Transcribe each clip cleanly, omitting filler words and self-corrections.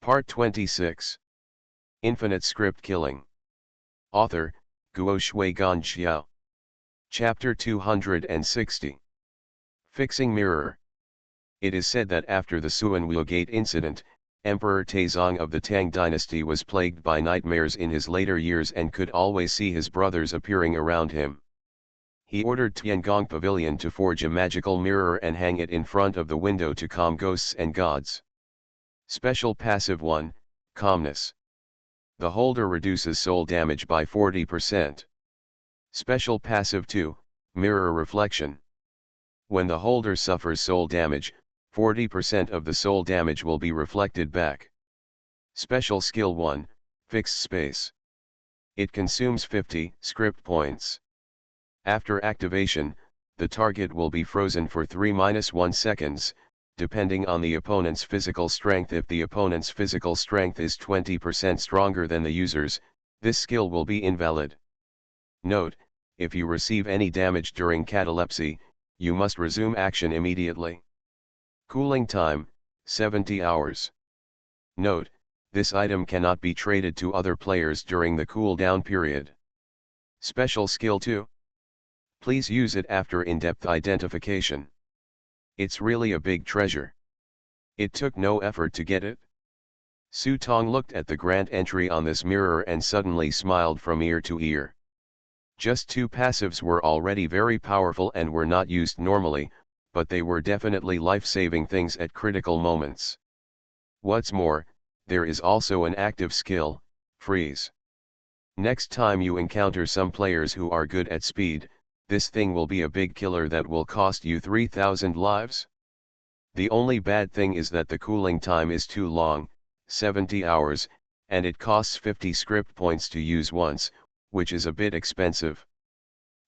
Part 26. Infinite Script Killing. Author, Guo Shuigan Xiao. Chapter 260. Fixing Mirror. It is said that after the Suanwu Gate incident, Emperor Taizong of the Tang dynasty was plagued by nightmares in his later years and could always see his brothers appearing around him. He ordered Tiangong Pavilion to forge a magical mirror and hang it in front of the window to calm ghosts and gods. Special Passive 1, Calmness. The holder reduces soul damage by 40%. Special Passive 2, Mirror Reflection. When the holder suffers soul damage, 40% of the soul damage will be reflected back. Special Skill 1, Fixed Space. It consumes 50 script points. After activation, the target will be frozen for 3-1 seconds, depending on the opponent's physical strength. If the opponent's physical strength is 20% stronger than the user's, this skill will be invalid. Note, if you receive any damage during catalepsy, you must resume action immediately. Cooling time, 70 hours. Note, this item cannot be traded to other players during the cooldown period. Special Skill 2. Please use it after in-depth identification. It's really a big treasure. It took no effort to get it. Su Tong looked at the grant entry on this mirror and suddenly smiled from ear to ear. Just 2 passives were already very powerful and were not used normally, but they were definitely life-saving things at critical moments. What's more, there is also an active skill, Freeze. Next time you encounter some players who are good at speed, this thing will be a big killer that will cost you 3,000 lives. The only bad thing is that the cooling time is too long, 70 hours, and it costs 50 script points to use once, which is a bit expensive.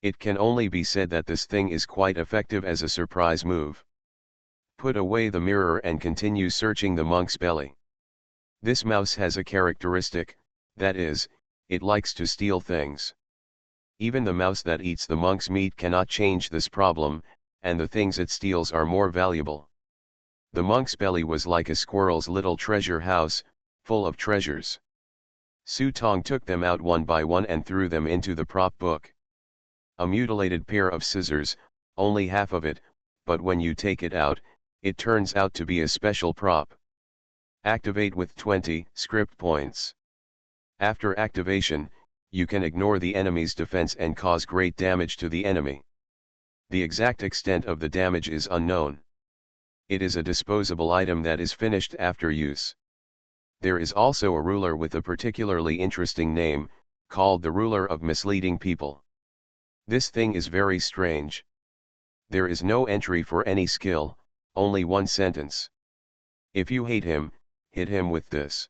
It can only be said that this thing is quite effective as a surprise move. Put away the mirror and continue searching the monk's belly. This mouse has a characteristic, that is, it likes to steal things. Even the mouse that eats the monk's meat cannot change this problem, and the things it steals are more valuable. The monk's belly was like a squirrel's little treasure house, full of treasures. Su Tong took them out one by one and threw them into the prop book. A mutilated pair of scissors, only half of it, but when you take it out, it turns out to be a special prop. Activate with 20 script points. After activation, you can ignore the enemy's defense and cause great damage to the enemy. The exact extent of the damage is unknown. It is a disposable item that is finished after use. There is also a ruler with a particularly interesting name, called the Ruler of Misleading People. This thing is very strange. There is no entry for any skill, only one sentence. If you hate him, hit him with this.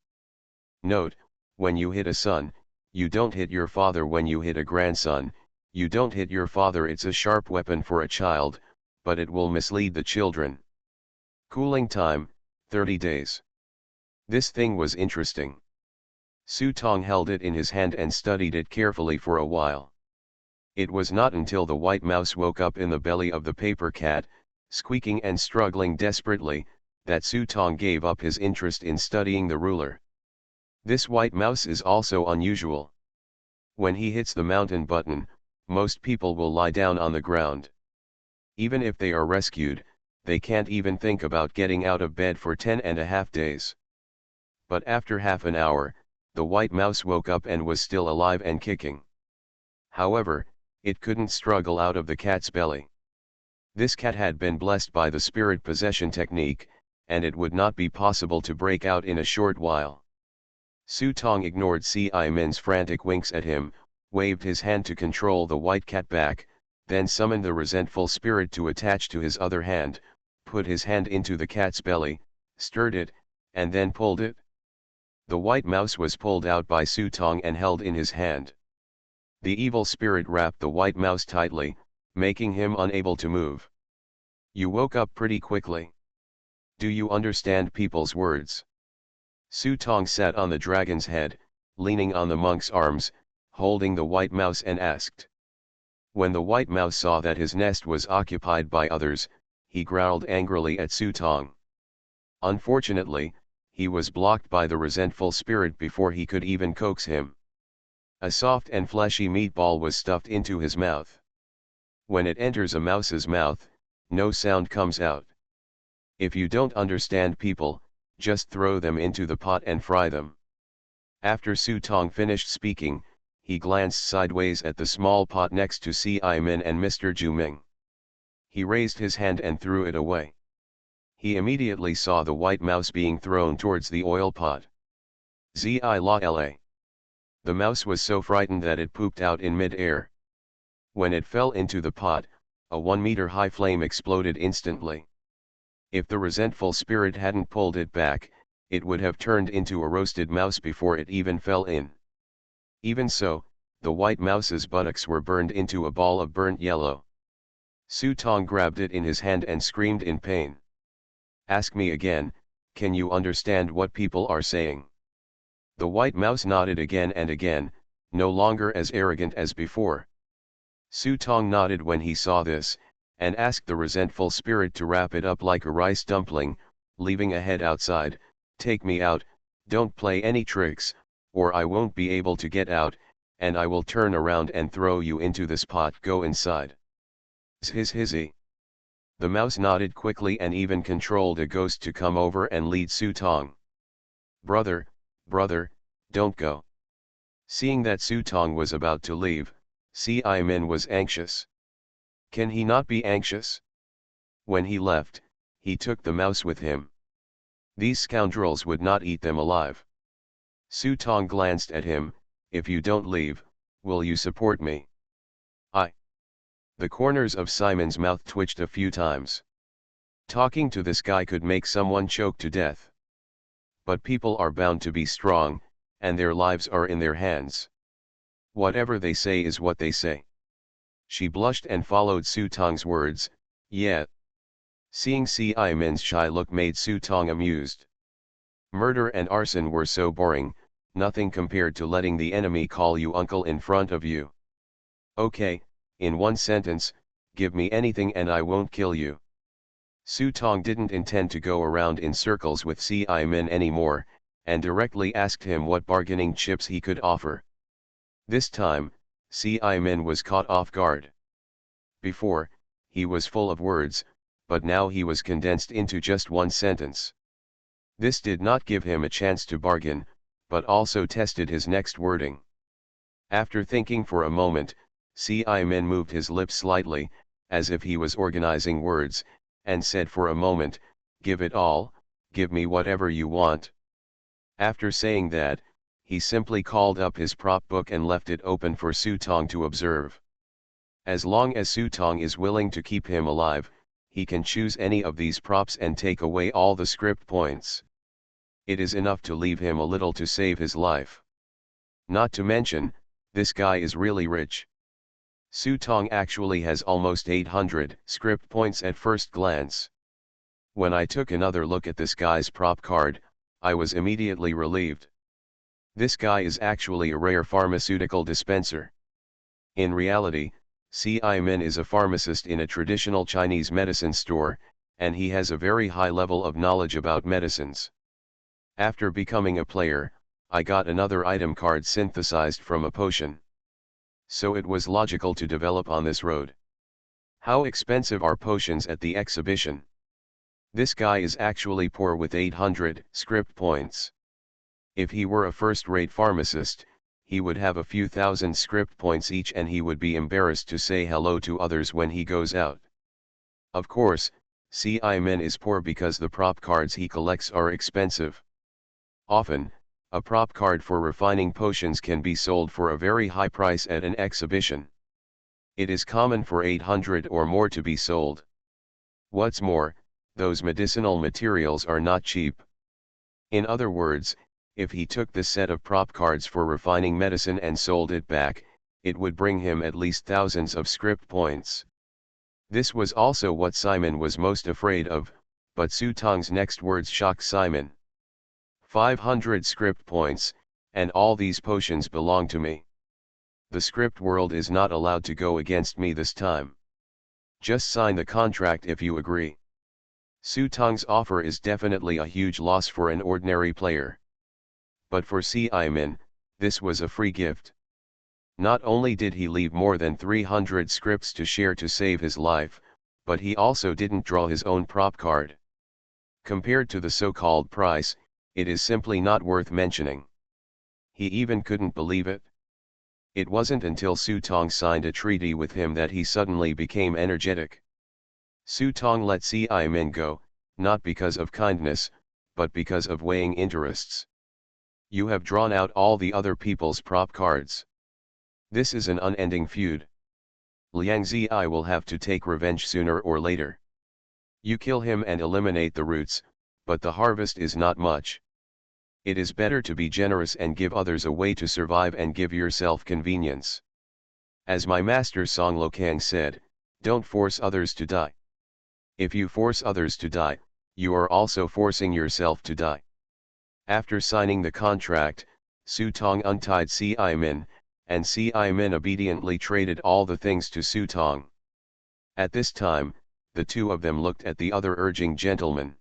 Note, when you hit a son, you don't hit your father. When you hit a grandson, you don't hit your father. It's a sharp weapon for a child, but it will mislead the children. Cooling time, 30 days. This thing was interesting. Su Tong held it in his hand and studied it carefully for a while. It was not until the white mouse woke up in the belly of the paper cat, squeaking and struggling desperately, that Su Tong gave up his interest in studying the ruler. This white mouse is also unusual. When he hits the mountain button, most people will lie down on the ground. Even if they are rescued, they can't even think about getting out of bed for 10.5 days. But after half an hour, the white mouse woke up and was still alive and kicking. However, it couldn't struggle out of the cat's belly. This cat had been blessed by the spirit possession technique, and it would not be possible to break out in a short while. Su Tong ignored Ci Min's frantic winks at him, waved his hand to control the white cat back, then summoned the resentful spirit to attach to his other hand, put his hand into the cat's belly, stirred it, and then pulled it. The white mouse was pulled out by Su Tong and held in his hand. The evil spirit wrapped the white mouse tightly, making him unable to move. You woke up pretty quickly. Do you understand people's words? Su Tong sat on the dragon's head, leaning on the monk's arms, holding the white mouse, and asked. When the white mouse saw that his nest was occupied by others, he growled angrily at Su Tong. Unfortunately, he was blocked by the resentful spirit before he could even coax him. A soft and fleshy meatball was stuffed into his mouth. When it enters a mouse's mouth, no sound comes out. If you don't understand people, just throw them into the pot and fry them. After Su Tong finished speaking, he glanced sideways at the small pot next to Ci-Min and Mr. Ju Ming. He raised his hand and threw it away. He immediately saw the white mouse being thrown towards the oil pot. Zi la la. The mouse was so frightened that it pooped out in mid-air. When it fell into the pot, a 1-meter-high flame exploded instantly. If the resentful spirit hadn't pulled it back, it would have turned into a roasted mouse before it even fell in. Even so, the white mouse's buttocks were burned into a ball of burnt yellow. Su Tong grabbed it in his hand and screamed in pain. "Ask me again, can you understand what people are saying?" The white mouse nodded again and again, no longer as arrogant as before. Su Tong nodded when he saw this, and asked the resentful spirit to wrap it up like a rice dumpling, leaving a head outside. "Take me out, don't play any tricks, or I won't be able to get out, and I will turn around and throw you into this pot. Go inside." Hizzy. The mouse nodded quickly and even controlled a ghost to come over and lead Su Tong. Brother, don't go." Seeing that Su Tong was about to leave, Ci-Min was anxious. Can he not be anxious? When he left, he took the mouse with him. These scoundrels would not eat them alive. Su Tong glanced at him. "If you don't leave, will you support me?" "I." The corners of Simon's mouth twitched a few times. Talking to this guy could make someone choke to death. But people are bound to be strong, and their lives are in their hands. Whatever they say is what they say. She blushed and followed Su Tong's words. "Yeah." Seeing Ci-Min's shy look made Su Tong amused. Murder and arson were so boring, nothing compared to letting the enemy call you uncle in front of you. "Okay, in one sentence, give me anything and I won't kill you." Su Tong didn't intend to go around in circles with Ci-Min anymore, and directly asked him what bargaining chips he could offer. This time, Ci-Min was caught off guard. Before, he was full of words, but now he was condensed into just one sentence. This did not give him a chance to bargain, but also tested his next wording. After thinking for a moment, Ci-Min moved his lips slightly, as if he was organizing words, and said for a moment, "Give it all, give me whatever you want." After saying that, he simply called up his prop book and left it open for Su Tong to observe. As long as Su Tong is willing to keep him alive, he can choose any of these props and take away all the script points. It is enough to leave him a little to save his life. Not to mention, this guy is really rich. Su Tong actually has almost 800 script points at first glance. When I took another look at this guy's prop card, I was immediately relieved. This guy is actually a rare pharmaceutical dispenser. In reality, Ci-Min is a pharmacist in a traditional Chinese medicine store, and he has a very high level of knowledge about medicines. After becoming a player, I got another item card synthesized from a potion. So it was logical to develop on this road. How expensive are potions at the exhibition? This guy is actually poor with 800 script points. If he were a first-rate pharmacist, he would have a few thousand script points each and he would be embarrassed to say hello to others when he goes out. Of course, Ci-Min is poor because the prop cards he collects are expensive. Often, a prop card for refining potions can be sold for a very high price at an exhibition. It is common for 800 or more to be sold. What's more, those medicinal materials are not cheap. In other words, if he took this set of prop cards for refining medicine and sold it back, it would bring him at least thousands of script points. This was also what Simon was most afraid of, but Su Tong's next words shocked Simon. 500 script points, and all these potions belong to me. The script world is not allowed to go against me this time. Just sign the contract if you agree. Su Tong's offer is definitely a huge loss for an ordinary player. But for Min, this was a free gift. Not only did he leave more than 300 scripts to share to save his life, but he also didn't draw his own prop card. Compared to the so-called price, it is simply not worth mentioning. He even couldn't believe it. It wasn't until Su Tong signed a treaty with him that he suddenly became energetic. Su Tong let Min go, not because of kindness, but because of weighing interests. You have drawn out all the other people's prop cards. This is an unending feud. Liang Zi will have to take revenge sooner or later. You kill him and eliminate the roots, but the harvest is not much. It is better to be generous and give others a way to survive and give yourself convenience. As my master Song Lokang said, don't force others to die. If you force others to die, you are also forcing yourself to die. After signing the contract, Su Tong untied Min, and Min obediently traded all the things to Su Tong. At this time, the two of them looked at the other urging gentleman.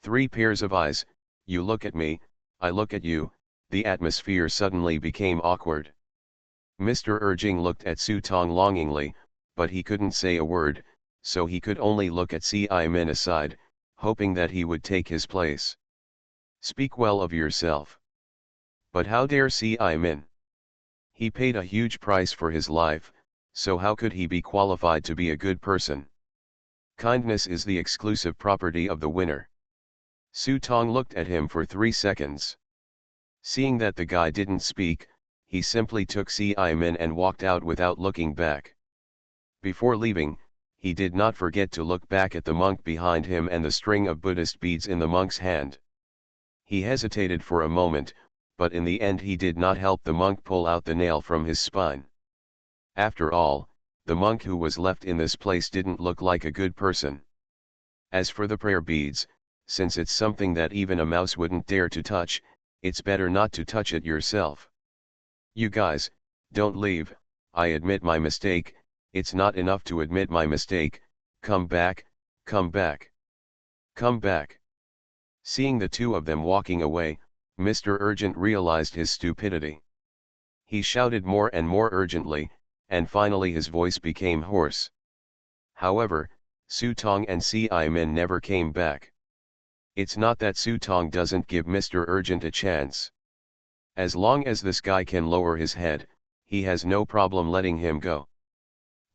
3 pairs of eyes, you look at me, I look at you, the atmosphere suddenly became awkward. Mr. Urging looked at Su Tong longingly, but he couldn't say a word, so he could only look at Min aside, hoping that he would take his place. Speak well of yourself. But how dare Min? He paid a huge price for his life, so how could he be qualified to be a good person? Kindness is the exclusive property of the winner. Su Tong looked at him for 3 seconds. Seeing that the guy didn't speak, he simply took Min and walked out without looking back. Before leaving, he did not forget to look back at the monk behind him and the string of Buddhist beads in the monk's hand. He hesitated for a moment, but in the end he did not help the monk pull out the nail from his spine. After all, the monk who was left in this place didn't look like a good person. As for the prayer beads, since it's something that even a mouse wouldn't dare to touch, it's better not to touch it yourself. You guys, don't leave, I admit my mistake, it's not enough to admit my mistake, come back, come back. Come back. Seeing the two of them walking away, Mr. Urgent realized his stupidity. He shouted more and more urgently, and finally his voice became hoarse. However, Su Tong and Min never came back. It's not that Su Tong doesn't give Mr. Urgent a chance. As long as this guy can lower his head, he has no problem letting him go.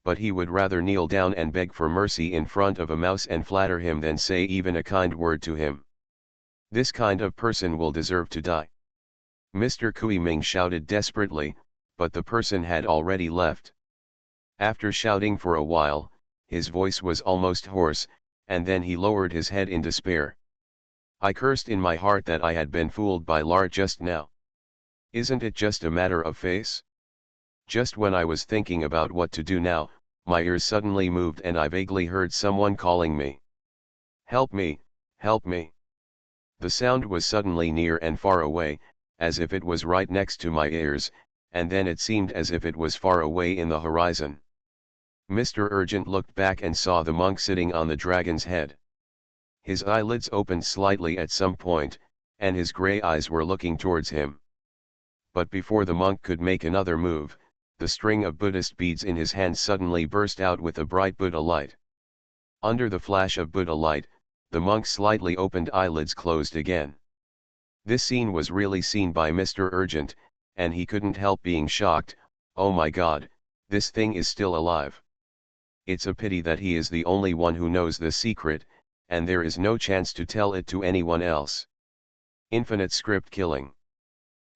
But he would rather kneel down and beg for mercy in front of a mouse and flatter him than say even a kind word to him. This kind of person will deserve to die. Mr. Kui Ming shouted desperately, but the person had already left. After shouting for a while, his voice was almost hoarse, and then he lowered his head in despair. I cursed in my heart that I had been fooled by Lar just now. Isn't it just a matter of face? Just when I was thinking about what to do now, my ears suddenly moved and I vaguely heard someone calling me. Help me, help me. The sound was suddenly near and far away, as if it was right next to my ears, and then it seemed as if it was far away in the horizon. Mr. Urgent looked back and saw the monk sitting on the dragon's head. His eyelids opened slightly at some point, and his grey eyes were looking towards him. But before the monk could make another move, the string of Buddhist beads in his hand suddenly burst out with a bright Buddha light. Under the flash of Buddha light, the monk's slightly opened eyelids closed again. This scene was really seen by Mr. Urgent, and he couldn't help being shocked. Oh my God, this thing is still alive. It's a pity that he is the only one who knows the secret, and there is no chance to tell it to anyone else. Infinite Script Killing.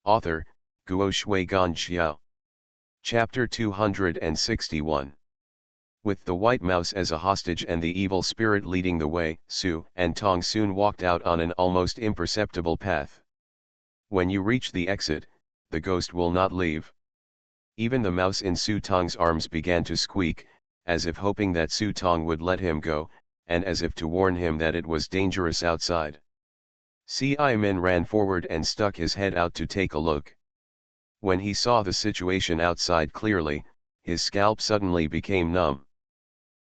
Author, Guo Shui Gan Xiao. Chapter 261. With the white mouse as a hostage and the evil spirit leading the way, Su and Tong soon walked out on an almost imperceptible path. When you reach the exit, the ghost will not leave. Even the mouse in Su Tong's arms began to squeak, as if hoping that Su Tong would let him go, and as if to warn him that it was dangerous outside. Min ran forward and stuck his head out to take a look. When he saw the situation outside clearly, his scalp suddenly became numb.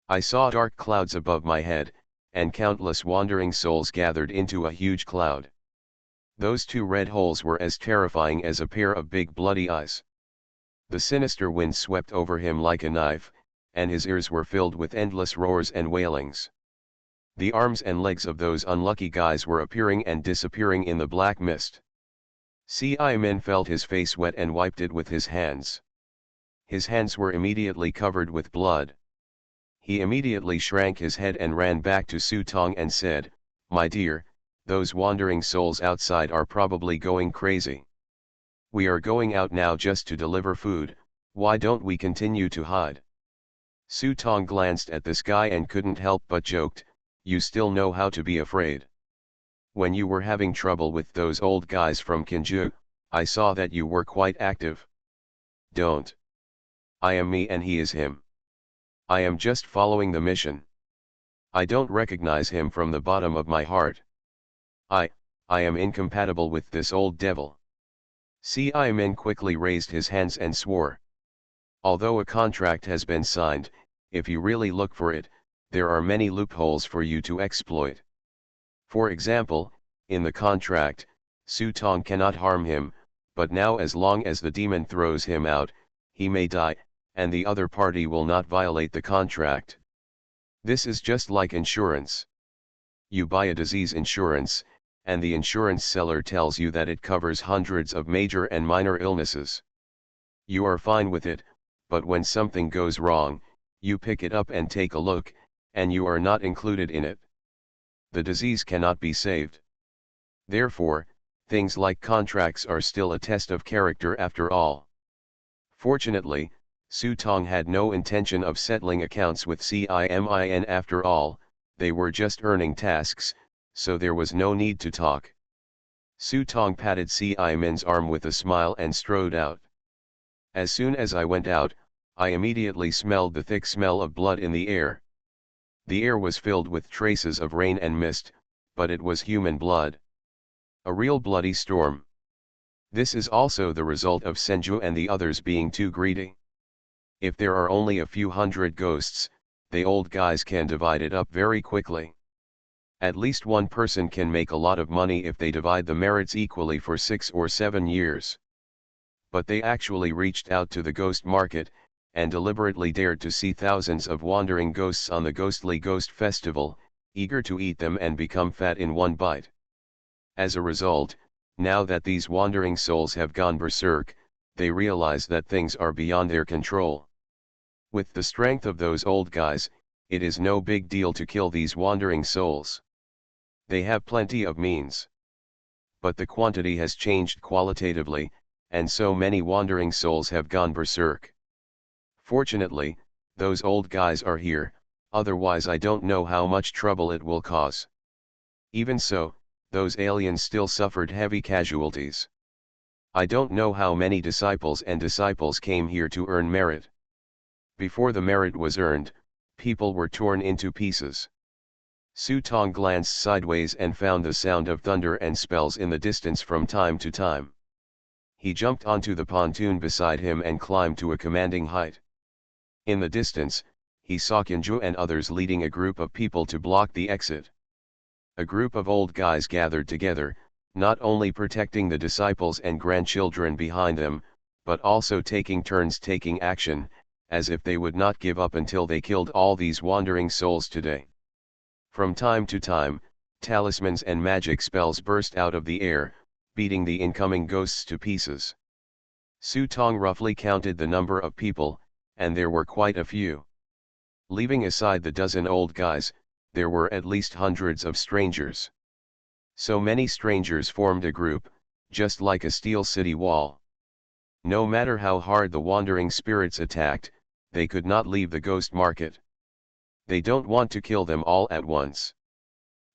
I saw dark clouds above my head, and countless wandering souls gathered into a huge cloud. Those two red holes were as terrifying as a pair of big bloody eyes. The sinister wind swept over him like a knife, and his ears were filled with endless roars and wailings. The arms and legs of those unlucky guys were appearing and disappearing in the black mist. Ci-Man felt his face wet and wiped it with his hands. His hands were immediately covered with blood. He immediately shrank his head and ran back to Su Tong and said, "My dear, those wandering souls outside are probably going crazy. We are going out now just to deliver food, why don't we continue to hide?" Su Tong glanced at the sky and couldn't help but joked, "You still know how to be afraid. When you were having trouble with those old guys from Kinju, I saw that you were quite active. Don't. I am me and he is him. I am just following the mission. I don't recognize him from the bottom of my heart. I am incompatible with this old devil." Ci-Man quickly raised his hands and swore. "Although a contract has been signed, if you really look for it, there are many loopholes for you to exploit. For example, in the contract, Su Tong cannot harm him, but now as long as the demon throws him out, he may die, and the other party will not violate the contract. This is just like insurance. You buy a disease insurance, and the insurance seller tells you that it covers hundreds of major and minor illnesses. You are fine with it, but when something goes wrong, you pick it up and take a look, and you are not included in it. The disease cannot be saved. Therefore, things like contracts are still a test of character after all." Fortunately, Su Tong had no intention of settling accounts with Cimin after all, they were just earning tasks, so there was no need to talk. Su Tong patted Cimin's arm with a smile and strode out. "As soon as I went out, I immediately smelled the thick smell of blood in the air. The air was filled with traces of rain and mist, but it was human blood. A real bloody storm. This is also the result of Senju and the others being too greedy. If there are only a few hundred ghosts, they old guys can divide it up very quickly. At least one person can make a lot of money if they divide the merits equally for 6 or 7 years. But they actually reached out to the ghost market, and deliberately dared to see thousands of wandering ghosts on the ghostly ghost festival, eager to eat them and become fat in one bite. As a result, now that these wandering souls have gone berserk, they realize that things are beyond their control. With the strength of those old guys, it is no big deal to kill these wandering souls. They have plenty of means. But the quantity has changed qualitatively, and so many wandering souls have gone berserk. Fortunately, those old guys are here, otherwise I don't know how much trouble it will cause. Even so, those aliens still suffered heavy casualties. I don't know how many disciples came here to earn merit. Before the merit was earned, people were torn into pieces." Su Tong glanced sideways and found the sound of thunder and spells in the distance from time to time. He jumped onto the pontoon beside him and climbed to a commanding height. In the distance, he saw Kinju and others leading a group of people to block the exit. A group of old guys gathered together, not only protecting the disciples and grandchildren behind them, but also taking turns taking action, as if they would not give up until they killed all these wandering souls today. From time to time, talismans and magic spells burst out of the air, beating the incoming ghosts to pieces. Su Tong roughly counted the number of people, and there were quite a few. Leaving aside the dozen old guys, there were at least hundreds of strangers. So many strangers formed a group, just like a steel city wall. No matter how hard the wandering spirits attacked, they could not leave the ghost market. They don't want to kill them all at once.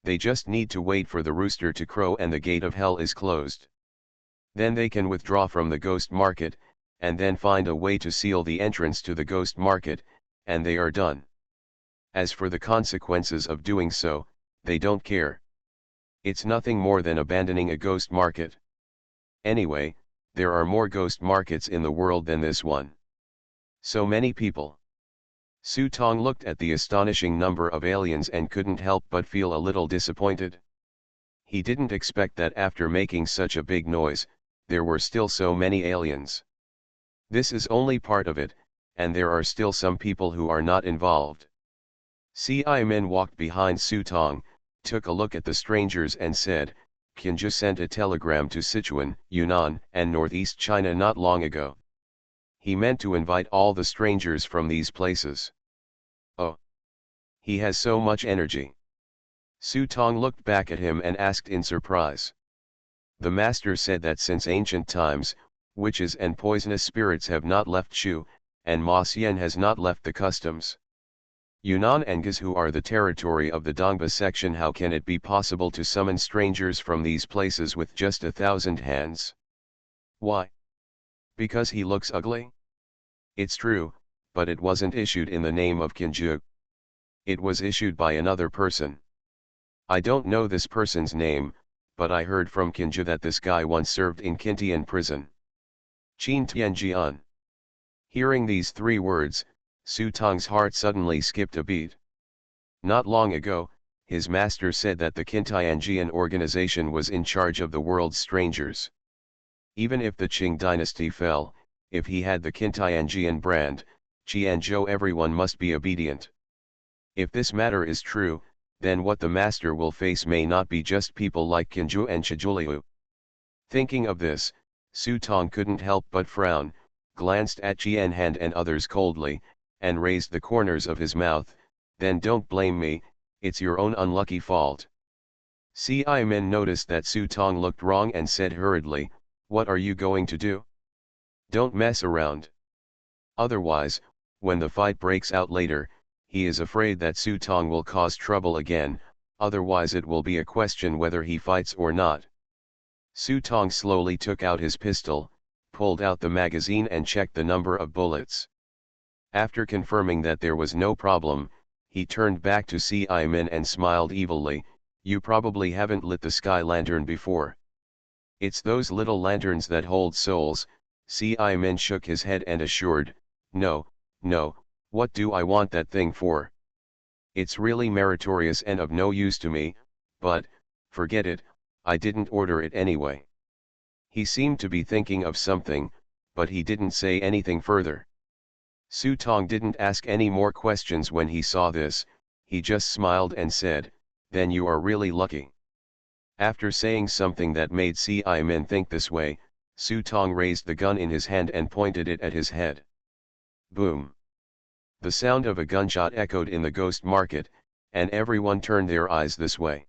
They just need to wait for the rooster to crow and the gate of hell is closed. Then they can withdraw from the ghost market, and then find a way to seal the entrance to the ghost market, and they are done. As for the consequences of doing so, they don't care. It's nothing more than abandoning a ghost market. Anyway, there are more ghost markets in the world than this one. So many people. Su Tong looked at the astonishing number of aliens and couldn't help but feel a little disappointed. He didn't expect that after making such a big noise, there were still so many aliens. This is only part of it, and there are still some people who are not involved. Min walked behind Su Tong, took a look at the strangers and said, Qinju sent a telegram to Sichuan, Yunnan, and northeast China not long ago. He meant to invite all the strangers from these places. Oh! He has so much energy. Su Tong looked back at him and asked in surprise. The master said that since ancient times, witches and poisonous spirits have not left Shu, and Ma Xian has not left the customs. Yunnan and Guizhou are the territory of the Dongba section. How can it be possible to summon strangers from these places with just 1,000 hands? Why? Because he looks ugly? It's true, but it wasn't issued in the name of Qinju. It was issued by another person. I don't know this person's name, but I heard from Qinju that this guy once served in Qintian prison. Qin Tianjian. Hearing these 3 words, Su Tong's heart suddenly skipped a beat. Not long ago, his master said that the Qintianjian organization was in charge of the world's strangers. Even if the Qing dynasty fell, if he had the Qintianjian brand, Qianzhou, everyone must be obedient. If this matter is true, then what the master will face may not be just people like Qinju and Shijuliu. Thinking of this, Su Tong couldn't help but frown, glanced at Qian Han and others coldly, and raised the corners of his mouth. Then don't blame me, it's your own unlucky fault. Min noticed that Su Tong looked wrong and said hurriedly, what are you going to do? Don't mess around. Otherwise, when the fight breaks out later, he is afraid that Su Tong will cause trouble again, otherwise it will be a question whether he fights or not. Su Tong slowly took out his pistol, pulled out the magazine and checked the number of bullets. After confirming that there was no problem, he turned back to Min and smiled evilly, you probably haven't lit the sky lantern before. It's those little lanterns that hold souls. Min shook his head and assured, no, what do I want that thing for? It's really meritorious and of no use to me, but, forget it, I didn't order it anyway. He seemed to be thinking of something, but he didn't say anything further. Su Tong didn't ask any more questions when he saw this, he just smiled and said, then you are really lucky. After saying something that made Min think this way, Su Tong raised the gun in his hand and pointed it at his head. Boom! The sound of a gunshot echoed in the ghost market, and everyone turned their eyes this way.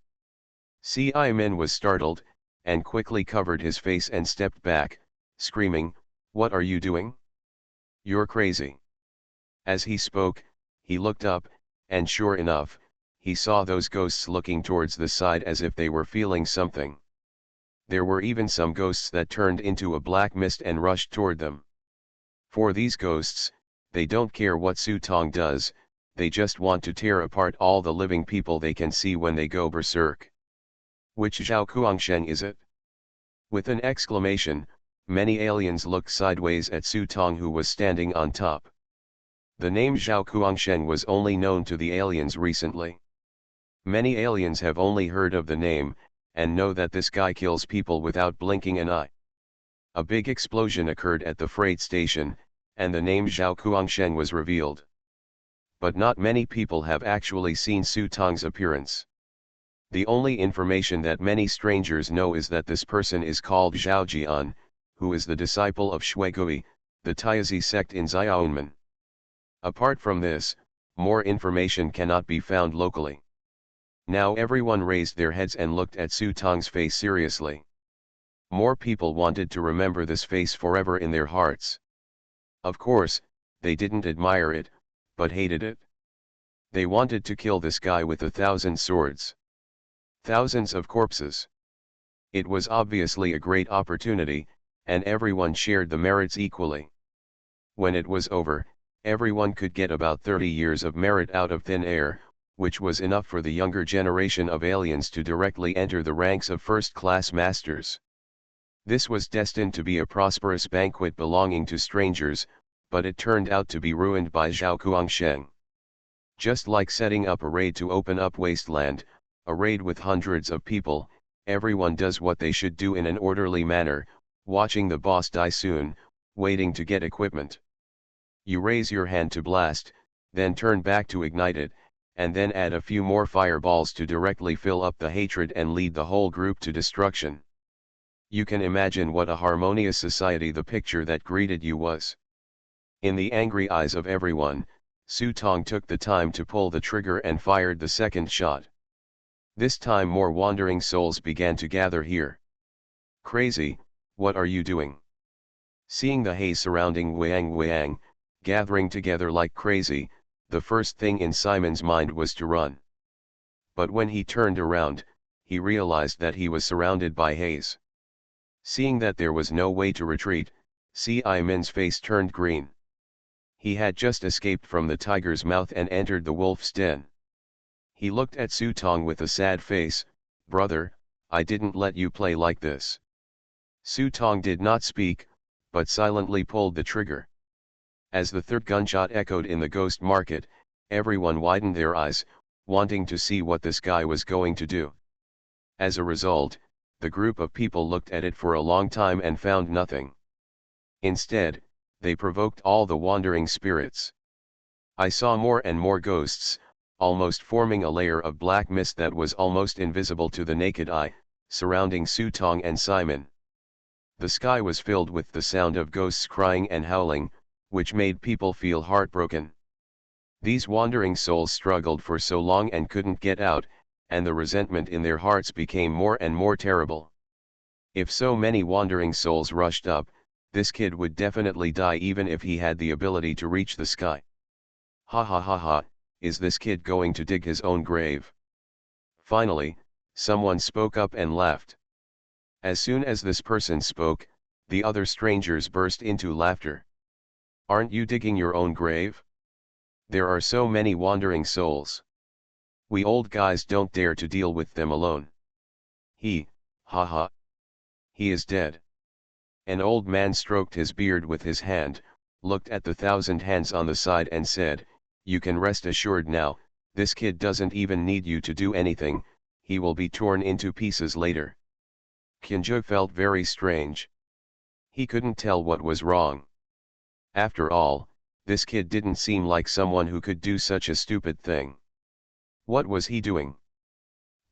Min was startled, and quickly covered his face and stepped back, screaming, what are you doing? You're crazy. As he spoke, he looked up, and sure enough, he saw those ghosts looking towards the side as if they were feeling something. There were even some ghosts that turned into a black mist and rushed toward them. For these ghosts, they don't care what Su Tong does, they just want to tear apart all the living people they can see when they go berserk. Which Zhao Kuangsheng is it? With an exclamation, many aliens looked sideways at Su Tong, who was standing on top. The name Zhao Kuangsheng was only known to the aliens recently. Many aliens have only heard of the name, and know that this guy kills people without blinking an eye. A big explosion occurred at the freight station, and the name Zhao Kuangsheng was revealed. But not many people have actually seen Su Tong's appearance. The only information that many strangers know is that this person is called Zhao Jian, who is the disciple of Shuigui, the Taizi sect in Xiaoyunmen. Apart from this, more information cannot be found locally. Now everyone raised their heads and looked at Su Tong's face seriously. More people wanted to remember this face forever in their hearts. Of course, they didn't admire it, but hated it. They wanted to kill this guy with 1,000 swords. Thousands of corpses. It was obviously a great opportunity, and everyone shared the merits equally. When it was over, everyone could get about 30 years of merit out of thin air, which was enough for the younger generation of aliens to directly enter the ranks of first-class masters. This was destined to be a prosperous banquet belonging to strangers, but it turned out to be ruined by Zhao Kuangsheng. Just like setting up a raid to open up wasteland, a raid with hundreds of people, everyone does what they should do in an orderly manner, watching the boss die soon, waiting to get equipment. You raise your hand to blast, then turn back to ignite it, and then add a few more fireballs to directly fill up the hatred and lead the whole group to destruction. You can imagine what a harmonious society the picture that greeted you was. In the angry eyes of everyone, Su Tong took the time to pull the trigger and fired the second shot. This time more wandering souls began to gather here. Crazy, what are you doing? Seeing the haze surrounding Wang, gathering together like crazy, the first thing in Simon's mind was to run. But when he turned around, he realized that he was surrounded by haze. Seeing that there was no way to retreat, Simon's face turned green. He had just escaped from the tiger's mouth and entered the wolf's den. He looked at Su Tong with a sad face. "Brother, I didn't let you play like this." Su Tong did not speak, but silently pulled the trigger. As the third gunshot echoed in the ghost market, everyone widened their eyes, wanting to see what this guy was going to do. As a result, the group of people looked at it for a long time and found nothing. Instead, they provoked all the wandering spirits. I saw more and more ghosts, almost forming a layer of black mist that was almost invisible to the naked eye, surrounding Su Tong and Simon. The sky was filled with the sound of ghosts crying and howling, which made people feel heartbroken. These wandering souls struggled for so long and couldn't get out, and the resentment in their hearts became more and more terrible. If so many wandering souls rushed up, this kid would definitely die even if he had the ability to reach the sky. Ha ha ha ha, is this kid going to dig his own grave? Finally, someone spoke up and laughed. As soon as this person spoke, the other strangers burst into laughter. Aren't you digging your own grave? There are so many wandering souls. We old guys don't dare to deal with them alone. Ha ha. He is dead. An old man stroked his beard with his hand, looked at the 1,000 hands on the side and said, "You can rest assured now, this kid doesn't even need you to do anything, he will be torn into pieces later." Kinju felt very strange. He couldn't tell what was wrong. After all, this kid didn't seem like someone who could do such a stupid thing. What was he doing?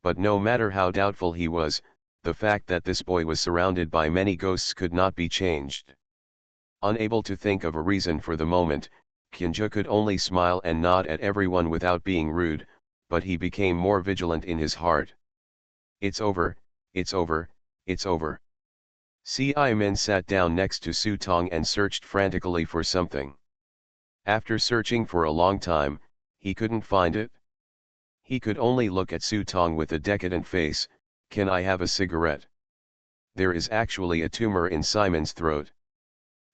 But no matter how doubtful he was, the fact that this boy was surrounded by many ghosts could not be changed. Unable to think of a reason for the moment, Kinju could only smile and nod at everyone without being rude, but he became more vigilant in his heart. It's over, it's over, it's over. Min sat down next to Su Tong and searched frantically for something. After searching for a long time, he couldn't find it. He could only look at Su Tong with a decadent face. "Can I have a cigarette?" There is actually a tumor in Simon's throat.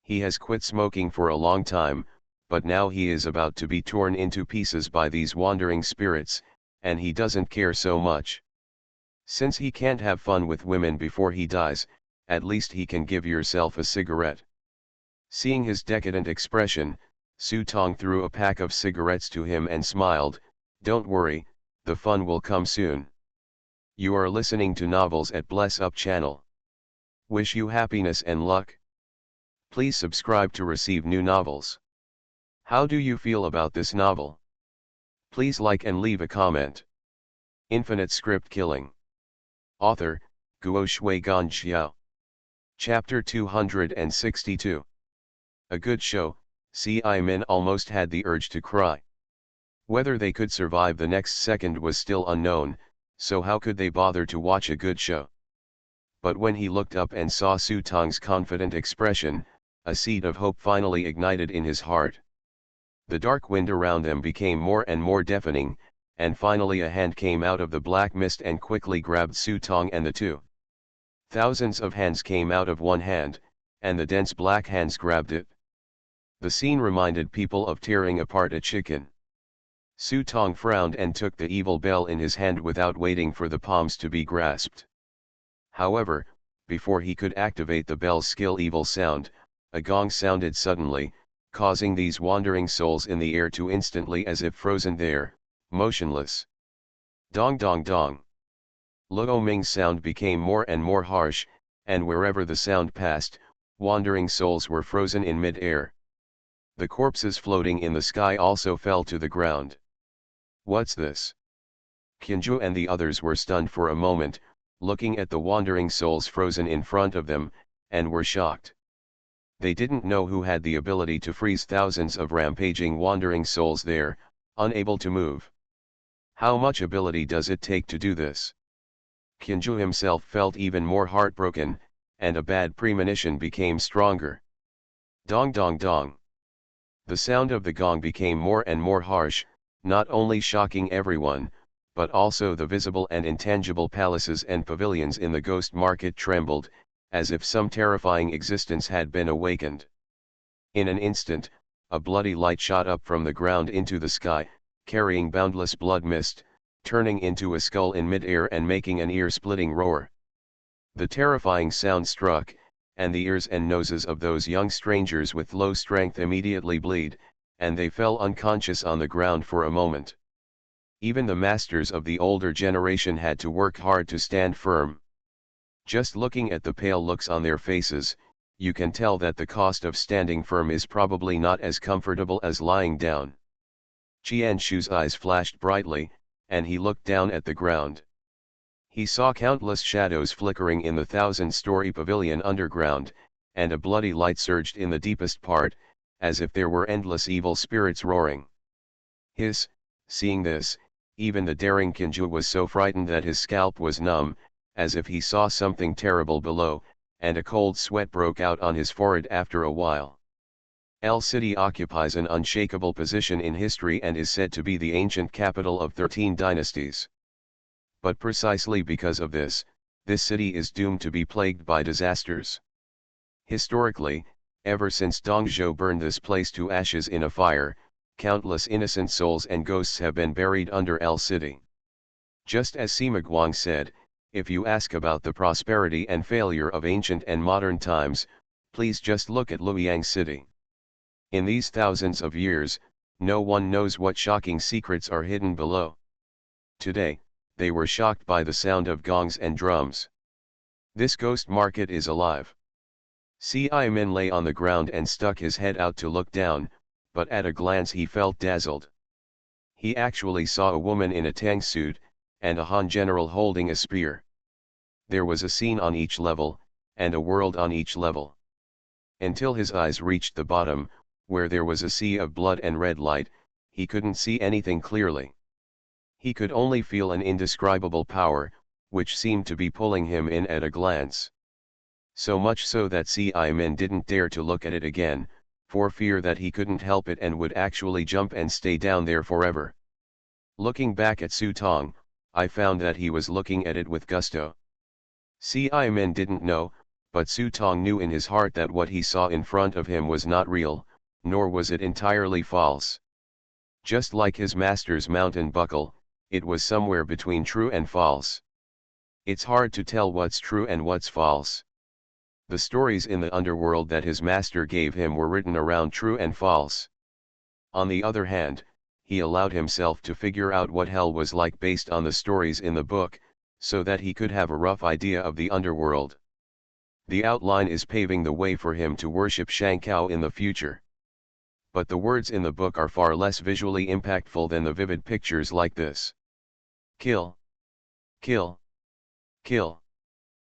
He has quit smoking for a long time, but now he is about to be torn into pieces by these wandering spirits, and he doesn't care so much. Since he can't have fun with women before he dies, at least he can give yourself a cigarette. Seeing his decadent expression, Su Tong threw a pack of cigarettes to him and smiled. "Don't worry, the fun will come soon." You are listening to Novels at Bless Up channel. Wish you happiness and luck. Please subscribe to receive new novels. How do you feel about this novel? Please like and leave a comment. Infinite Script Killing. Author, Guo Shui Gan Xiao. Chapter 262. A good show. Min almost had the urge to cry. Whether they could survive the next second was still unknown, so how could they bother to watch a good show? But when he looked up and saw Su Tong's confident expression, a seed of hope finally ignited in his heart. The dark wind around them became more and more deafening, and finally a hand came out of the black mist and quickly grabbed Su Tong and the two. Thousands of hands came out of one hand, and the dense black hands grabbed it. The scene reminded people of tearing apart a chicken. Su Tong frowned and took the evil bell in his hand without waiting for the palms to be grasped. However, before he could activate the bell's skill evil sound, a gong sounded suddenly, causing these wandering souls in the air to instantly as if frozen there, motionless. Dong dong dong. Luo Ming's sound became more and more harsh, and wherever the sound passed, wandering souls were frozen in mid-air. The corpses floating in the sky also fell to the ground. What's this? Qianzhu and the others were stunned for a moment, looking at the wandering souls frozen in front of them, and were shocked. They didn't know who had the ability to freeze thousands of rampaging wandering souls there, unable to move. How much ability does it take to do this? Qianzhu himself felt even more heartbroken, and a bad premonition became stronger. Dong dong dong. The sound of the gong became more and more harsh, not only shocking everyone, but also the visible and intangible palaces and pavilions in the ghost market trembled, as if some terrifying existence had been awakened. In an instant, a bloody light shot up from the ground into the sky, carrying boundless blood mist, turning into a skull in mid-air and making an ear-splitting roar. The terrifying sound struck, and the ears and noses of those young strangers with low strength immediately bleed, and they fell unconscious on the ground for a moment. Even the masters of the older generation had to work hard to stand firm. Just looking at the pale looks on their faces, you can tell that the cost of standing firm is probably not as comfortable as lying down. Qianshu's eyes flashed brightly, and he looked down at the ground. He saw countless shadows flickering in the 1,000-story pavilion underground, and a bloody light surged in the deepest part, as if there were endless evil spirits roaring. Seeing this, even the daring Qianzhu was so frightened that his scalp was numb, as if he saw something terrible below, and a cold sweat broke out on his forehead after a while. El City occupies an unshakable position in history and is said to be the ancient capital of 13 dynasties. But precisely because of this city is doomed to be plagued by disasters. Historically, ever since Dongzhou burned this place to ashes in a fire, countless innocent souls and ghosts have been buried under El City. Just as Sima Guang said, if you ask about the prosperity and failure of ancient and modern times, please just look at Luoyang City. In these thousands of years, no one knows what shocking secrets are hidden below. Today, they were shocked by the sound of gongs and drums. This ghost market is alive. Ci-Min lay on the ground and stuck his head out to look down, but at a glance he felt dazzled. He actually saw a woman in a tang suit, and a Han general holding a spear. There was a scene on each level, and a world on each level. Until his eyes reached the bottom, where there was a sea of blood and red light, he couldn't see anything clearly. He could only feel an indescribable power, which seemed to be pulling him in at a glance. So much so that Ci-Min didn't dare to look at it again, for fear that he couldn't help it and would actually jump and stay down there forever. Looking back at Su Tong, I found that he was looking at it with gusto. Ci-Min didn't know, but Su Tong knew in his heart that what he saw in front of him was not real, nor was it entirely false. Just like his master's mountain buckle, it was somewhere between true and false. It's hard to tell what's true and what's false. The stories in the underworld that his master gave him were written around true and false. On the other hand, he allowed himself to figure out what hell was like based on the stories in the book, so that he could have a rough idea of the underworld. The outline is paving the way for him to worship Shankao in the future. But the words in the book are far less visually impactful than the vivid pictures like this. Kill. Kill. Kill.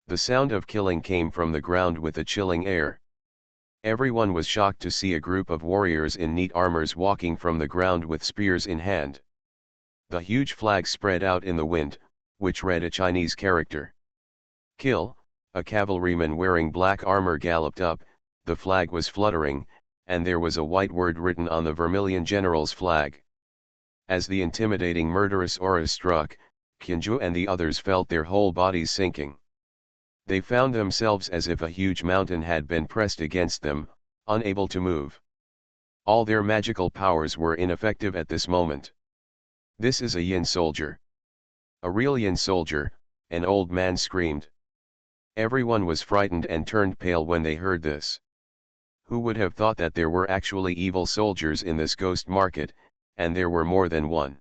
The sound of killing came from the ground with a chilling air. Everyone was shocked to see a group of warriors in neat armors walking from the ground with spears in hand. The huge flag spread out in the wind, which read a Chinese character. Kill. A cavalryman wearing black armor galloped up, the flag was fluttering, and there was a white word written on the vermilion general's flag. As the intimidating murderous aura struck, Qianzhu and the others felt their whole bodies sinking. They found themselves as if a huge mountain had been pressed against them, unable to move. All their magical powers were ineffective at this moment. This is a Yin soldier. A real Yin soldier, an old man screamed. Everyone was frightened and turned pale when they heard this. Who would have thought that there were actually evil soldiers in this ghost market, and there were more than one.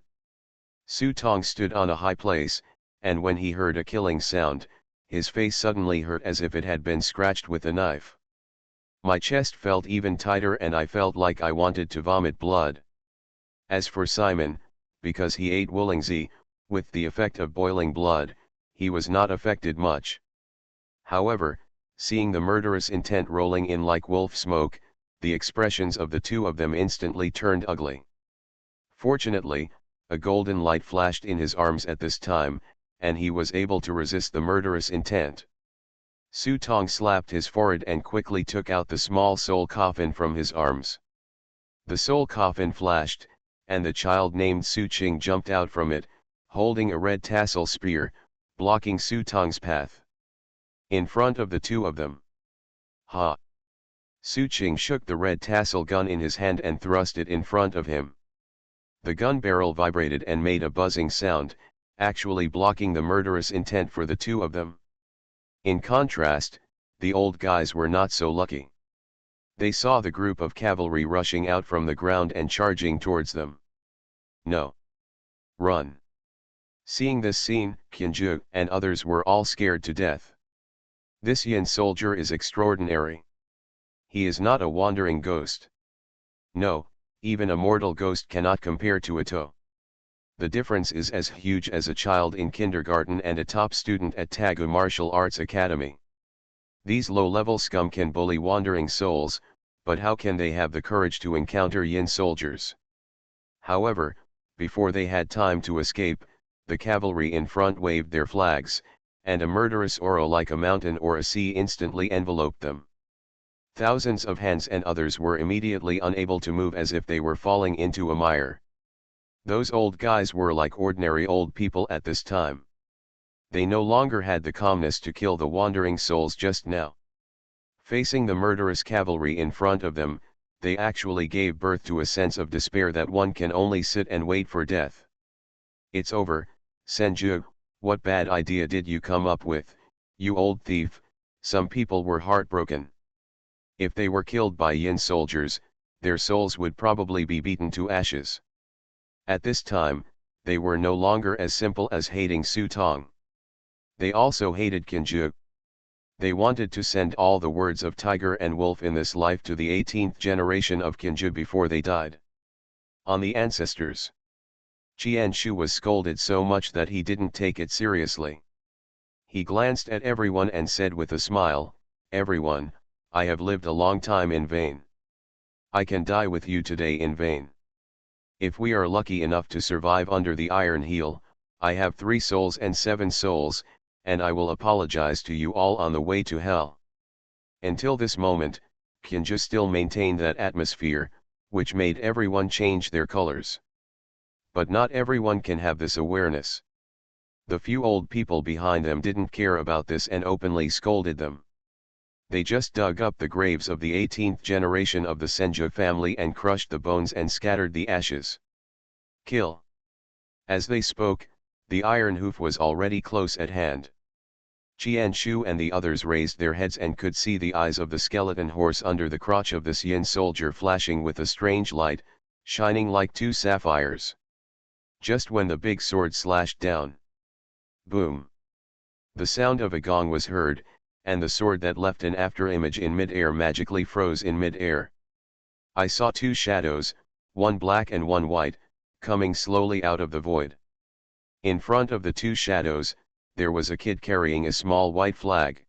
Su Tong stood on a high place, and when he heard a killing sound, his face suddenly hurt as if it had been scratched with a knife. My chest felt even tighter and I felt like I wanted to vomit blood. As for Simon, because he ate Woolingzi, with the effect of boiling blood, he was not affected much. However, seeing the murderous intent rolling in like wolf smoke, the expressions of the two of them instantly turned ugly. Fortunately, a golden light flashed in his arms at this time, and he was able to resist the murderous intent. Su Tong slapped his forehead and quickly took out the small soul coffin from his arms. The soul coffin flashed, and the child named Su Qing jumped out from it, holding a red tassel spear, blocking Su Tong's path. In front of the two of them. Ha! Su Qing shook the red tassel gun in his hand and thrust it in front of him. The gun barrel vibrated and made a buzzing sound, actually blocking the murderous intent for the two of them. In contrast, the old guys were not so lucky. They saw the group of cavalry rushing out from the ground and charging towards them. No! Run! Seeing this scene, Qianzhu and others were all scared to death. This Yin soldier is extraordinary. He is not a wandering ghost. No, even a mortal ghost cannot compare to a To. The difference is as huge as a child in kindergarten and a top student at Tagu Martial Arts Academy. These low-level scum can bully wandering souls, but how can they have the courage to encounter Yin soldiers? However, before they had time to escape, the cavalry in front waved their flags, and a murderous aura like a mountain or a sea instantly enveloped them. Thousands of hands and others were immediately unable to move as if they were falling into a mire. Those old guys were like ordinary old people at this time. They no longer had the calmness to kill the wandering souls just now. Facing the murderous cavalry in front of them, they actually gave birth to a sense of despair that one can only sit and wait for death. It's over, Senju. What bad idea did you come up with, you old thief? Some people were heartbroken. If they were killed by Yin soldiers, their souls would probably be beaten to ashes. At this time, they were no longer as simple as hating Su Tong. They also hated Qianzhu. They wanted to send all the words of tiger and wolf in this life to the 18th generation of Qianzhu before they died. On the ancestors. Qianzhu was scolded so much that he didn't take it seriously. He glanced at everyone and said with a smile, "Everyone, I have lived a long time in vain. I can die with you today in vain. If we are lucky enough to survive under the Iron Heel, I have 3 souls and 7 souls, and I will apologize to you all on the way to hell." Until this moment, Qianzhu still maintained that atmosphere, which made everyone change their colors. But not everyone can have this awareness. The few old people behind them didn't care about this and openly scolded them. They just dug up the graves of the 18th generation of the Senju family and crushed the bones and scattered the ashes. Kill. As they spoke, the iron hoof was already close at hand. Qianzhu and the others raised their heads and could see the eyes of the skeleton horse under the crotch of this Yin soldier flashing with a strange light, shining like 2 sapphires. Just when the big sword slashed down. Boom! The sound of a gong was heard, and the sword that left an afterimage in mid-air magically froze in mid-air. I saw 2 shadows, one black and one white, coming slowly out of the void. In front of the 2 shadows, there was a kid carrying a small white flag.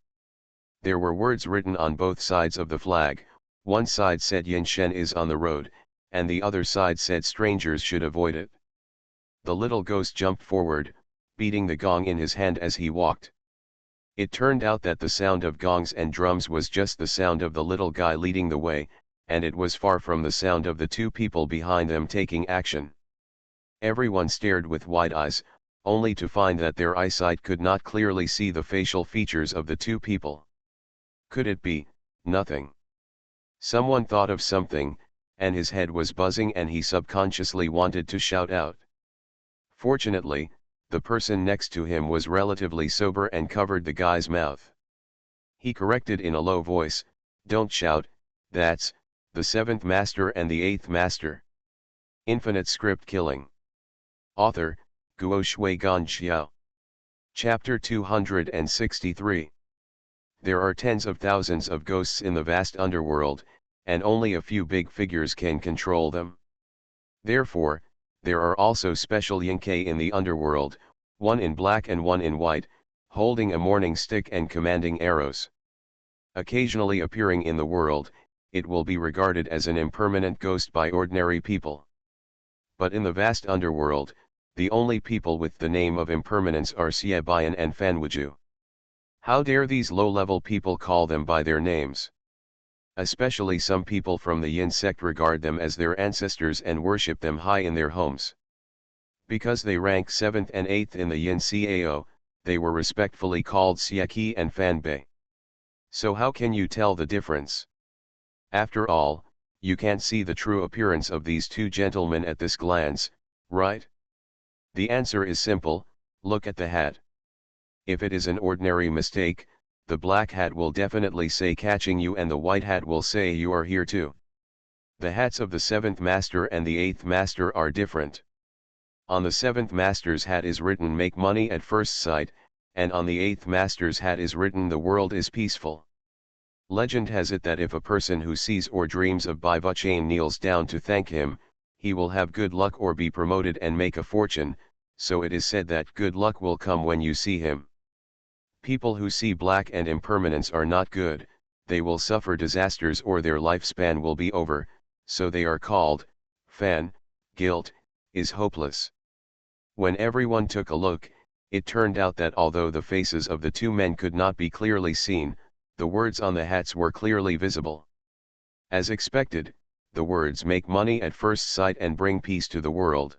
There were words written on both sides of the flag. One side said Yin Shen is on the road, and the other side said strangers should avoid it. The little ghost jumped forward, beating the gong in his hand as he walked. It turned out that the sound of gongs and drums was just the sound of the little guy leading the way, and it was far from the sound of the 2 people behind them taking action. Everyone stared with wide eyes, only to find that their eyesight could not clearly see the facial features of the 2 people. Could it be nothing? Someone thought of something, and his head was buzzing and he subconsciously wanted to shout out. Fortunately, the person next to him was relatively sober and covered the guy's mouth. He corrected in a low voice, "Don't shout, that's, the 7th Master and the 8th Master. Infinite Script Killing. Author, Guo Shui Gan Xiao. Chapter 263. There are tens of thousands of ghosts in the vast underworld, and only a few big figures can control them. Therefore, there are also special Yinkai in the underworld, one in black and one in white, holding a morning stick and commanding arrows. Occasionally appearing in the world, it will be regarded as an impermanent ghost by ordinary people. But in the vast underworld, the only people with the name of impermanence are Xiebayan and Fanwuju. How dare these low-level people call them by their names? Especially some people from the Yin sect regard them as their ancestors and worship them high in their homes. Because they rank 7th and 8th in the Yin Cao, they were respectfully called Xieki and Fanbei. So how can you tell the difference? After all, you can't see the true appearance of these two gentlemen at this glance, right? The answer is simple: look at the hat. If it is an ordinary mistake, the black hat will definitely say catching you and the white hat will say you are here too. The hats of the 7th Master and the 8th Master are different. On the 7th Master's hat is written make money at first sight, and on the 8th Master's hat is written the world is peaceful. Legend has it that if a person who sees or dreams of Bai Vuchain kneels down to thank him, he will have good luck or be promoted and make a fortune, so it is said that good luck will come when you see him. People who see black and impermanence are not good, they will suffer disasters or their lifespan will be over, so they are called, Fan. Guilt is hopeless. When everyone took a look, it turned out that although the faces of the two men could not be clearly seen, the words on the hats were clearly visible. As expected, the words make money at first sight and bring peace to the world.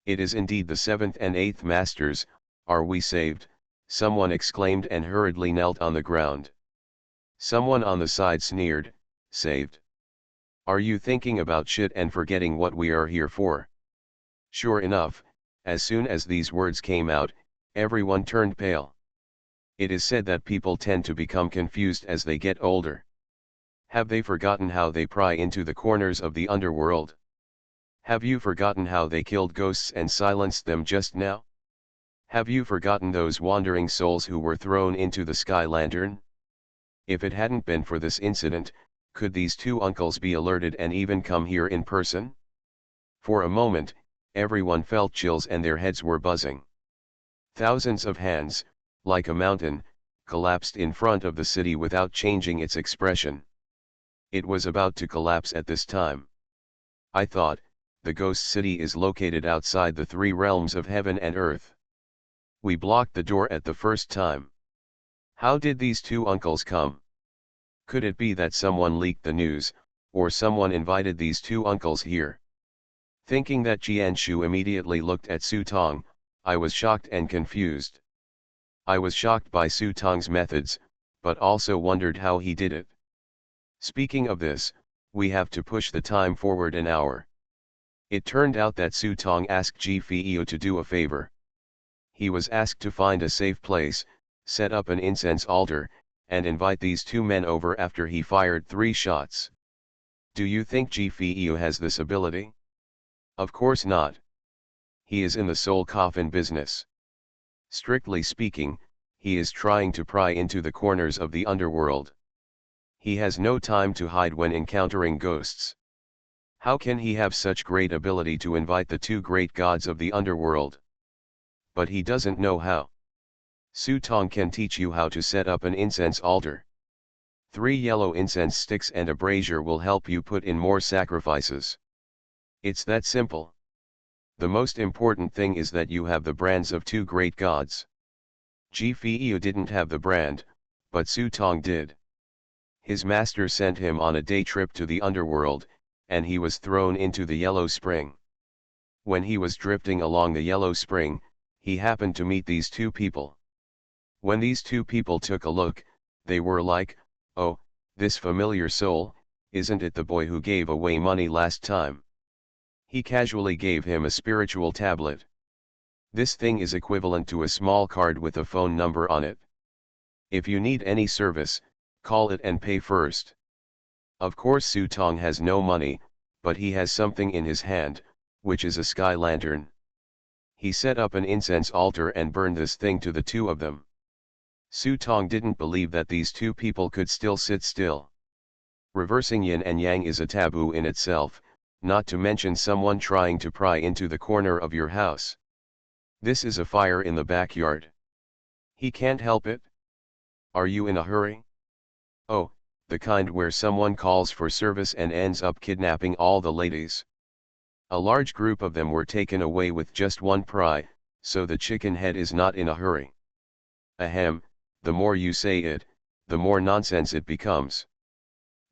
It is indeed the 7th and 8th Masters. Are we saved? Someone exclaimed and hurriedly knelt on the ground. Someone on the side sneered, saved? Are you thinking about shit and forgetting what we are here for? Sure enough, as soon as these words came out, everyone turned pale. It is said that people tend to become confused as they get older. Have they forgotten how they pry into the corners of the underworld? Have you forgotten how they killed ghosts and silenced them just now? Have you forgotten those wandering souls who were thrown into the sky lantern? If it hadn't been for this incident, could these two uncles be alerted and even come here in person? For a moment, everyone felt chills and their heads were buzzing. Thousands of hands, like a mountain, collapsed in front of the city without changing its expression. It was about to collapse at this time. I thought, the ghost city is located outside the three realms of heaven and earth. We blocked the door at the first time. How did these two uncles come? Could it be that someone leaked the news, or someone invited these two uncles here? Thinking that Jianshu immediately looked at Su Tong, I was shocked and confused. I was shocked by Su Tong's methods, but also wondered how he did it. Speaking of this, we have to push the time forward an hour. It turned out that Su Tong asked Ji Feiyu to do a favor. He was asked to find a safe place, set up an incense altar, and invite these two men over after he fired 3 shots. Do you think Ji Feiyu has this ability? Of course not. He is in the soul coffin business. Strictly speaking, he is trying to pry into the corners of the underworld. He has no time to hide when encountering ghosts. How can he have such great ability to invite the two great gods of the underworld? But he doesn't know how. Su Tong can teach you how to set up an incense altar. 3 yellow incense sticks and a brazier will help you put in more sacrifices. It's that simple. The most important thing is that you have the brands of 2 great gods. Ji Feiyu didn't have the brand, but Su Tong did. His master sent him on a day trip to the underworld, and he was thrown into the yellow spring. When he was drifting along the yellow spring, he happened to meet these 2 people. When these 2 people took a look, they were like, oh, this familiar soul, isn't it the boy who gave away money last time? He casually gave him a spiritual tablet. This thing is equivalent to a small card with a phone number on it. If you need any service, call it and pay first. Of course Su Tong has no money, but he has something in his hand, which is a sky lantern. He set up an incense altar and burned this thing to the two of them. Su Tong didn't believe that these two people could still sit still. Reversing yin and yang is a taboo in itself, not to mention someone trying to pry into the corner of your house. This is a fire in the backyard. He can't help it. Are you in a hurry? Oh, the kind where someone calls for service and ends up kidnapping all the ladies. A large group of them were taken away with just one pry, so the chicken head is not in a hurry. Ahem, the more you say it, the more nonsense it becomes.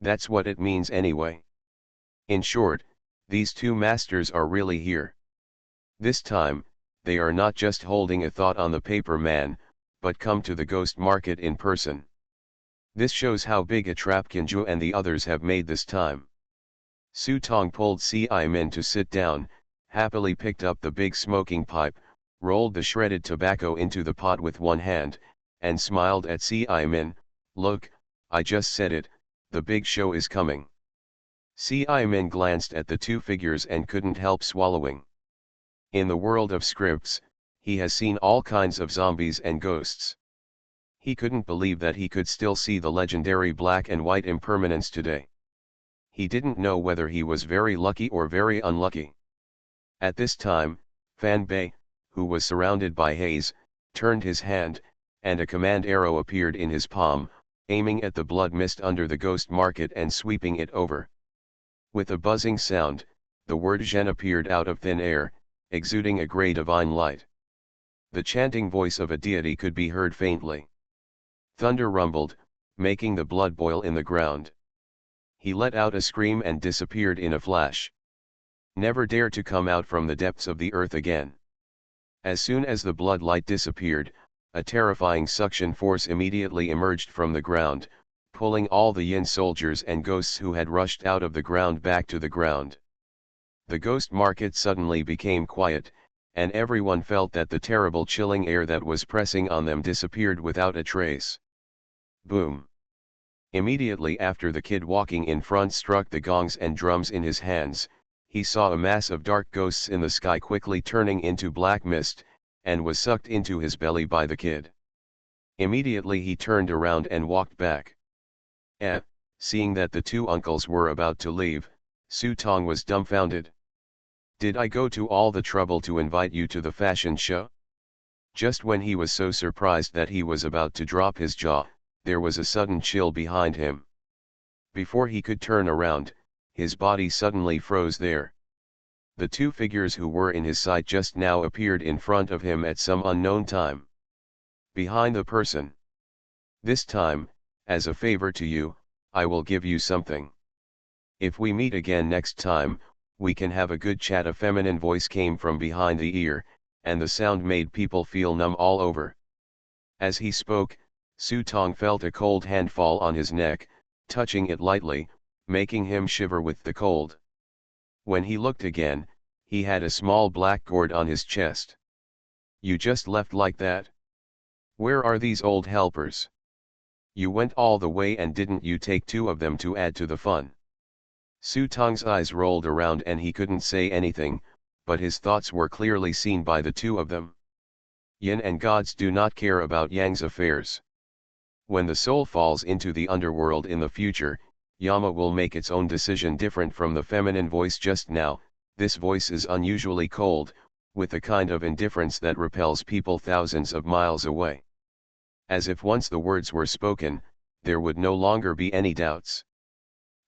That's what it means anyway. In short, these two masters are really here. This time, they are not just holding a thought on the paper man, but come to the ghost market in person. This shows how big a trap Kinju and the others have made this time. Su Tong pulled Ci-Min to sit down, happily picked up the big smoking pipe, rolled the shredded tobacco into the pot with one hand, and smiled at Ci-Min. Look, I just said it, the big show is coming. Ci-Min glanced at the two figures and couldn't help swallowing. In the world of scripts, he has seen all kinds of zombies and ghosts. He couldn't believe that he could still see the legendary black and white impermanence today. He didn't know whether he was very lucky or very unlucky. At this time, Fan Bei, who was surrounded by haze, turned his hand, and a command arrow appeared in his palm, aiming at the blood mist under the ghost market and sweeping it over. With a buzzing sound, the word Zhen appeared out of thin air, exuding a grey divine light. The chanting voice of a deity could be heard faintly. Thunder rumbled, making the blood boil in the ground. He let out a scream and disappeared in a flash. Never dare to come out from the depths of the earth again. As soon as the blood light disappeared, a terrifying suction force immediately emerged from the ground, pulling all the yin soldiers and ghosts who had rushed out of the ground back to the ground. The ghost market suddenly became quiet, and everyone felt that the terrible chilling air that was pressing on them disappeared without a trace. Boom! Immediately after the kid walking in front struck the gongs and drums in his hands, he saw a mass of dark ghosts in the sky quickly turning into black mist, and was sucked into his belly by the kid. Immediately he turned around and walked back. Seeing that the two uncles were about to leave, Su Tong was dumbfounded. Did I go to all the trouble to invite you to the fashion show? Just when he was so surprised that he was about to drop his jaw, there was a sudden chill behind him. Before he could turn around, his body suddenly froze there. The two figures who were in his sight just now appeared in front of him at some unknown time. Behind the person. This time, as a favor to you, I will give you something. If we meet again next time, we can have a good chat. A feminine voice came from behind the ear, and the sound made people feel numb all over. As he spoke, Su Tong felt a cold hand fall on his neck, touching it lightly, making him shiver with the cold. When he looked again, he had a small black gourd on his chest. You just left like that? Where are these old helpers? You went all the way and didn't you take two of them to add to the fun? Su Tong's eyes rolled around and he couldn't say anything, but his thoughts were clearly seen by the two of them. Yin and gods do not care about Yang's affairs. When the soul falls into the underworld in the future, Yama will make its own decision different from the feminine voice just now. This voice is unusually cold, with a kind of indifference that repels people thousands of miles away. As if once the words were spoken, there would no longer be any doubts.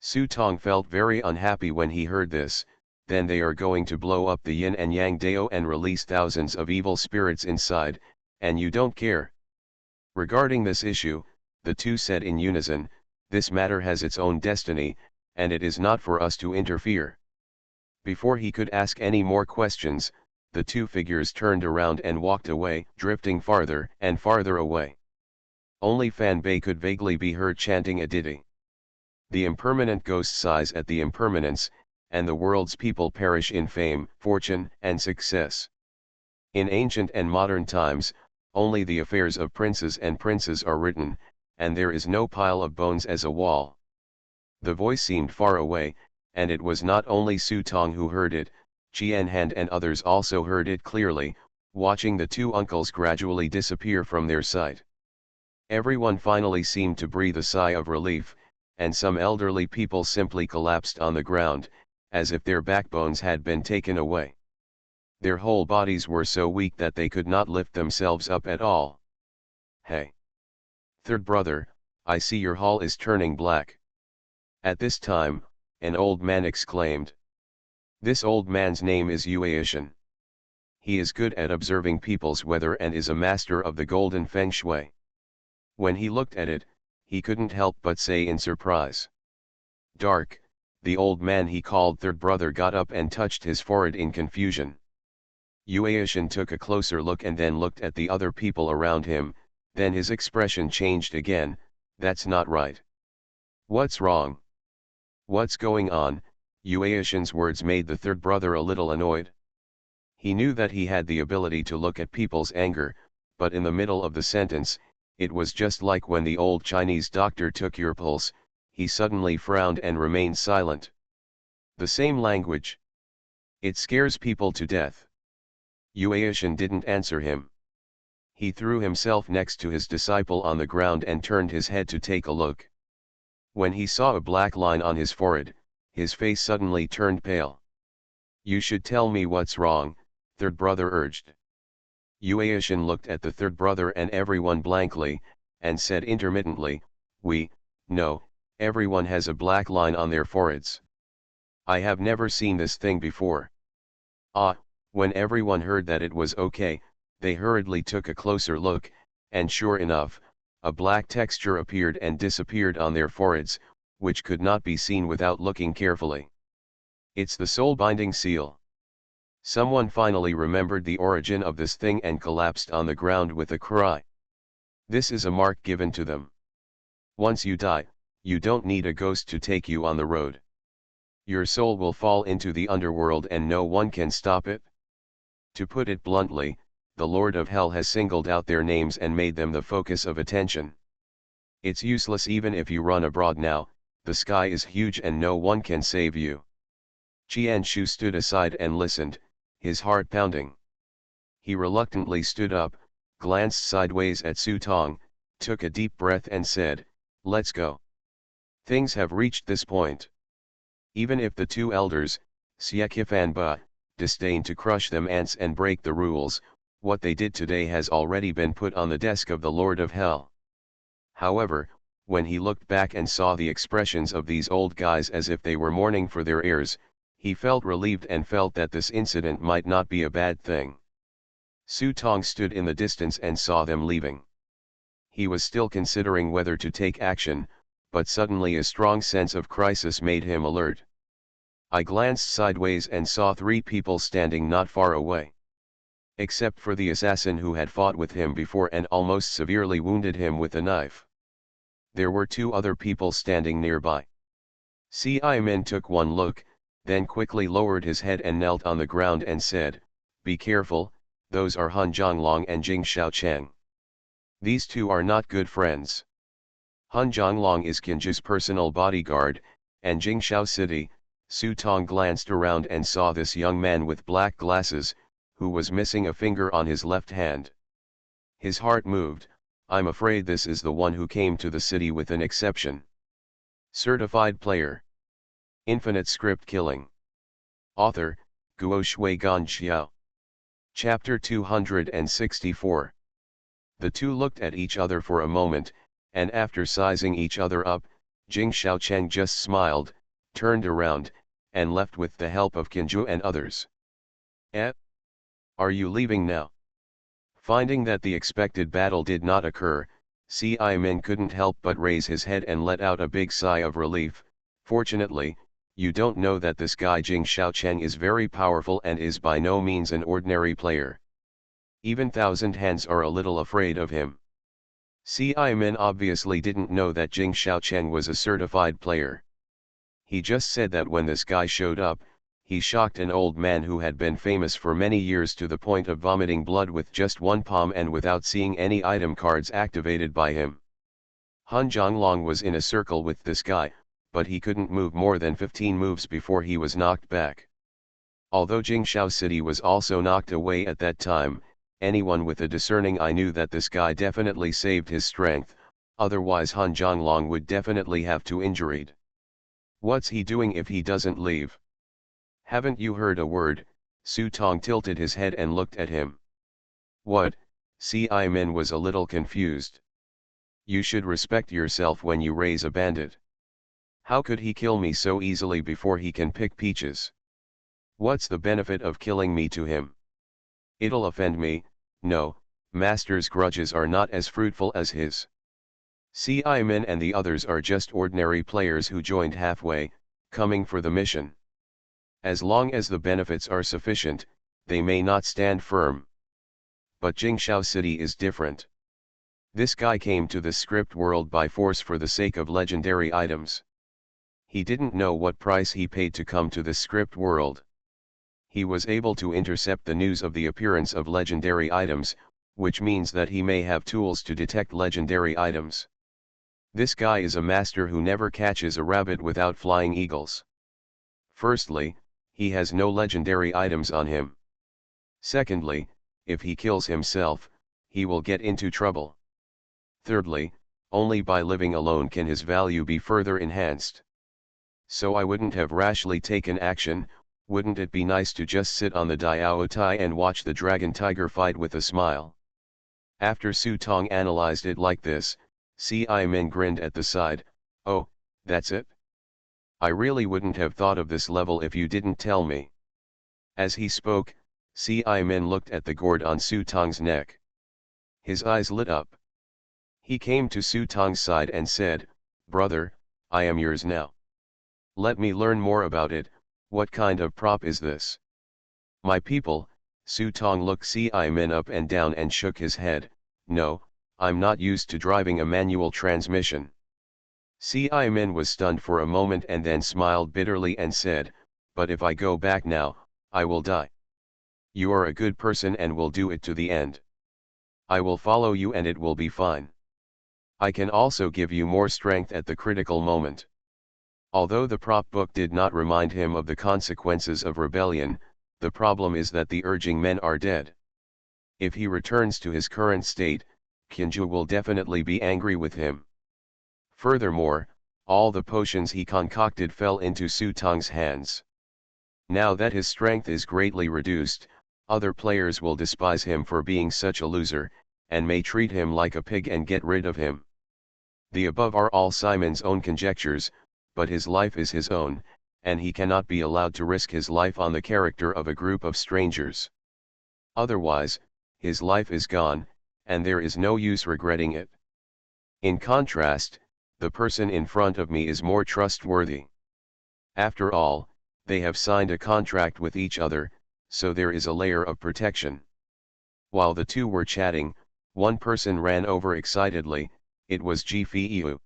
Su Tong felt very unhappy when he heard this. Then they are going to blow up the yin and yang dao and release thousands of evil spirits inside, and you don't care. Regarding this issue, the two said in unison, this matter has its own destiny, and it is not for us to interfere. Before he could ask any more questions, the two figures turned around and walked away, drifting farther and farther away. Only Fan Bei could vaguely be heard chanting a ditty. The impermanent ghost sighs at the impermanence, and the world's people perish in fame, fortune, and success. In ancient and modern times, only the affairs of princes and princes are written, and there is no pile of bones as a wall. The voice seemed far away, and it was not only Su Tong who heard it, Qian Han and others also heard it clearly, watching the two uncles gradually disappear from their sight. Everyone finally seemed to breathe a sigh of relief, and some elderly people simply collapsed on the ground, as if their backbones had been taken away. Their whole bodies were so weak that they could not lift themselves up at all. "Hey! Third brother, I see your hull is turning black." At this time, an old man exclaimed. This old man's name is Yueishan. He is good at observing people's weather and is a master of the golden feng shui. When he looked at it, he couldn't help but say in surprise. "Dark." The old man he called third brother got up and touched his forehead in confusion. Yueishan took a closer look and then looked at the other people around him, then his expression changed again. "That's not right." "What's wrong? What's going on?" Yueishan's words made the third brother a little annoyed. He knew that he had the ability to look at people's anger, but in the middle of the sentence, it was just like when the old Chinese doctor took your pulse, he suddenly frowned and remained silent. The same language. It scares people to death. Yueishan didn't answer him. He threw himself next to his disciple on the ground and turned his head to take a look. When he saw a black line on his forehead, his face suddenly turned pale. "You should tell me what's wrong," third brother urged. Yueishan looked at the third brother and everyone blankly, and said intermittently, "No, everyone has a black line on their foreheads. I have never seen this thing before." When everyone heard that it was okay, they hurriedly took a closer look, and sure enough, a black texture appeared and disappeared on their foreheads, which could not be seen without looking carefully. "It's the soul-binding seal." Someone finally remembered the origin of this thing and collapsed on the ground with a cry. "This is a mark given to them. Once you die, you don't need a ghost to take you on the road. Your soul will fall into the underworld and no one can stop it. To put it bluntly, the Lord of Hell has singled out their names and made them the focus of attention. It's useless even if you run abroad now, the sky is huge and no one can save you." Qian Shu stood aside and listened, his heart pounding. He reluctantly stood up, glanced sideways at Su Tong, took a deep breath and said, "Let's go. Things have reached this point. Even if the two elders, Xie Kifan Ba, disdain to crush them ants and break the rules, what they did today has already been put on the desk of the Lord of Hell." However, when he looked back and saw the expressions of these old guys as if they were mourning for their heirs, he felt relieved and felt that this incident might not be a bad thing. Su Tong stood in the distance and saw them leaving. He was still considering whether to take action, but suddenly a strong sense of crisis made him alert. I glanced sideways and saw three people standing not far away. Except for the assassin who had fought with him before and almost severely wounded him with a knife. There were two other people standing nearby. Ci-Min took one look, then quickly lowered his head and knelt on the ground and said, "Be careful, those are Han Zhonglong and Jing Shaocheng. These two are not good friends. Han Zhonglong is Qinju's personal bodyguard, and Jing Shao City." Su Tong glanced around and saw this young man with black glasses, who was missing a finger on his left hand. His heart moved. "I'm afraid this is the one who came to the city with an exception. Certified player. Infinite script killing. Author, Guo Shui Gan Xiao. Chapter 264. The two looked at each other for a moment, and after sizing each other up, Jing Shaocheng just smiled, turned around, and left with the help of Qinju and others. Are you leaving now?" Finding that the expected battle did not occur, Ci-Min couldn't help but raise his head and let out a big sigh of relief. "Fortunately, you don't know that this guy Jing Shaocheng is very powerful and is by no means an ordinary player. Even Thousand Hands are a little afraid of him." Ci-Min obviously didn't know that Jing Shaocheng was a certified player. He just said that when this guy showed up, he shocked an old man who had been famous for many years to the point of vomiting blood with just one palm and without seeing any item cards activated by him. Han Zhonglong was in a circle with this guy, but he couldn't move more than 15 moves before he was knocked back. Although Jingshao City was also knocked away at that time, anyone with a discerning eye knew that this guy definitely saved his strength, otherwise Han Zhonglong would definitely have to injuried. What's he doing if he doesn't leave? Haven't you heard a word? Su Tong tilted his head and looked at him. What? Ci Min was a little confused. You should respect yourself when you raise a bandit. How could he kill me so easily before he can pick peaches? What's the benefit of killing me to him? It'll offend me. No, master's grudges are not as fruitful as his. Ci Min and the others are just ordinary players who joined halfway, coming for the mission. As long as the benefits are sufficient, they may not stand firm. But Jingshao City is different. This guy came to the script world by force for the sake of legendary items. He didn't know what price he paid to come to the script world. He was able to intercept the news of the appearance of legendary items, which means that he may have tools to detect legendary items. This guy is a master who never catches a rabbit without flying eagles. Firstly, he has no legendary items on him. Secondly, if he kills himself, he will get into trouble. Thirdly, only by living alone can his value be further enhanced. So I wouldn't have rashly taken action. Wouldn't it be nice to just sit on the Diao Tai and watch the dragon tiger fight with a smile? After Su Tong analyzed it like this, Ci Min grinned at the side. Oh, that's it? I really wouldn't have thought of this level if you didn't tell me. As he spoke, Ci Min looked at the gourd on Su Tong's neck. His eyes lit up. He came to Su Tong's side and said, "Brother, I am yours now. Let me learn more about it. What kind of prop is this?" "My people," Su Tong looked Ci Min up and down and shook his head. "No, I'm not used to driving a manual transmission." Ci Min was stunned for a moment and then smiled bitterly and said, "But if I go back now, I will die. You are a good person and will do it to the end. I will follow you and it will be fine. I can also give you more strength at the critical moment." Although the prop book did not remind him of the consequences of rebellion, the problem is that the urging men are dead. If he returns to his current state, Qinju will definitely be angry with him. Furthermore, all the potions he concocted fell into Su Tong's hands. Now that his strength is greatly reduced, other players will despise him for being such a loser, and may treat him like a pig and get rid of him. The above are all Simon's own conjectures, but his life is his own, and he cannot be allowed to risk his life on the character of a group of strangers. Otherwise, his life is gone, and there is no use regretting it. In contrast, the person in front of me is more trustworthy. After all, they have signed a contract with each other, so there is a layer of protection. While the two were chatting, one person ran over excitedly. It was Ji Feiyu.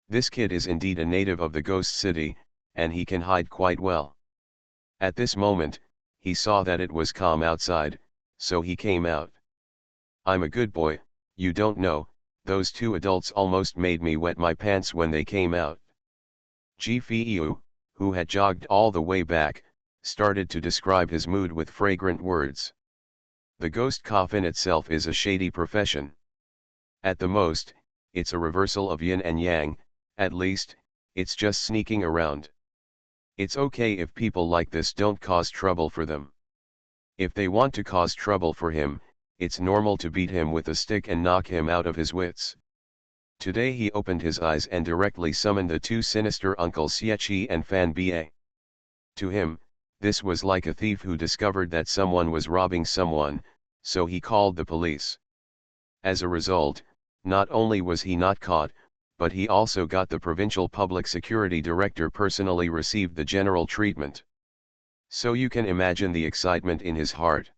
This kid is indeed a native of the Ghost City, and he can hide quite well. At this moment, he saw that it was calm outside, so he came out. "I'm a good boy, you don't know, those two adults almost made me wet my pants when they came out." Ji Feiyu, who had jogged all the way back, started to describe his mood with fragrant words. The ghost coffin itself is a shady profession. At the most, it's a reversal of yin and yang. At least, it's just sneaking around. It's okay if people like this don't cause trouble for them. If they want to cause trouble for him, it's normal to beat him with a stick and knock him out of his wits. Today he opened his eyes and directly summoned the two sinister uncles Xiechi and Fan Ba. To him, this was like a thief who discovered that someone was robbing someone, so he called the police. As a result, not only was he not caught, but he also got the provincial public security director personally received the general treatment. So you can imagine the excitement in his heart.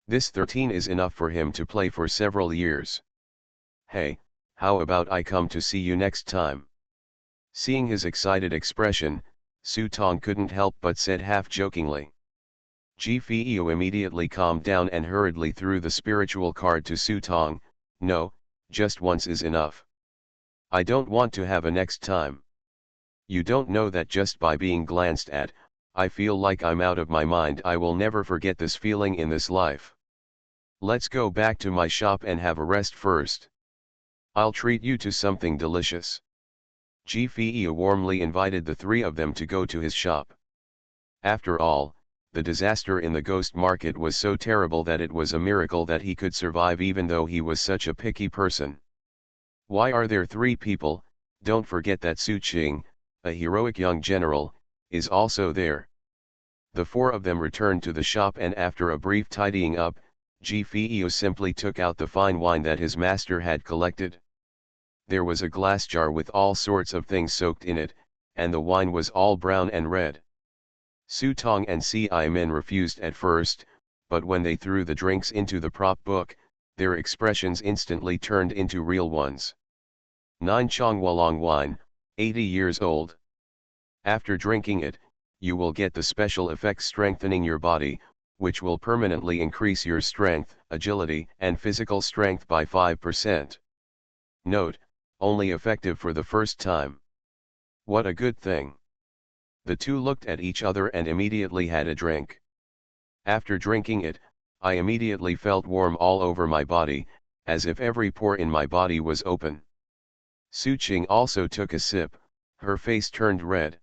This 13 is enough for him to play for several years. "Hey, how about I come to see you next time?" Seeing his excited expression, Su Tong couldn't help but said half-jokingly. Ji Feiyu immediately calmed down and hurriedly threw the spiritual card to Su Tong. "No, just once is enough. I don't want to have a next time." You don't know that just by being glanced at, I feel like I'm out of my mind. I will never forget this feeling in this life. Let's go back to my shop and have a rest first. I'll treat you to something delicious. Gfeo warmly invited the three of them to go to his shop. After all, the disaster in the ghost market was so terrible that it was a miracle that he could survive even though he was such a picky person. Why are there three people? Don't forget that Su Qing, a heroic young general, is also there. The four of them returned to the shop, and after a brief tidying up, Gfeo simply took out the fine wine that his master had collected. There was a glass jar with all sorts of things soaked in it, and the wine was all brown and red. Su Tong and Ci-Min refused at first, but when they threw the drinks into the prop book, their expressions instantly turned into real ones. 9 Chongwalong wine, 80 years old. After drinking it, you will get the special effects strengthening your body, which will permanently increase your strength, agility, and physical strength by 5%. Note, only effective for the first time. What a good thing. The two looked at each other and immediately had a drink. After drinking it, I immediately felt warm all over my body, as if every pore in my body was open. Su Qing also took a sip, her face turned red.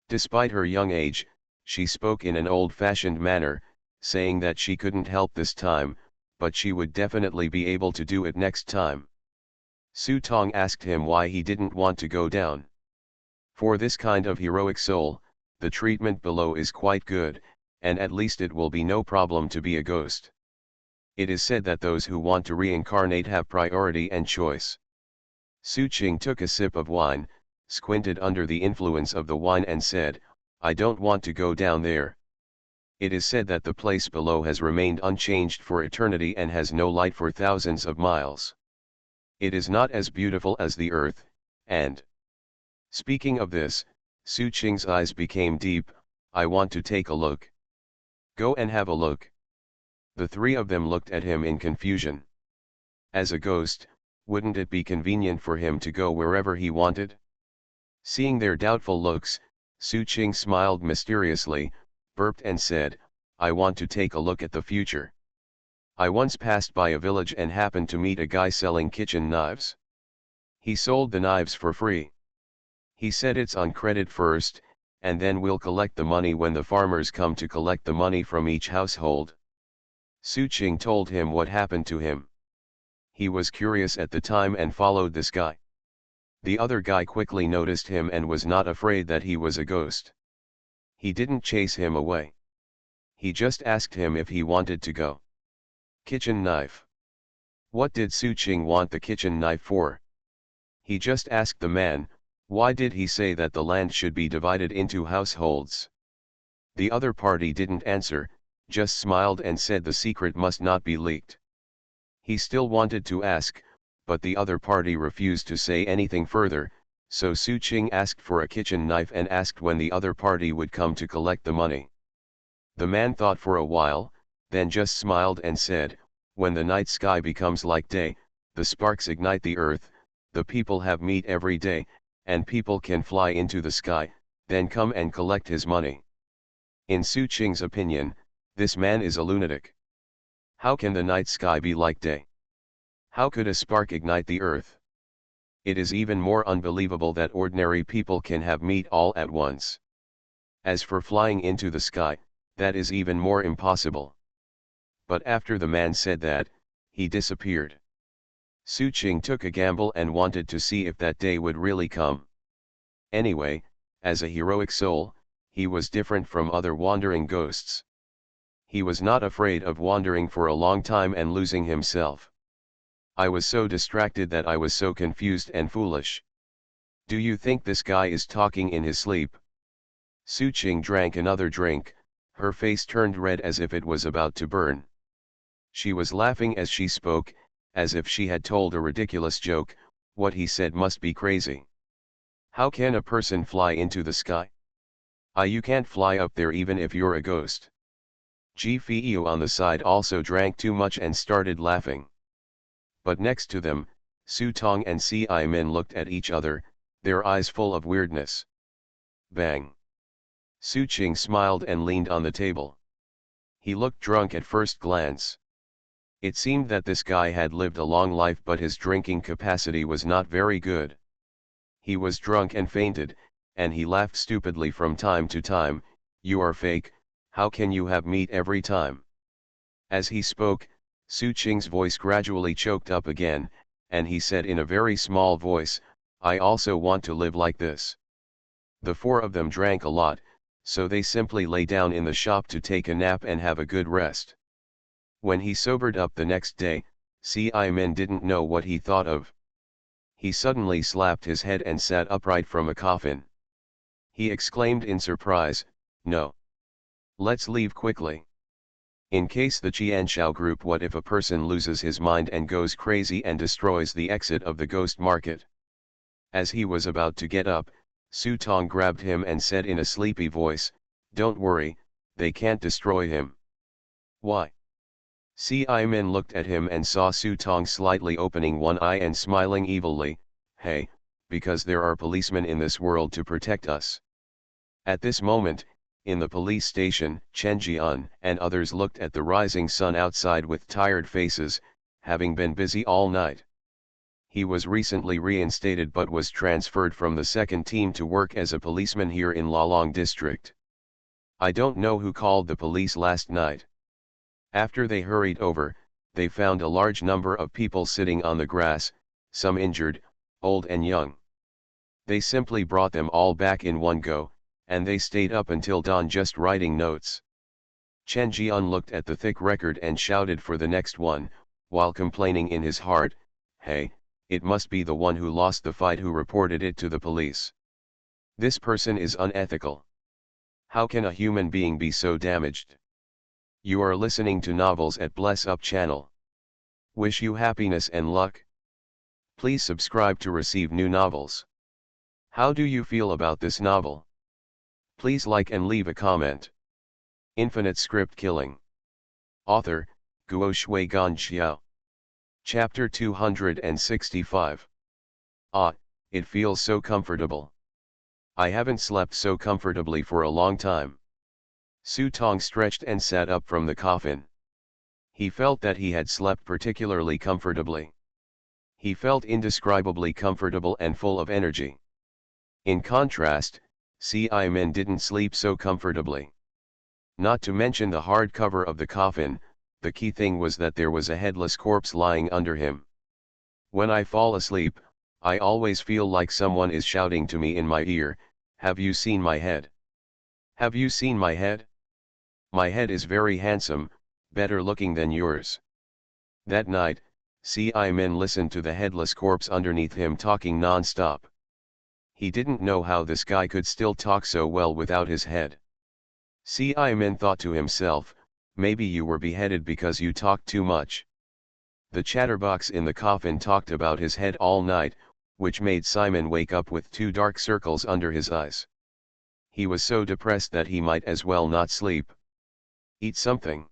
Despite her young age, she spoke in an old-fashioned manner, saying that she couldn't help this time, but she would definitely be able to do it next time. Su Tong asked him why he didn't want to go down. For this kind of heroic soul, the treatment below is quite good, and at least it will be no problem to be a ghost. It is said that those who want to reincarnate have priority and choice. Su Qing took a sip of wine, squinted under the influence of the wine and said, I don't want to go down there. It is said that the place below has remained unchanged for eternity and has no light for thousands of miles. It is not as beautiful as the earth, and... Speaking of this, Su Qing's eyes became deep. I want to take a look. Go and have a look. The three of them looked at him in confusion. As a ghost, wouldn't it be convenient for him to go wherever he wanted? Seeing their doubtful looks, Su Qing smiled mysteriously, burped and said, I want to take a look at the future. I once passed by a village and happened to meet a guy selling kitchen knives. He sold the knives for free. He said it's on credit first, and then we'll collect the money when the farmers come to collect the money from each household. Su Qing told him what happened to him. He was curious at the time and followed this guy. The other guy quickly noticed him and was not afraid that he was a ghost. He didn't chase him away. He just asked him if he wanted to go. Kitchen knife. What did Su Qing want the kitchen knife for? He just asked the man, why did he say that the land should be divided into households? The other party didn't answer, just smiled and said the secret must not be leaked. He still wanted to ask, but the other party refused to say anything further, so Su Qing asked for a kitchen knife and asked when the other party would come to collect the money. The man thought for a while, then just smiled and said, when the night sky becomes like day, the sparks ignite the earth, the people have meat every day, and people can fly into the sky, then come and collect his money. In Su Qing's opinion, this man is a lunatic. How can the night sky be like day? How could a spark ignite the earth? It is even more unbelievable that ordinary people can have meat all at once. As for flying into the sky, that is even more impossible. But after the man said that, he disappeared. Su Qing took a gamble and wanted to see if that day would really come. Anyway, as a heroic soul, he was different from other wandering ghosts. He was not afraid of wandering for a long time and losing himself. I was so distracted that I was so confused and foolish. Do you think this guy is talking in his sleep? Su Qing drank another drink, her face turned red as if it was about to burn. She was laughing as she spoke, as if she had told a ridiculous joke. What he said must be crazy. How can a person fly into the sky? You can't fly up there even if you're a ghost. Gfeo on the side also drank too much and started laughing. But next to them, Su Tong and Ci-Min looked at each other, their eyes full of weirdness. Bang. Su Qing smiled and leaned on the table. He looked drunk at first glance. It seemed that this guy had lived a long life, but his drinking capacity was not very good. He was drunk and fainted, and he laughed stupidly from time to time. "You are fake, how can you have meat every time?" As he spoke, Su Qing's voice gradually choked up again, and he said in a very small voice, "I also want to live like this." The four of them drank a lot, so they simply lay down in the shop to take a nap and have a good rest. When he sobered up the next day, Ci-Min didn't know what he thought of. He suddenly slapped his head and sat upright from a coffin. He exclaimed in surprise, "No. Let's leave quickly. In case the Qianshao group, what if a person loses his mind and goes crazy and destroys the exit of the ghost market?" As he was about to get up, Su Tong grabbed him and said in a sleepy voice, "Don't worry, they can't destroy him." "Why?" Ci-Min looked at him and saw Su Tong slightly opening one eye and smiling evilly. "Hey, because there are policemen in this world to protect us." At this moment, in the police station, Chen Jian and others looked at the rising sun outside with tired faces, having been busy all night. He was recently reinstated but was transferred from the second team to work as a policeman here in Lalong district. "I don't know who called the police last night." After they hurried over, they found a large number of people sitting on the grass, some injured, old and young. They simply brought them all back in one go, and they stayed up until dawn just writing notes. Chen Jian looked at the thick record and shouted for the next one, while complaining in his heart, "Hey, it must be the one who lost the fight who reported it to the police. This person is unethical. How can a human being be so damaged?" You are listening to Novels at Bless Up channel. Wish you happiness and luck. Please subscribe to receive new novels. How do you feel about this novel? Please like and leave a comment. Infinite Script Killing. Author, Guo Shui Gan Xiao. Chapter 265. Ah, it feels so comfortable. I haven't slept so comfortably for a long time. Su Tong stretched and sat up from the coffin. He felt that he had slept particularly comfortably. He felt indescribably comfortable and full of energy. In contrast, Ci-Min didn't sleep so comfortably. Not to mention the hard cover of the coffin, the key thing was that there was a headless corpse lying under him. When I fall asleep, I always feel like someone is shouting to me in my ear, "Have you seen my head? Have you seen my head? My head is very handsome, better looking than yours." That night, Ci-Min listened to the headless corpse underneath him talking non-stop. He didn't know how this guy could still talk so well without his head. Ci-Min thought to himself, "Maybe you were beheaded because you talked too much." The chatterbox in the coffin talked about his head all night, which made Simon wake up with two dark circles under his eyes. He was so depressed that he might as well not sleep. Eat something.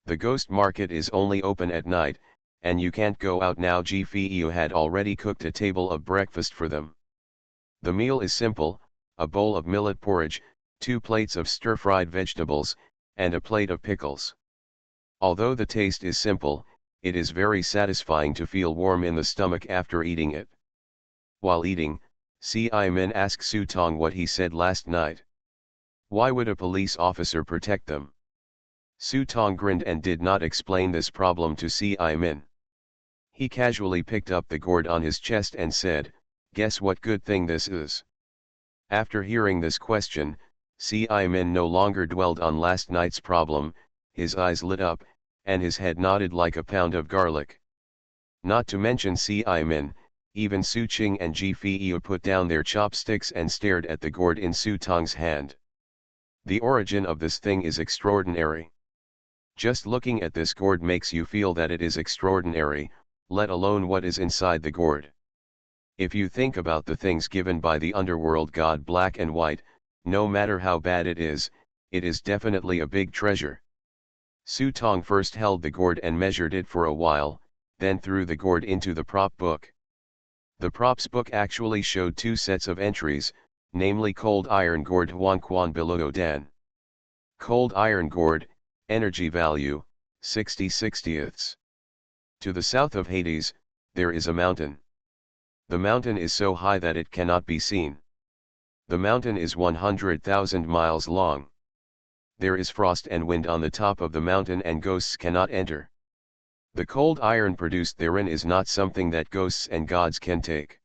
The ghost market is only open at night, and you can't go out now. Gfeu had already cooked a table of breakfast for them. The meal is simple: a bowl of millet porridge, 2 plates of stir-fried vegetables, and a plate of pickles. Although the taste is simple, it is very satisfying to feel warm in the stomach after eating it. While eating, Ci-Min asked Su Tong what he said last night. Why would a police officer protect them? Su Tong grinned and did not explain this problem to Ci-Min. He casually picked up the gourd on his chest and said, "Guess what good thing this is?" After hearing this question, Ci-Min no longer dwelled on last night's problem. His eyes lit up, and his head nodded like a pound of garlic. Not to mention Ci-Min, even Su Qing and Gfeu put down their chopsticks and stared at the gourd in Su Tong's hand. The origin of this thing is extraordinary. Just looking at this gourd makes you feel that it is extraordinary, let alone what is inside the gourd. If you think about the things given by the underworld god Black and White, no matter how bad it is definitely a big treasure. Su Tong first held the gourd and measured it for a while, then threw the gourd into the prop book. The props book actually showed 2 sets of entries, namely Cold Iron Gourd Huan Quan Below Dan. Cold Iron Gourd, energy value, 60/60ths. To the south of Hades, there is a mountain. The mountain is so high that it cannot be seen. The mountain is 100,000 miles long. There is frost and wind on the top of the mountain and ghosts cannot enter. The cold iron produced therein is not something that ghosts and gods can take.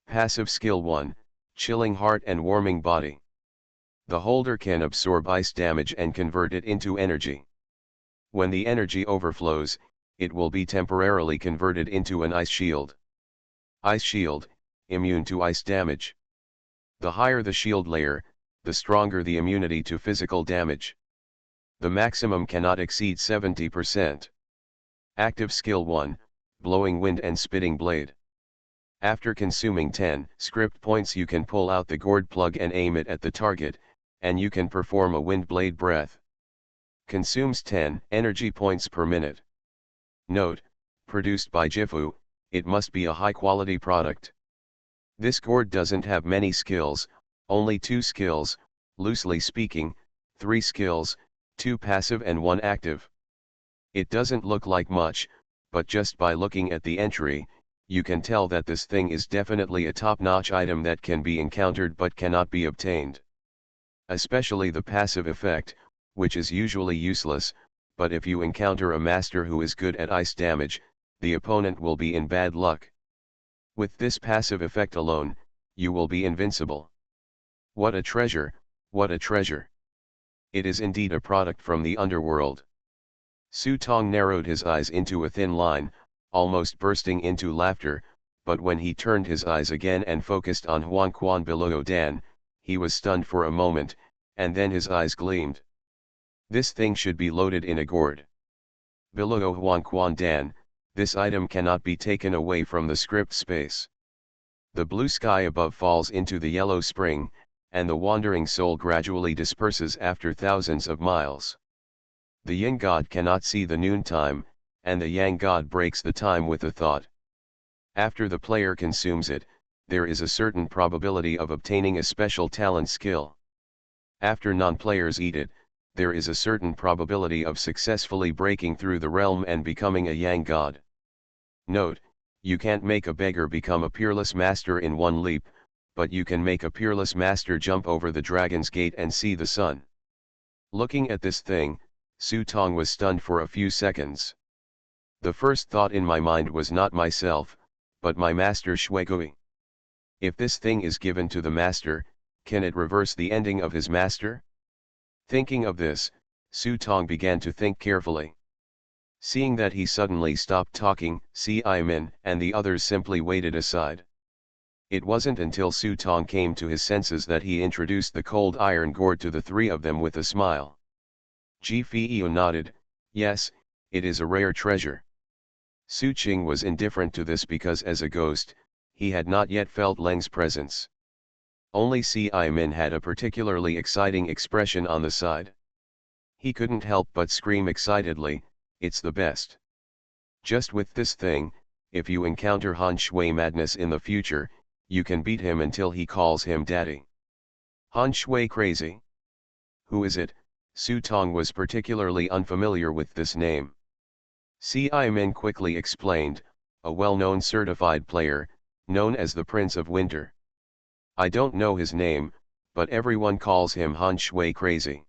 Passive skill 1, chilling heart and warming body. The holder can absorb ice damage and convert it into energy. When the energy overflows, it will be temporarily converted into an ice shield. Ice shield, immune to ice damage. The higher the shield layer, the stronger the immunity to physical damage. The maximum cannot exceed 70%. Active skill 1, blowing wind and spitting blade. After consuming 10 script points you can pull out the gourd plug and aim it at the target, and you can perform a wind blade breath. Consumes 10 energy points per minute. Note, produced by Jifu, it must be a high quality product. This gourd doesn't have many skills, only 2 skills, loosely speaking, 3 skills, 2 passive and 1 active. It doesn't look like much, but just by looking at the entry, you can tell that this thing is definitely a top-notch item that can be encountered but cannot be obtained. Especially the passive effect, which is usually useless, but if you encounter a master who is good at ice damage, the opponent will be in bad luck. With this passive effect alone, you will be invincible. What a treasure, what a treasure! It is indeed a product from the underworld. Su Tong narrowed his eyes into a thin line, almost bursting into laughter, but when he turned his eyes again and focused on Huan Quan Below Dan, he was stunned for a moment, and then his eyes gleamed. This thing should be loaded in a gourd. Below Huan Quan Dan, this item cannot be taken away from the script space. The blue sky above falls into the yellow spring, and the wandering soul gradually disperses after thousands of miles. The yin god cannot see the noontime, and the yang god breaks the time with a thought. After the player consumes it, there is a certain probability of obtaining a special talent skill. After non-players eat it, there is a certain probability of successfully breaking through the realm and becoming a yang god. Note, you can't make a beggar become a peerless master in one leap, but you can make a peerless master jump over the dragon's gate and see the sun. Looking at this thing, Su Tong was stunned for a few seconds. The first thought in my mind was not myself, but my master Shuigui. If this thing is given to the master, can it reverse the ending of his master? Thinking of this, Su Tong began to think carefully. Seeing that he suddenly stopped talking, Ci-Min and the others simply waited aside. It wasn't until Su Tong came to his senses that he introduced the cold iron gourd to the three of them with a smile. Ji Fei nodded, yes, it is a rare treasure. Su Qing was indifferent to this because as a ghost, he had not yet felt Leng's presence. Only Ci-Min had a particularly exciting expression on the side. He couldn't help but scream excitedly, it's the best. Just with this thing, if you encounter Han Shui madness in the future, you can beat him until he calls him daddy. Han Shui crazy? Who is it? Su Tong was particularly unfamiliar with this name. Ci-Min quickly explained, a well-known certified player, known as the Prince of Winter. I don't know his name, but everyone calls him Han Shui crazy.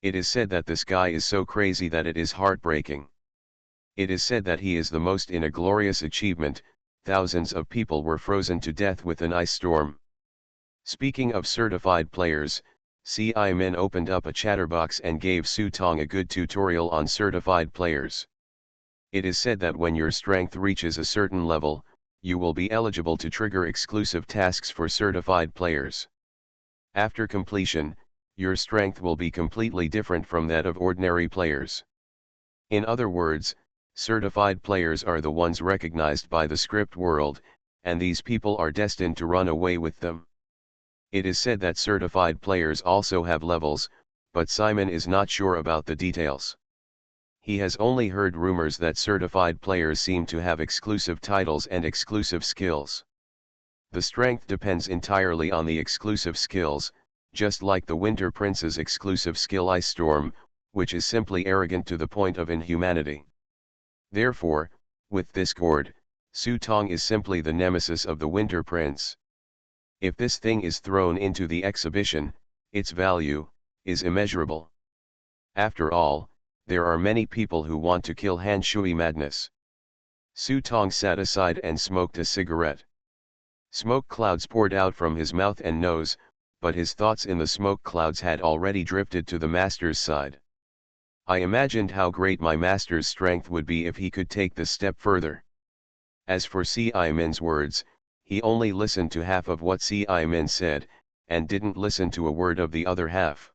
It is said that this guy is so crazy that it is heartbreaking. It is said that he is the most in a glorious achievement, thousands of people were frozen to death with an ice storm. Speaking of certified players, Ci-Min opened up a chatterbox and gave Su Tong a good tutorial on certified players. It is said that when your strength reaches a certain level, you will be eligible to trigger exclusive tasks for certified players. After completion, your strength will be completely different from that of ordinary players. In other words, certified players are the ones recognized by the script world, and these people are destined to run away with them. It is said that certified players also have levels, but Simon is not sure about the details. He has only heard rumors that certified players seem to have exclusive titles and exclusive skills. The strength depends entirely on the exclusive skills, just like the Winter Prince's exclusive skill Ice Storm, which is simply arrogant to the point of inhumanity. Therefore, with this gourd, Su Tong is simply the nemesis of the Winter Prince. If this thing is thrown into the exhibition, its value is immeasurable. After all, there are many people who want to kill Han Shui Madness. Su Tong sat aside and smoked a cigarette. Smoke clouds poured out from his mouth and nose, but his thoughts in the smoke clouds had already drifted to the master's side. I imagined how great my master's strength would be if he could take this step further. As for Si-Min's words, he only listened to half of what Si-Min said, and didn't listen to a word of the other half.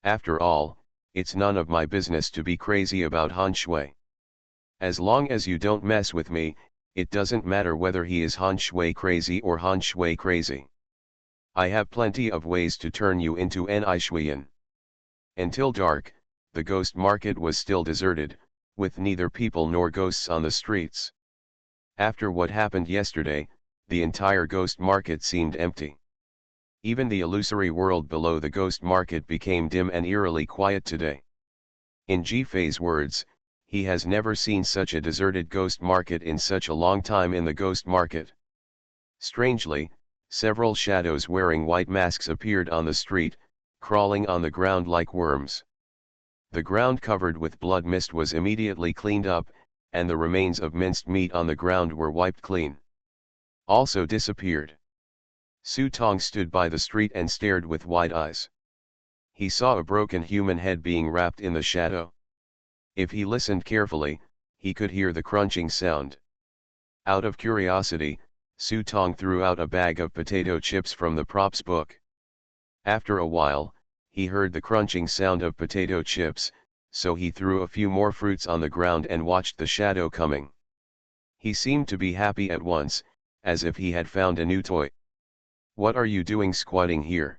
After all, it's none of my business to be crazy about Han Shui. As long as you don't mess with me, it doesn't matter whether he is Han Shui crazy or Han Shui crazy. I have plenty of ways to turn you into an Aishuian. Until dark, the ghost market was still deserted, with neither people nor ghosts on the streets. After what happened yesterday, the entire ghost market seemed empty. Even the illusory world below the ghost market became dim and eerily quiet today. In Ji-Fei's words, he has never seen such a deserted ghost market in such a long time in the ghost market. Strangely, several shadows wearing white masks appeared on the street, crawling on the ground like worms. The ground covered with blood mist was immediately cleaned up, and the remains of minced meat on the ground were wiped clean. Also disappeared. Su Tong stood by the street and stared with wide eyes. He saw a broken human head being wrapped in the shadow. If he listened carefully, he could hear the crunching sound. Out of curiosity, Su Tong threw out a bag of potato chips from the props book. After a while, he heard the crunching sound of potato chips, so he threw a few more fruits on the ground and watched the shadow coming. He seemed to be happy at once, as if he had found a new toy. "What are you doing squatting here?"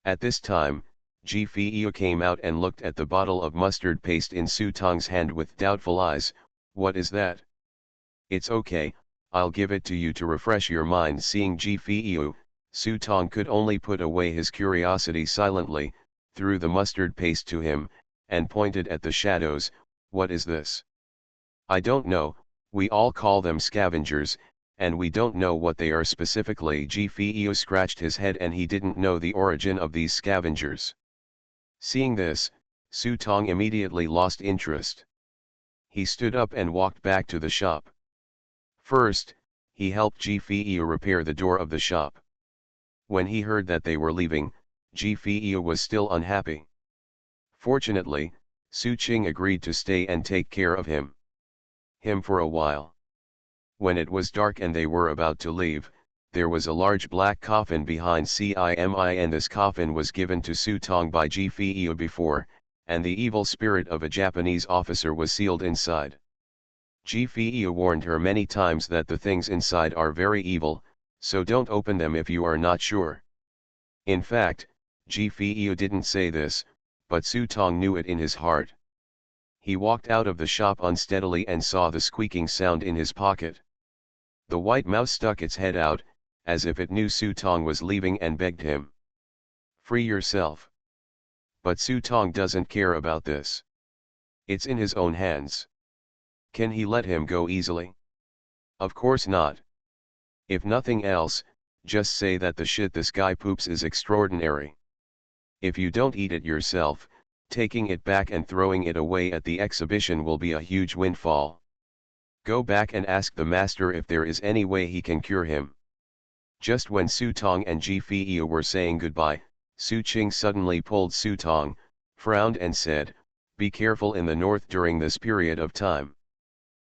At this time, Ji-Fei came out and looked at the bottle of mustard paste in Su Tong's hand with doubtful eyes. "What is that?" "It's okay, I'll give it to you to refresh your mind." Seeing Ji-Fei, Su Tong could only put away his curiosity silently, threw the mustard paste to him, and pointed at the shadows. "What is this?" "I don't know, we all call them scavengers, and we don't know what they are specifically." Ji-Fei scratched his head and he didn't know the origin of these scavengers. Seeing this, Su Tong immediately lost interest. He stood up and walked back to the shop. First, he helped Ji-Fei repair the door of the shop. When he heard that they were leaving, Ji-Fei was still unhappy. Fortunately, Su Qing agreed to stay and take care of him for a while. When it was dark and they were about to leave, there was a large black coffin behind Cimi, and this coffin was given to Su Tong by Ji-Fei before, and the evil spirit of a Japanese officer was sealed inside. Ji-Fei warned her many times that the things inside are very evil, so don't open them if you are not sure. In fact, Ji-Fei didn't say this, but Su Tong knew it in his heart. He walked out of the shop unsteadily and saw the squeaking sound in his pocket. The white mouse stuck its head out, as if it knew Su Tong was leaving, and begged him. "Free yourself." But Su Tong doesn't care about this. It's in his own hands. Can he let him go easily? Of course not. If nothing else, just say that the shit this guy poops is extraordinary. If you don't eat it yourself, taking it back and throwing it away at the exhibition will be a huge windfall. Go back and ask the master if there is any way he can cure him. Just when Su Tong and Ji-Fei were saying goodbye, Su Qing suddenly pulled Su Tong, frowned and said, "Be careful in the north during this period of time.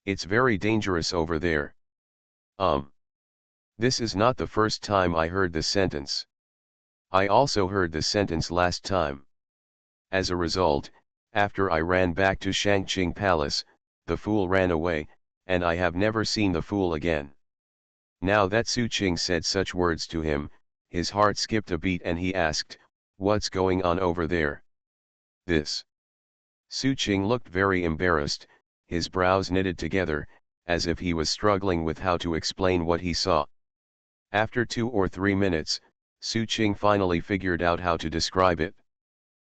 It's very dangerous over there." This is not the first time I heard this sentence. I also heard this sentence last time. As a result, after I ran back to Shangqing Palace, the fool ran away, and I have never seen the fool again. Now that Su Qing said such words to him, his heart skipped a beat and he asked, "What's going on over there?" "This." Su Qing looked very embarrassed, his brows knitted together, as if he was struggling with how to explain what he saw. After 2 or 3 minutes, Su Qing finally figured out how to describe it.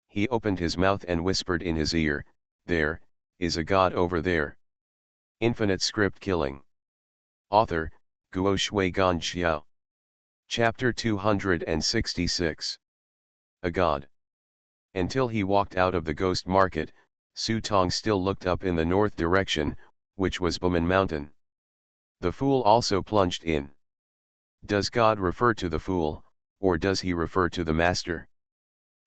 He opened his mouth and whispered in his ear, "There is a god over there." Infinite script killing. Author, Guo Shui Gan Xiao. Chapter 266. A God. Until he walked out of the ghost market, Su Tong still looked up in the north direction, which was Buman Mountain. The fool also plunged in. Does God refer to the fool, or does he refer to the master?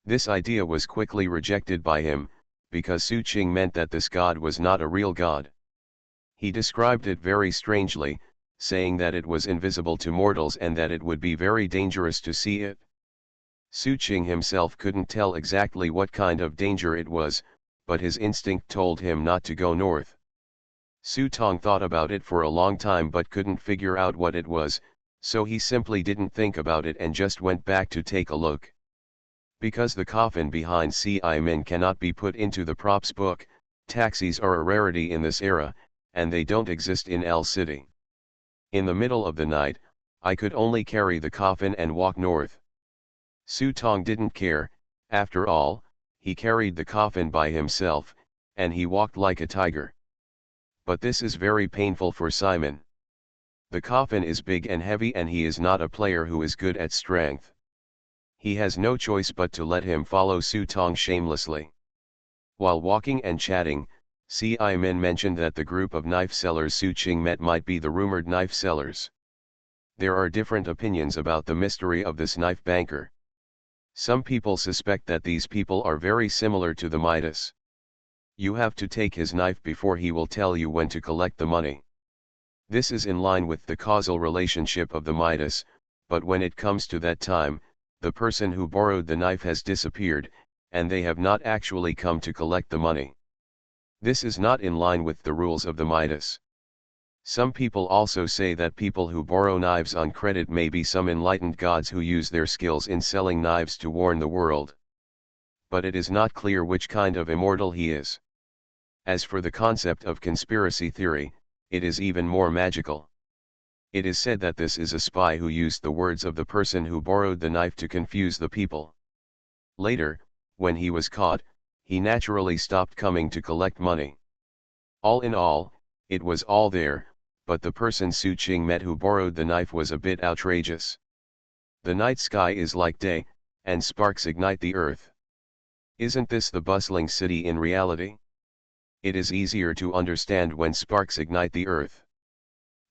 This idea was quickly rejected by him, because Su Qing meant that this God was not a real God. He described it very strangely, saying that it was invisible to mortals and that it would be very dangerous to see it. Su Qing himself couldn't tell exactly what kind of danger it was, but his instinct told him not to go north. Su Tong thought about it for a long time but couldn't figure out what it was, so he simply didn't think about it and just went back to take a look. Because the coffin behind Ci-Min cannot be put into the props book, taxis are a rarity in this era, and they don't exist in L City. In the middle of the night, I could only carry the coffin and walk north. Su Tong didn't care, after all, he carried the coffin by himself, and he walked like a tiger. But this is very painful for Simon. The coffin is big and heavy and he is not a player who is good at strength. He has no choice but to let him follow Su Tong shamelessly. While walking and chatting, Ci-Min mentioned that the group of knife sellers Su Qing met might be the rumored knife sellers. There are different opinions about the mystery of this knife banker. Some people suspect that these people are very similar to the Midas. You have to take his knife before he will tell you when to collect the money. This is in line with the causal relationship of the Midas, but when it comes to that time, the person who borrowed the knife has disappeared, and they have not actually come to collect the money. This is not in line with the rules of the Midas. Some people also say that people who borrow knives on credit may be some enlightened gods who use their skills in selling knives to warn the world. But it is not clear which kind of immortal he is. As for the concept of conspiracy theory, it is even more magical. It is said that this is a spy who used the words of the person who borrowed the knife to confuse the people. Later, when he was caught, he naturally stopped coming to collect money. All in all, it was all there, but the person Su Qing met who borrowed the knife was a bit outrageous. The night sky is like day, and sparks ignite the earth. Isn't this the bustling city in reality? It is easier to understand when sparks ignite the earth.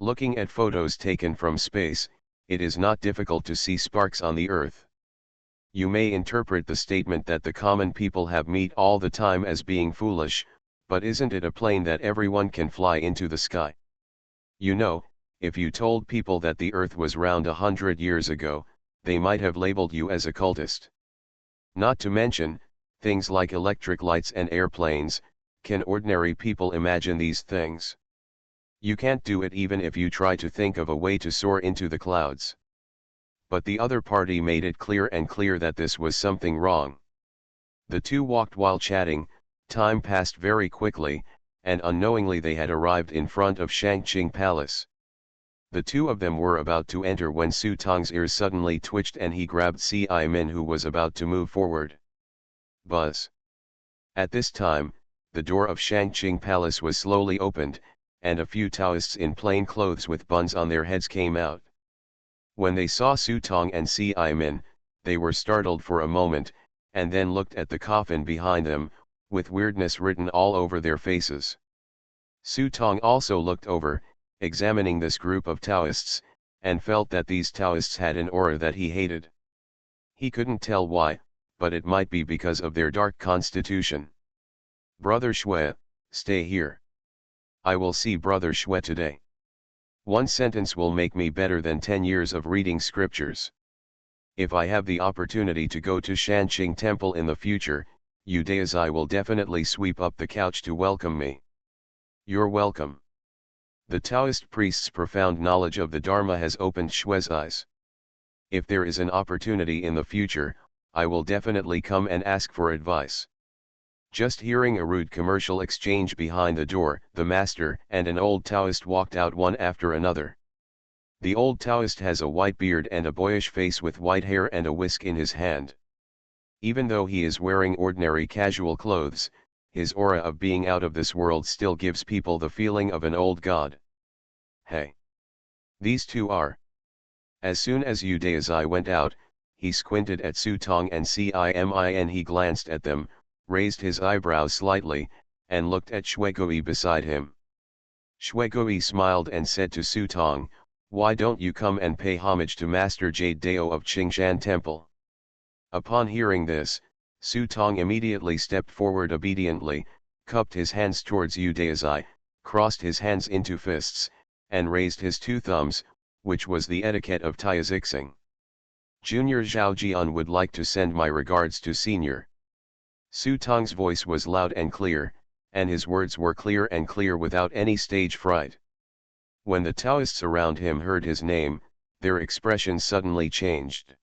Looking at photos taken from space, it is not difficult to see sparks on the earth. You may interpret the statement that the common people have meat all the time as being foolish, but isn't it a plane that everyone can fly into the sky? You know, if you told people that the earth was round 100 years ago, they might have labeled you as a cultist. Not to mention, things like electric lights and airplanes. Can ordinary people imagine these things? You can't do it even if you try to think of a way to soar into the clouds. But the other party made it clear that this was something wrong. The two walked while chatting, time passed very quickly, and unknowingly they had arrived in front of Shangqing Palace. The two of them were about to enter when Su Tong's ears suddenly twitched and he grabbed Ci-Min who was about to move forward. Buzz. At this time, the door of Shangqing Palace was slowly opened, and a few Taoists in plain clothes with buns on their heads came out. When they saw Su Tong and Ci-Min, they were startled for a moment, and then looked at the coffin behind them, with weirdness written all over their faces. Su Tong also looked over, examining this group of Taoists, and felt that these Taoists had an aura that he hated. He couldn't tell why, but it might be because of their dark constitution. Brother Shui, stay here. I will see Brother Shui today. One sentence will make me better than 10 years of reading scriptures. If I have the opportunity to go to Shanqing Temple in the future, you days I will definitely sweep up the couch to welcome me. You're welcome. The Taoist priest's profound knowledge of the Dharma has opened Shui's eyes. If there is an opportunity in the future, I will definitely come and ask for advice. Just hearing a rude commercial exchange behind the door, the master and an old Taoist walked out one after another. The old Taoist has a white beard and a boyish face with white hair and a whisk in his hand. Even though he is wearing ordinary casual clothes, his aura of being out of this world still gives people the feeling of an old god. Hey! These two are. As soon as Udaizai went out, he squinted at Su Tong and Cimin. He glanced at them, raised his eyebrows slightly, and looked at Shuegui beside him. Shuegui smiled and said to Su Tong, "Why don't you come and pay homage to Master Jade Dao of Qingshan Temple?" Upon hearing this, Su Tong immediately stepped forward obediently, cupped his hands towards Udaizai, crossed his hands into fists, and raised his two thumbs, which was the etiquette of Taizixing. "Junior Zhao Jian would like to send my regards to Senior." Su Tong's voice was loud and clear, and his words were clear and clear without any stage fright. When the Taoists around him heard his name, their expressions suddenly changed.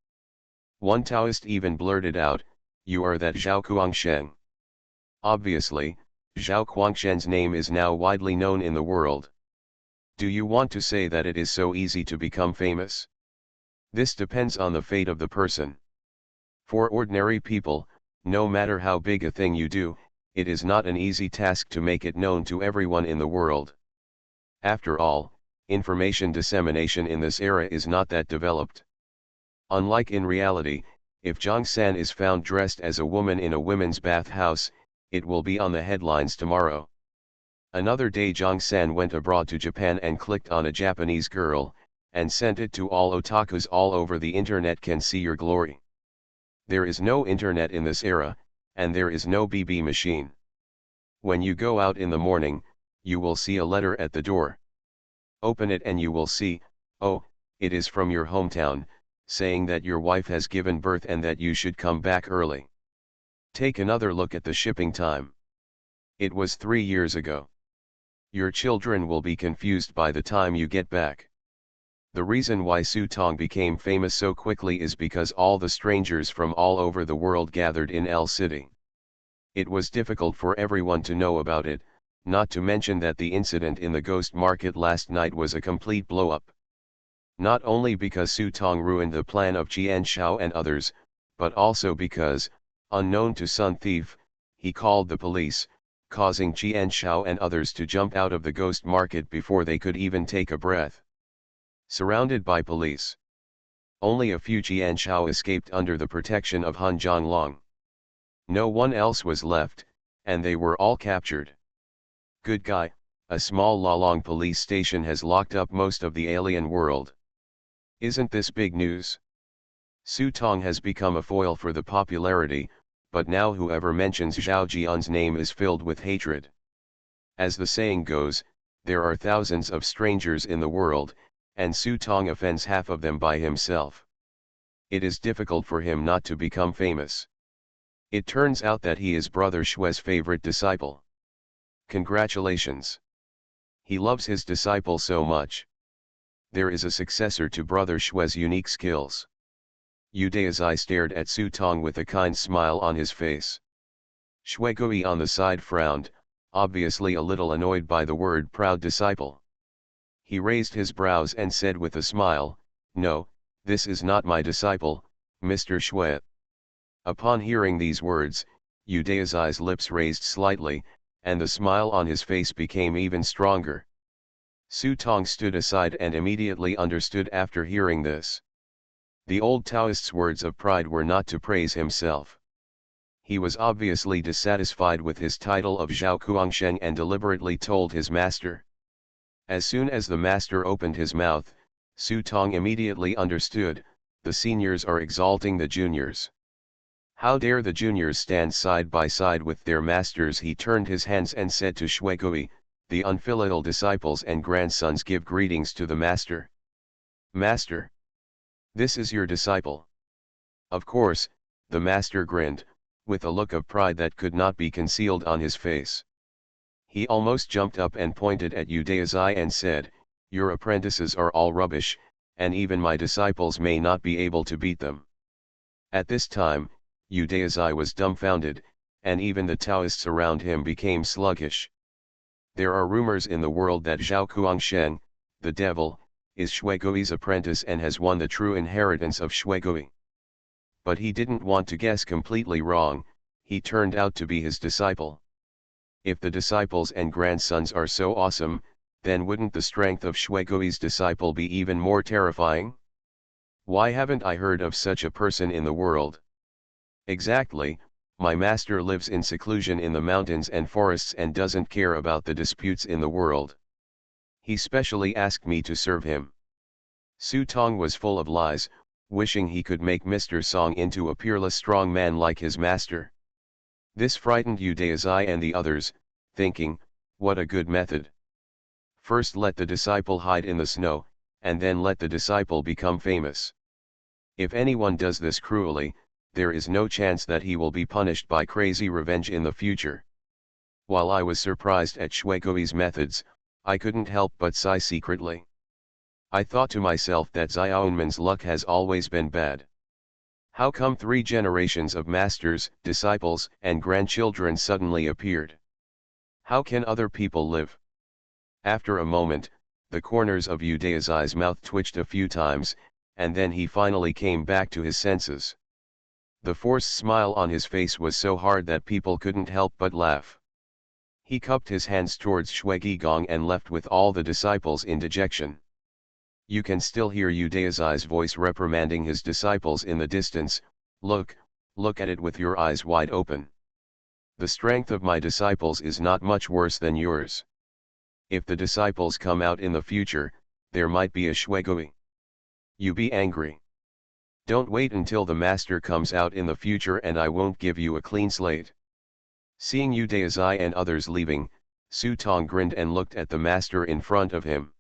One Taoist even blurted out, "You are that Zhao Kuangsheng." Obviously, Zhao Kuangshen's name is now widely known in the world. Do you want to say that it is so easy to become famous? This depends on the fate of the person. For ordinary people, no matter how big a thing you do, it is not an easy task to make it known to everyone in the world. After all, information dissemination in this era is not that developed. Unlike in reality, if Zhang San is found dressed as a woman in a women's bathhouse, it will be on the headlines tomorrow. Another day Zhang San went abroad to Japan and clicked on a Japanese girl, and sent it to all otakus all over the internet can see your glory. There is no internet in this era, and there is no BB machine. When you go out in the morning, you will see a letter at the door. Open it and you will see, oh, it is from your hometown, saying that your wife has given birth and that you should come back early. Take another look at the shipping time. It was 3 years ago. Your children will be confused by the time you get back. The reason why Su Tong became famous so quickly is because all the strangers from all over the world gathered in L City. It was difficult for everyone to know about it, not to mention that the incident in the ghost market last night was a complete blow-up. Not only because Su Tong ruined the plan of Qian Shao and others, but also because, unknown to Sun Thief, he called the police, causing Qian Shao and others to jump out of the ghost market before they could even take a breath. Surrounded by police, only a few Qian Shao escaped under the protection of Han Zhonglong. No one else was left, and they were all captured. Good guy, a small Lalong police station has locked up most of the alien world. Isn't this big news? Su Tong has become a foil for the popularity, but now whoever mentions Zhao Jian's name is filled with hatred. As the saying goes, there are thousands of strangers in the world, and Su Tong offends half of them by himself. It is difficult for him not to become famous. It turns out that he is Brother Xue's favorite disciple. Congratulations! He loves his disciple so much. There is a successor to Brother Xue's unique skills. Udaizai stared at Su Tong with a kind smile on his face. Shuegui on the side frowned, obviously a little annoyed by the word proud disciple. He raised his brows and said with a smile, "No, this is not my disciple, Mr. Xue." Upon hearing these words, Udaizai's lips raised slightly, and the smile on his face became even stronger. Su Tong stood aside and immediately understood after hearing this. The old Taoist's words of pride were not to praise himself. He was obviously dissatisfied with his title of Zhao Kuangsheng and deliberately told his master. As soon as the master opened his mouth, Su Tong immediately understood, the seniors are exalting the juniors. How dare the juniors stand side by side with their masters? He turned his hands and said to Shuegui, "The unfilial disciples and grandsons give greetings to the master." "Master, this is your disciple." Of course, the master grinned, with a look of pride that could not be concealed on his face. He almost jumped up and pointed at Udaizai and said, "Your apprentices are all rubbish, and even my disciples may not be able to beat them." At this time, Udaizai was dumbfounded, and even the Taoists around him became sluggish. There are rumors in the world that Zhao Kuangsheng, the devil, is Shuegui's apprentice and has won the true inheritance of Shuegui. But he didn't want to guess completely wrong, he turned out to be his disciple. If the disciples and grandsons are so awesome, then wouldn't the strength of Shuegui's disciple be even more terrifying? Why haven't I heard of such a person in the world? Exactly, my master lives in seclusion in the mountains and forests and doesn't care about the disputes in the world. He specially asked me to serve him. Su Tong was full of lies, wishing he could make Mr. Song into a peerless strong man like his master. This frightened Udaizai and the others, thinking, what a good method. First let the disciple hide in the snow, and then let the disciple become famous. If anyone does this cruelly, there is no chance that he will be punished by crazy revenge in the future. While I was surprised at Shuegui's methods, I couldn't help but sigh secretly. I thought to myself that Xiaoman's luck has always been bad. How come 3 generations of masters, disciples, and grandchildren suddenly appeared? How can other people live? After a moment, the corners of Udaizai's mouth twitched a few times, and then he finally came back to his senses. The forced smile on his face was so hard that people couldn't help but laugh. He cupped his hands towards Shuegigong and left with all the disciples in dejection. You can still hear Udaizai's voice reprimanding his disciples in the distance, look at it with your eyes wide open. The strength of my disciples is not much worse than yours. If the disciples come out in the future, there might be a Shuegui. You be angry. Don't wait until the master comes out in the future and I won't give you a clean slate. Seeing Udaizai and others leaving, Su Tong grinned and looked at the master in front of him.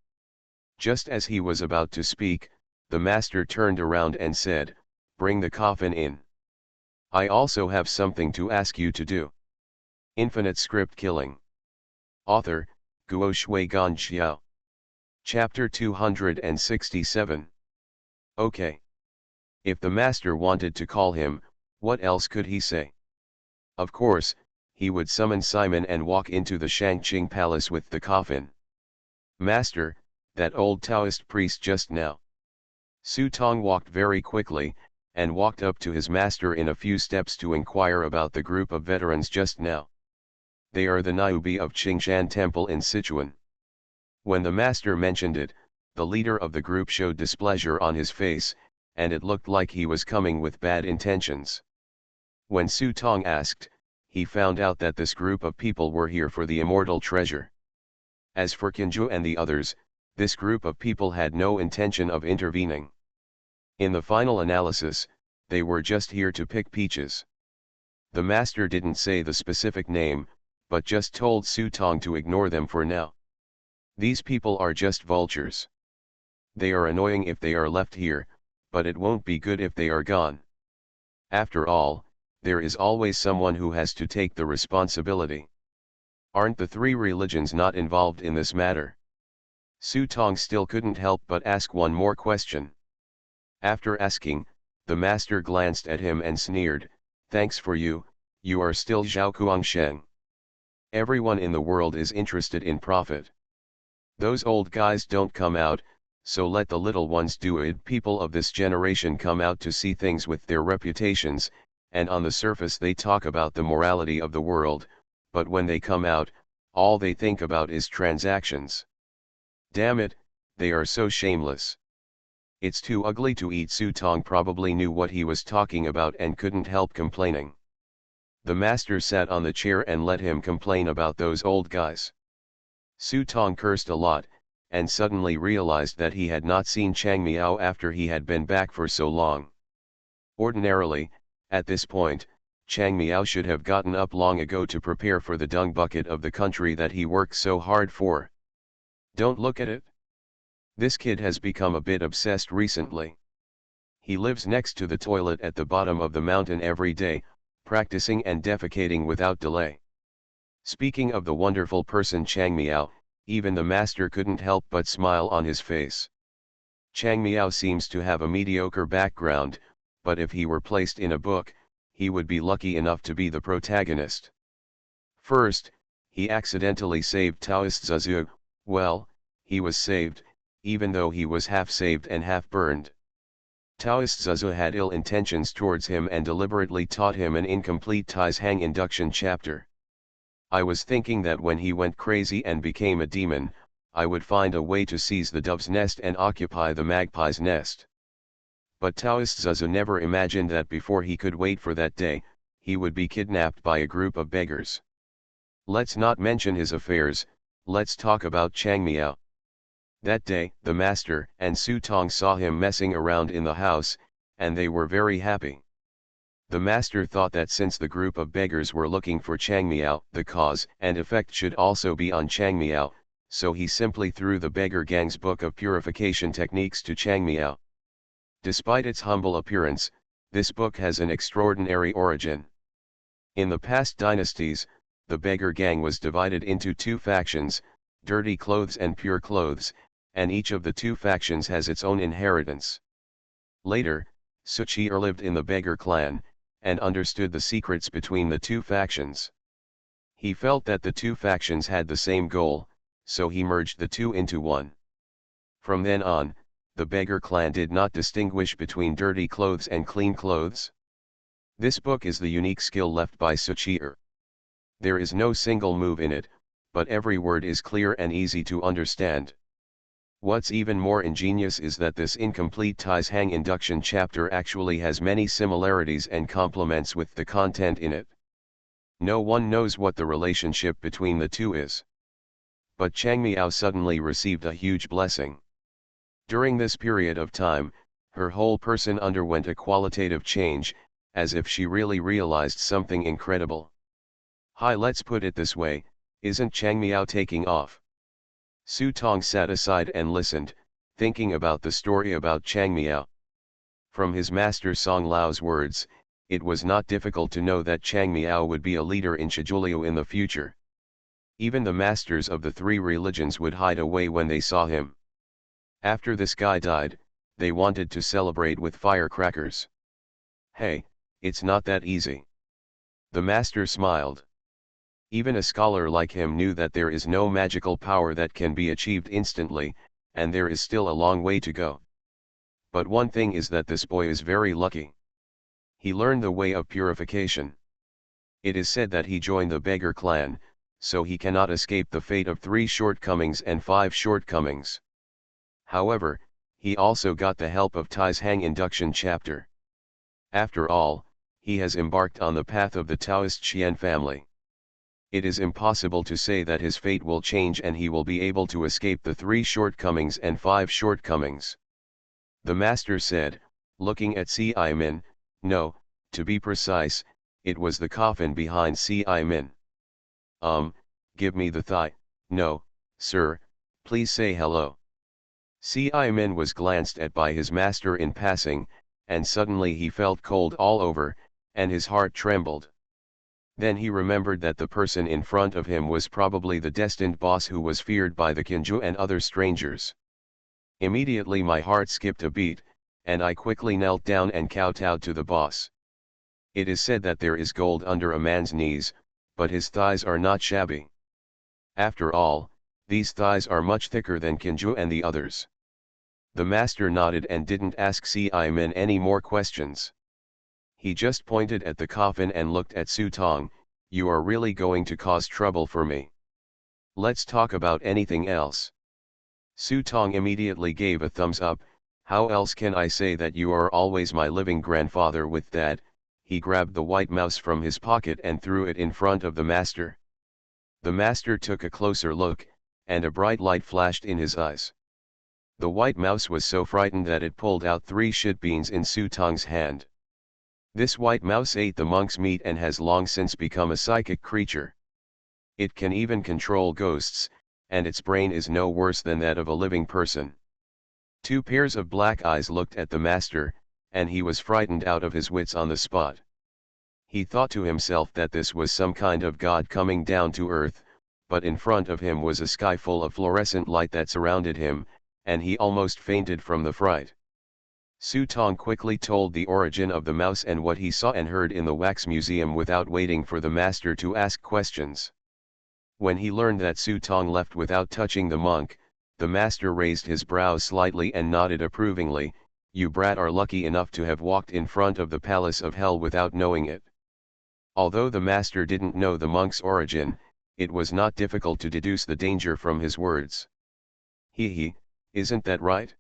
Just as he was about to speak, the master turned around and said, bring the coffin in. I also have something to ask you to do. Infinite Script Killing. Author, Guo Shui Gan Xiao. Chapter 267. Okay. If the master wanted to call him, what else could he say? Of course, he would summon Simon and walk into the Shangqing palace with the coffin. Master, that old Taoist priest just now. Su Tong walked very quickly, and walked up to his master in a few steps to inquire about the group of veterans just now. They are the Niobe of Qingshan Temple in Sichuan. When the master mentioned it, the leader of the group showed displeasure on his face, and it looked like he was coming with bad intentions. When Su Tong asked, he found out that this group of people were here for the immortal treasure. As for Qinzhou and the others, this group of people had no intention of intervening. In the final analysis, they were just here to pick peaches. The master didn't say the specific name, but just told Su Tong to ignore them for now. These people are just vultures. They are annoying if they are left here, but it won't be good if they are gone. After all, there is always someone who has to take the responsibility. Aren't the 3 religions not involved in this matter? Su Tong still couldn't help but ask one more question. After asking, the master glanced at him and sneered, thanks for you, you are still Zhao Kuangsheng. Everyone in the world is interested in profit. Those old guys don't come out, so let the little ones do it. People of this generation come out to see things with their reputations, and on the surface they talk about the morality of the world, but when they come out, all they think about is transactions. Damn it, they are so shameless. It's too ugly to eat. Su Tong probably knew what he was talking about and couldn't help complaining. The master sat on the chair and let him complain about those old guys. Su Tong cursed a lot, and suddenly realized that he had not seen Chang Miao after he had been back for so long. Ordinarily, at this point, Chang Miao should have gotten up long ago to prepare for the dung bucket of the country that he worked so hard for. Don't look at it. This kid has become a bit obsessed recently. He lives next to the toilet at the bottom of the mountain every day, practicing and defecating without delay. Speaking of the wonderful person Chang Miao, even the master couldn't help but smile on his face. Chang Miao seems to have a mediocre background, but if he were placed in a book, he would be lucky enough to be the protagonist. First, he accidentally saved Taoist Zhu. Well, he was saved, even though he was half saved and half burned. Taoist Zuzu had ill intentions towards him and deliberately taught him an incomplete Tais Hang induction chapter. I was thinking that when he went crazy and became a demon, I would find a way to seize the dove's nest and occupy the magpie's nest. But Taoist Zuzu never imagined that before he could wait for that day, he would be kidnapped by a group of beggars. Let's not mention his affairs, let's talk about Chang Miao. That day, the master and Su Tong saw him messing around in the house, and they were very happy. The master thought that since the group of beggars were looking for Chang Miao, the cause and effect should also be on Chang Miao, so he simply threw the beggar gang's book of purification techniques to Chang Miao. Despite its humble appearance, this book has an extraordinary origin. In the past dynasties, the beggar gang was divided into two factions, dirty clothes and pure clothes, and each of the two factions has its own inheritance. Later, Suchi lived in the beggar clan, and understood the secrets between the two factions. He felt that the two factions had the same goal, so he merged the two into one. From then on, the beggar clan did not distinguish between dirty clothes and clean clothes. This book is the unique skill left by Suchi. There is no single move in it, but every word is clear and easy to understand. What's even more ingenious is that this incomplete Tais Hang induction chapter actually has many similarities and complements with the content in it. No one knows what the relationship between the two is. But Chang Miao suddenly received a huge blessing. During this period of time, her whole person underwent a qualitative change, as if she really realized something incredible. Hi, let's put it this way, isn't Chang Miao taking off? Su Tong sat aside and listened, thinking about the story about Chang Miao. From his master Song Lao's words, it was not difficult to know that Chang Miao would be a leader in Shijulio in the future. Even the masters of the three religions would hide away when they saw him. After this guy died, they wanted to celebrate with firecrackers. Hey, it's not that easy. The master smiled. Even a scholar like him knew that there is no magical power that can be achieved instantly, and there is still a long way to go. But one thing is that this boy is very lucky. He learned the way of purification. It is said that he joined the beggar clan, so he cannot escape the fate of 3 shortcomings and 5 shortcomings. However, he also got the help of Tais Hang induction chapter. After all, he has embarked on the path of the Taoist Qian family. It is impossible to say that his fate will change and he will be able to escape the 3 shortcomings and 5 shortcomings. The master said, looking at Si Min, no, to be precise, it was the coffin behind Si Min. Give me the thigh, no, sir, please say hello. Si Min was glanced at by his master in passing, and suddenly he felt cold all over, and his heart trembled. Then he remembered that the person in front of him was probably the destined boss who was feared by the Kinju and other strangers. Immediately my heart skipped a beat, and I quickly knelt down and kowtowed to the boss. It is said that there is gold under a man's knees, but his thighs are not shabby. After all, these thighs are much thicker than Kinju and the others. The master nodded and didn't ask Si Min any more questions. He just pointed at the coffin and looked at Su Tong, you are really going to cause trouble for me. Let's talk about anything else. Su Tong immediately gave a thumbs up, how else can I say that you are always my living grandfather? With that, he grabbed the white mouse from his pocket and threw it in front of the master. The master took a closer look, and a bright light flashed in his eyes. The white mouse was so frightened that it pulled out 3 shit beans in Su Tong's hand. This white mouse ate the monk's meat and has long since become a psychic creature. It can even control ghosts, and its brain is no worse than that of a living person. 2 pairs of black eyes looked at the master, and he was frightened out of his wits on the spot. He thought to himself that this was some kind of god coming down to earth, but in front of him was a sky full of fluorescent light that surrounded him, and he almost fainted from the fright. Su Tong quickly told the origin of the mouse and what he saw and heard in the wax museum without waiting for the master to ask questions. When he learned that Su Tong left without touching the monk, The master raised his brows slightly and nodded approvingly. You brat are lucky enough to have walked in front of the palace of hell without knowing it. Although the master didn't know the monk's origin, it was not difficult to deduce the danger from his words. He, isn't that right?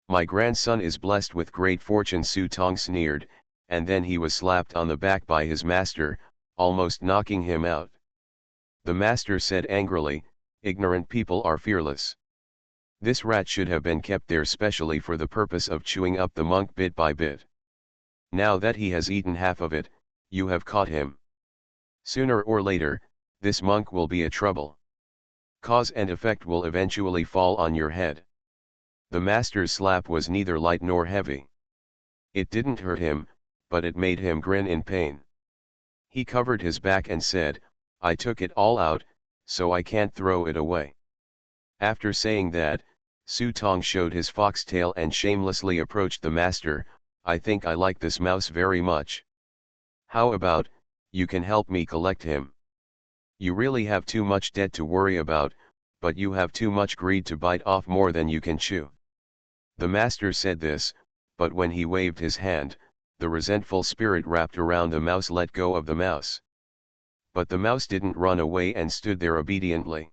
My grandson is blessed with great fortune, Su Tong sneered, and then he was slapped on the back by his master, almost knocking him out. The master said angrily, ignorant people are fearless. This rat should have been kept there specially for the purpose of chewing up the monk bit by bit. Now that he has eaten half of it, you have caught him. Sooner or later, this monk will be a trouble. Cause and effect will eventually fall on your head. The master's slap was neither light nor heavy. It didn't hurt him, but it made him grin in pain. He covered his back and said, I took it all out, so I can't throw it away. After saying that, Su Tong showed his foxtail and shamelessly approached the master. I think I like this mouse very much. How about, you can help me collect him? You really have too much debt to worry about, but you have too much greed to bite off more than you can chew. The master said this, but when he waved his hand, the resentful spirit wrapped around the mouse let go of the mouse. But the mouse didn't run away and stood there obediently.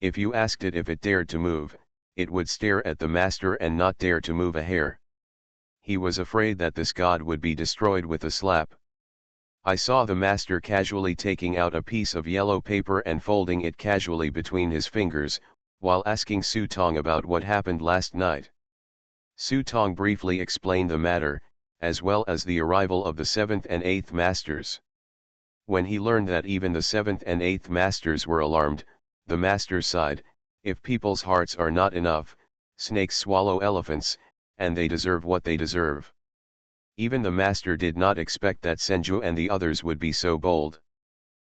If you asked it if it dared to move, it would stare at the master and not dare to move a hair. He was afraid that this god would be destroyed with a slap. I saw the master casually taking out a piece of yellow paper and folding it casually between his fingers, while asking Su Tong about what happened last night. Su Tong briefly explained the matter, as well as the arrival of the 7th and 8th masters. When he learned that even the 7th and 8th masters were alarmed, the master sighed, if people's hearts are not enough, snakes swallow elephants, and they deserve what they deserve. Even the master did not expect that Senju and the others would be so bold.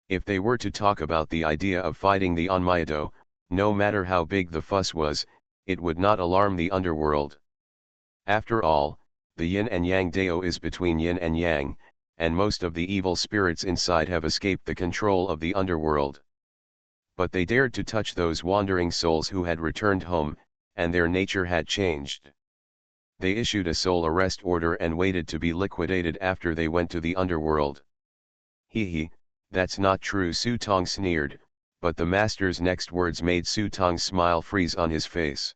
If they were to talk about the idea of fighting the Onmyeto, no matter how big the fuss was, it would not alarm the underworld. After all, the yin and yang Dao is between yin and yang, and most of the evil spirits inside have escaped the control of the underworld. But they dared to touch those wandering souls who had returned home, and their nature had changed. They issued a soul arrest order and waited to be liquidated after they went to the underworld. That's not true, Su Tong sneered, but the master's next words made Su Tong's smile freeze on his face.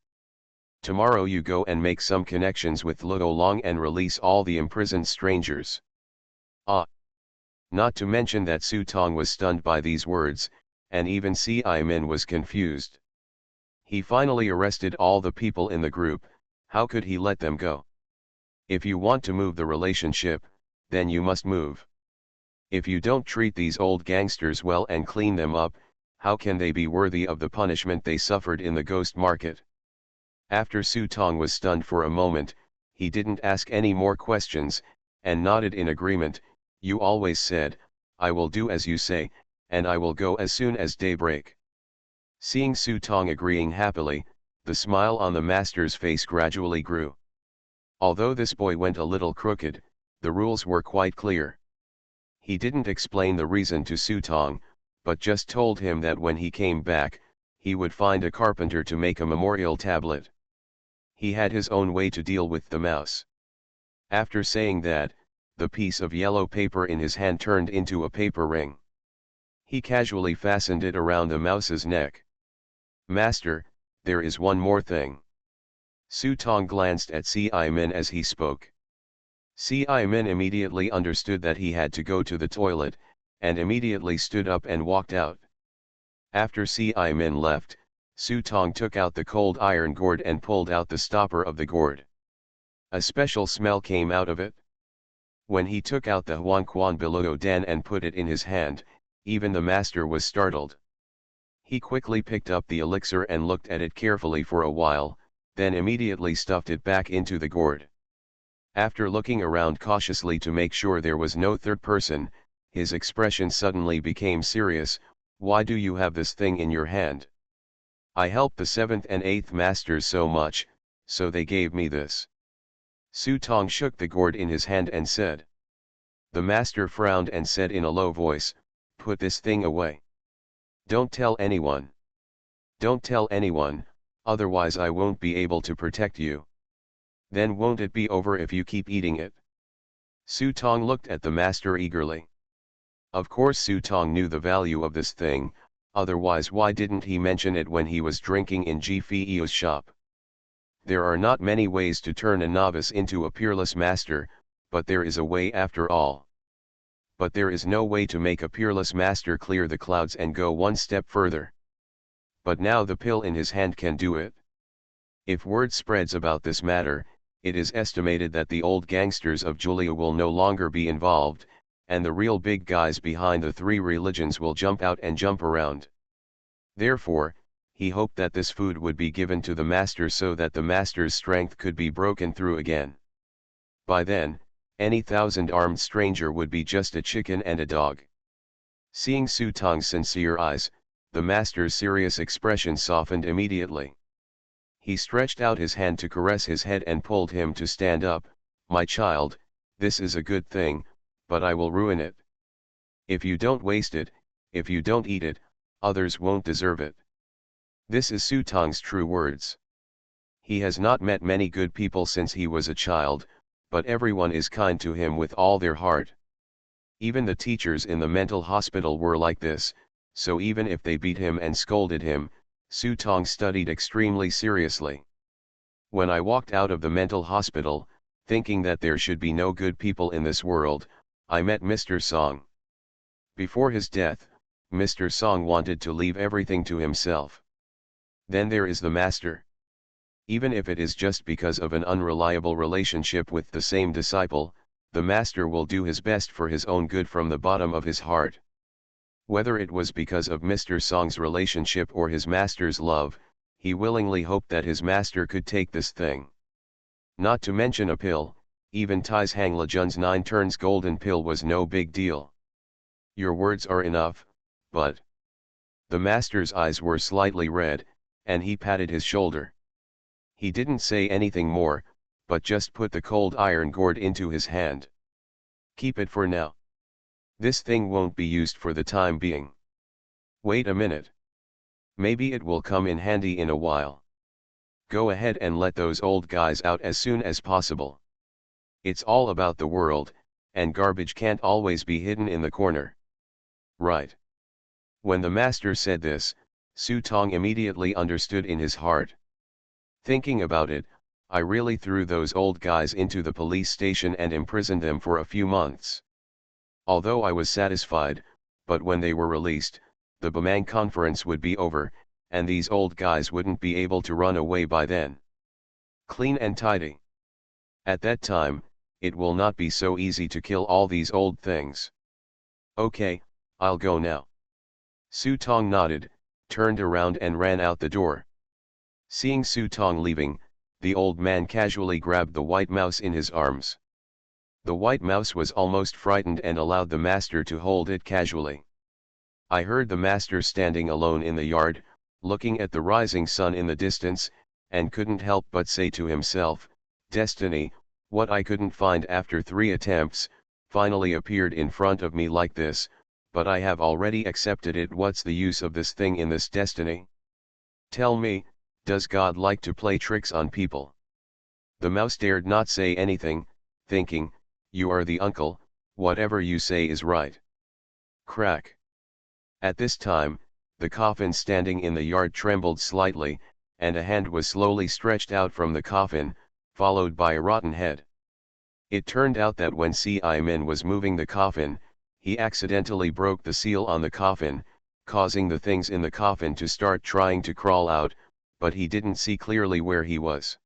Tomorrow you go and make some connections with Luo Long and release all the imprisoned strangers. Not to mention that Su Tong was stunned by these words, and even Sci-Min was confused. He finally arrested all the people in the group. How could he let them go? If you want to move the relationship, then you must move. If you don't treat these old gangsters well and clean them up, how can they be worthy of the punishment they suffered in the ghost market? After Su Tong was stunned for a moment, he didn't ask any more questions, and nodded in agreement. You always said, I will do as you say, and I will go as soon as daybreak. Seeing Su Tong agreeing happily, the smile on the master's face gradually grew. Although this boy went a little crooked, the rules were quite clear. He didn't explain the reason to Su Tong, but just told him that when he came back, he would find a carpenter to make a memorial tablet. He had his own way to deal with the mouse. After saying that, the piece of yellow paper in his hand turned into a paper ring. He casually fastened it around the mouse's neck. Master, there is one more thing. Su Tong glanced at Sci-Min as he spoke. Sci-Min immediately understood that he had to go to the toilet, and immediately stood up and walked out. After Sci-Min left, Su Tong took out the cold iron gourd and pulled out the stopper of the gourd. A special smell came out of it. When he took out the Huanquan Beluo Dan and put it in his hand, even the master was startled. He quickly picked up the elixir and looked at it carefully for a while, then immediately stuffed it back into the gourd. After looking around cautiously to make sure there was no third person, his expression suddenly became serious. Why do you have this thing in your hand? I helped the 7th and 8th masters so much, so they gave me this. Su Tong shook the gourd in his hand and said. The master frowned and said in a low voice, put this thing away. Don't tell anyone. Don't tell anyone, otherwise I won't be able to protect you. Then won't it be over if you keep eating it? Su Tong looked at the master eagerly. Of course Su Tong knew the value of this thing, otherwise why didn't he mention it when he was drinking in Ji Fi's shop? There are not many ways to turn a novice into a peerless master, but there is a way after all. But there is no way to make a peerless master clear the clouds and go one step further. But now the pill in his hand can do it. If word spreads about this matter, it is estimated that the old gangsters of Julia will no longer be involved, and the real big guys behind the three religions will jump out and jump around. Therefore, he hoped that this food would be given to the master so that the master's strength could be broken through again. By then, any thousand-armed stranger would be just a chicken and a dog. Seeing Su Tong's sincere eyes, the master's serious expression softened immediately. He stretched out his hand to caress his head and pulled him to stand up. "My child, this is a good thing, but I will ruin it. If you don't waste it, if you don't eat it, others won't deserve it." This is Su Tong's true words. He has not met many good people since he was a child, but everyone is kind to him with all their heart. Even the teachers in the mental hospital were like this, so even if they beat him and scolded him, Su Tong studied extremely seriously. When I walked out of the mental hospital, thinking that there should be no good people in this world, I met Mr. Song. Before his death, Mr. Song wanted to leave everything to himself. Then there is the master. Even if it is just because of an unreliable relationship with the same disciple, the master will do his best for his own good from the bottom of his heart. Whether it was because of Mr. Song's relationship or his master's love, he willingly hoped that his master could take this thing. Not to mention a pill, even Tai's Hang Lejun's 9 turns golden pill was no big deal. Your words are enough, but... The master's eyes were slightly red, and he patted his shoulder. He didn't say anything more, but just put the cold iron gourd into his hand. "Keep it for now. This thing won't be used for the time being. Wait a minute. Maybe it will come in handy in a while. Go ahead and let those old guys out as soon as possible. It's all about the world, and garbage can't always be hidden in the corner." Right. When the master said this, Su Tong immediately understood in his heart. Thinking about it, I really threw those old guys into the police station and imprisoned them for a few months. Although I was satisfied, but when they were released, the Bamang conference would be over, and these old guys wouldn't be able to run away by then. Clean and tidy. At that time, it will not be so easy to kill all these old things. Okay, I'll go now. Su Tong nodded, turned around and ran out the door. Seeing Su Tong leaving, the old man casually grabbed the white mouse in his arms. The white mouse was almost frightened and allowed the master to hold it casually. I heard the master standing alone in the yard, looking at the rising sun in the distance, and couldn't help but say to himself, "Destiny, what I couldn't find after 3 attempts, finally appeared in front of me like this, but I have already accepted it. What's the use of this thing in this destiny? Tell me, does God like to play tricks on people?" The mouse dared not say anything, thinking, "You are the uncle, whatever you say is right." Crack. At this time, the coffin standing in the yard trembled slightly, and a hand was slowly stretched out from the coffin, followed by a rotten head. It turned out that when C.I. Min was moving the coffin, he accidentally broke the seal on the coffin, causing the things in the coffin to start trying to crawl out, but he didn't see clearly where he was.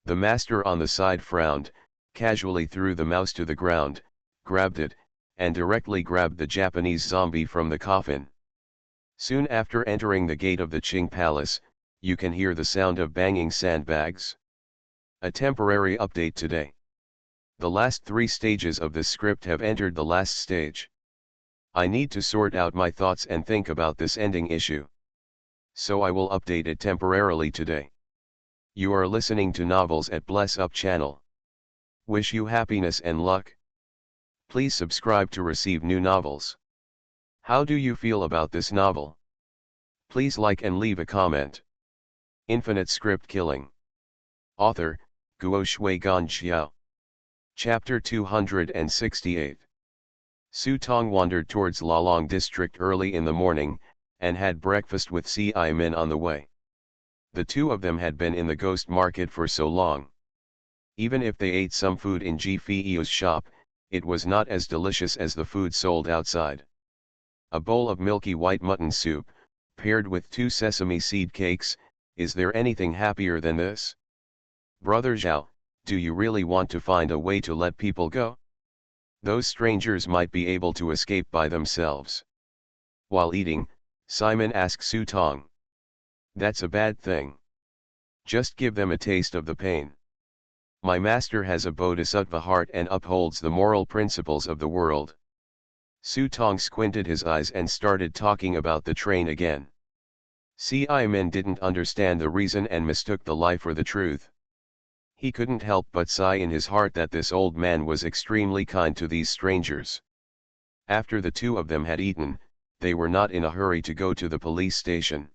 The master on the side frowned, casually threw the mouse to the ground, grabbed it, and directly grabbed the Japanese zombie from the coffin. Soon after entering the gate of the Qing Palace, you can hear the sound of banging sandbags. A temporary update today. The last 3 stages of this script have entered the last stage. I need to sort out my thoughts and think about this ending issue. So I will update it temporarily today. You are listening to Novels at Bless Up channel. Wish you happiness and luck. Please subscribe to receive new novels. How do you feel about this novel? Please like and leave a comment. Infinite script killing. Author, Guo Shui Gan Xiao. Chapter 268. Su Tong wandered towards Lalong district early in the morning, and had breakfast with Ci-Min on the way. The two of them had been in the ghost market for so long. Even if they ate some food in Ji Fii's shop, it was not as delicious as the food sold outside. A bowl of milky white mutton soup, paired with 2 sesame seed cakes, is there anything happier than this? Brother Zhao, do you really want to find a way to let people go? Those strangers might be able to escape by themselves. While eating, Simon asked Su Tong. That's a bad thing. Just give them a taste of the pain. My master has a bodhisattva heart and upholds the moral principles of the world. Su Tong squinted his eyes and started talking about the train again. Ci-Min didn't understand the reason and mistook the lie for the truth. He couldn't help but sigh in his heart that this old man was extremely kind to these strangers. After the two of them had eaten, they were not in a hurry to go to the police station.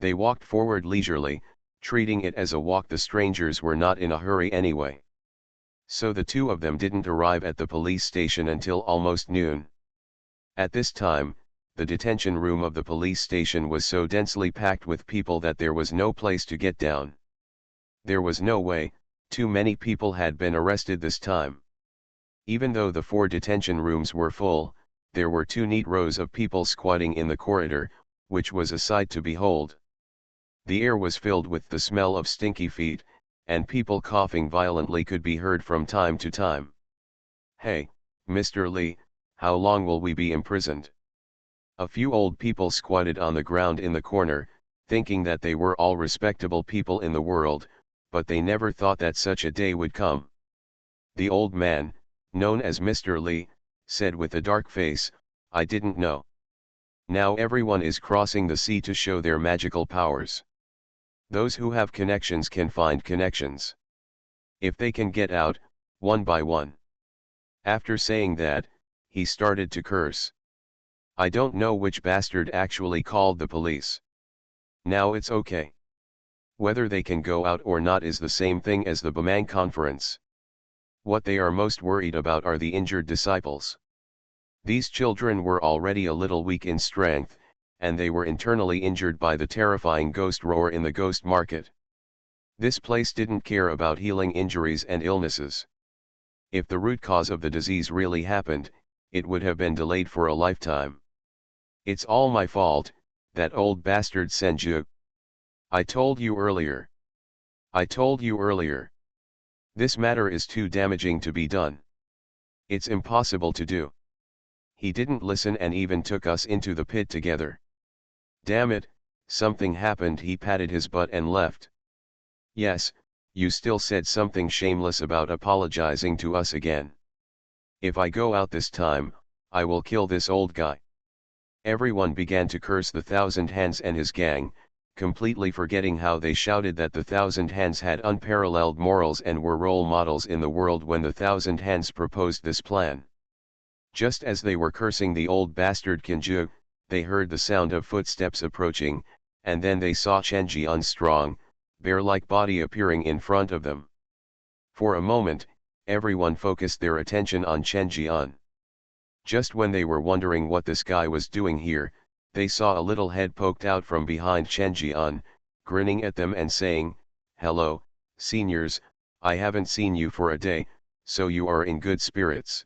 They walked forward leisurely, treating it as a walk. The strangers were not in a hurry anyway. So the two of them didn't arrive at the police station until almost noon. At this time, the detention room of the police station was so densely packed with people that there was no place to get down. There was no way, too many people had been arrested this time. Even though the 4 detention rooms were full, there were 2 neat rows of people squatting in the corridor, which was a sight to behold. The air was filled with the smell of stinky feet, and people coughing violently could be heard from time to time. Hey, Mr. Li, how long will we be imprisoned? A few old people squatted on the ground in the corner, thinking that they were all respectable people in the world, but they never thought that such a day would come. The old man, known as Mr. Li, said with a dark face, I didn't know. Now everyone is crossing the sea to show their magical powers. Those who have connections can find connections. If they can get out, one by one. After saying that, he started to curse. I don't know which bastard actually called the police. Now it's okay. Whether they can go out or not is the same thing as the Bamang conference. What they are most worried about are the injured disciples. These children were already a little weak in strength, and they were internally injured by the terrifying ghost roar in the ghost market. This place didn't care about healing injuries and illnesses. If the root cause of the disease really happened, it would have been delayed for a lifetime. It's all my fault, that old bastard Senju. I told you earlier. I told you earlier. This matter is too damaging to be done. It's impossible to do. He didn't listen and even took us into the pit together. Damn it, something happened. He patted his butt and left. Yes, you still said something shameless about apologizing to us again. If I go out this time, I will kill this old guy. Everyone began to curse the Thousand Hands and his gang, completely forgetting how they shouted that the Thousand Hands had unparalleled morals and were role models in the world when the Thousand Hands proposed this plan. Just as they were cursing the old bastard Kinju, they heard the sound of footsteps approaching, and then they saw Chen Jian's strong, bear-like body appearing in front of them. For a moment, everyone focused their attention on Chen Jian. Just when they were wondering what this guy was doing here, they saw a little head poked out from behind Chen Jian, grinning at them and saying, "Hello, seniors, I haven't seen you for a day, so you are in good spirits.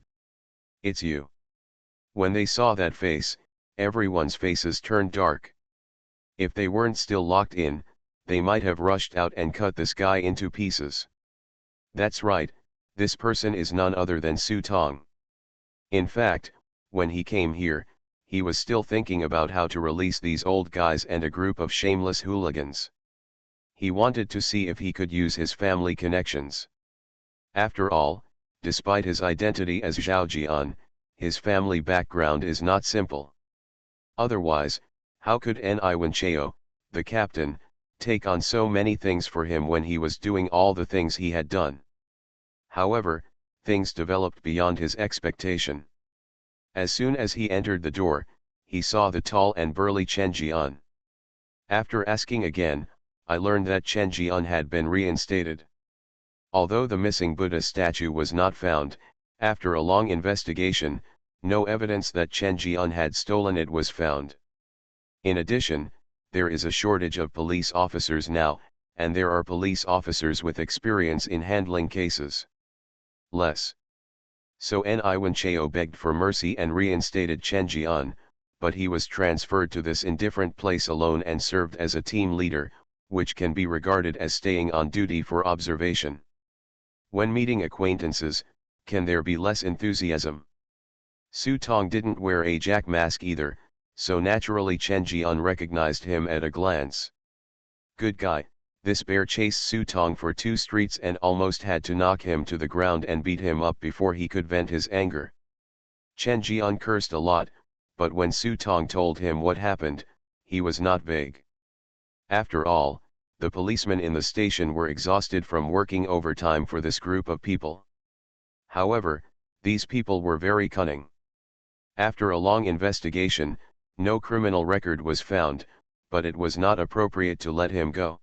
It's you." When they saw that face, everyone's faces turned dark. If they weren't still locked in, they might have rushed out and cut this guy into pieces. That's right, this person is none other than Su Tong. In fact, when he came here, he was still thinking about how to release these old guys and a group of shameless hooligans. He wanted to see if he could use his family connections. After all, despite his identity as Zhao Jian, his family background is not simple. Otherwise, how could Niwen Chao, the captain, take on so many things for him when he was doing all the things he had done? However, things developed beyond his expectation. As soon as he entered the door, he saw the tall and burly Chen Jian. After asking again, I learned that Chen Jian had been reinstated. Although the missing Buddha statue was not found, after a long investigation, no evidence that Chen Jian had stolen it was found. In addition, there is a shortage of police officers now, and there are police officers with experience in handling cases. Less. So N.I. Chao begged for mercy and reinstated Chen Jian, but he was transferred to this indifferent place alone and served as a team leader, which can be regarded as staying on duty for observation. When meeting acquaintances, can there be less enthusiasm? Su Tong didn't wear a jack mask either, so naturally Chen Jian recognized him at a glance. Good guy, this bear chased Su Tong for 2 streets and almost had to knock him to the ground and beat him up before he could vent his anger. Chen Jian cursed a lot, but when Su Tong told him what happened, he was not vague. After all, the policemen in the station were exhausted from working overtime for this group of people. However, these people were very cunning. After a long investigation, no criminal record was found, but it was not appropriate to let him go.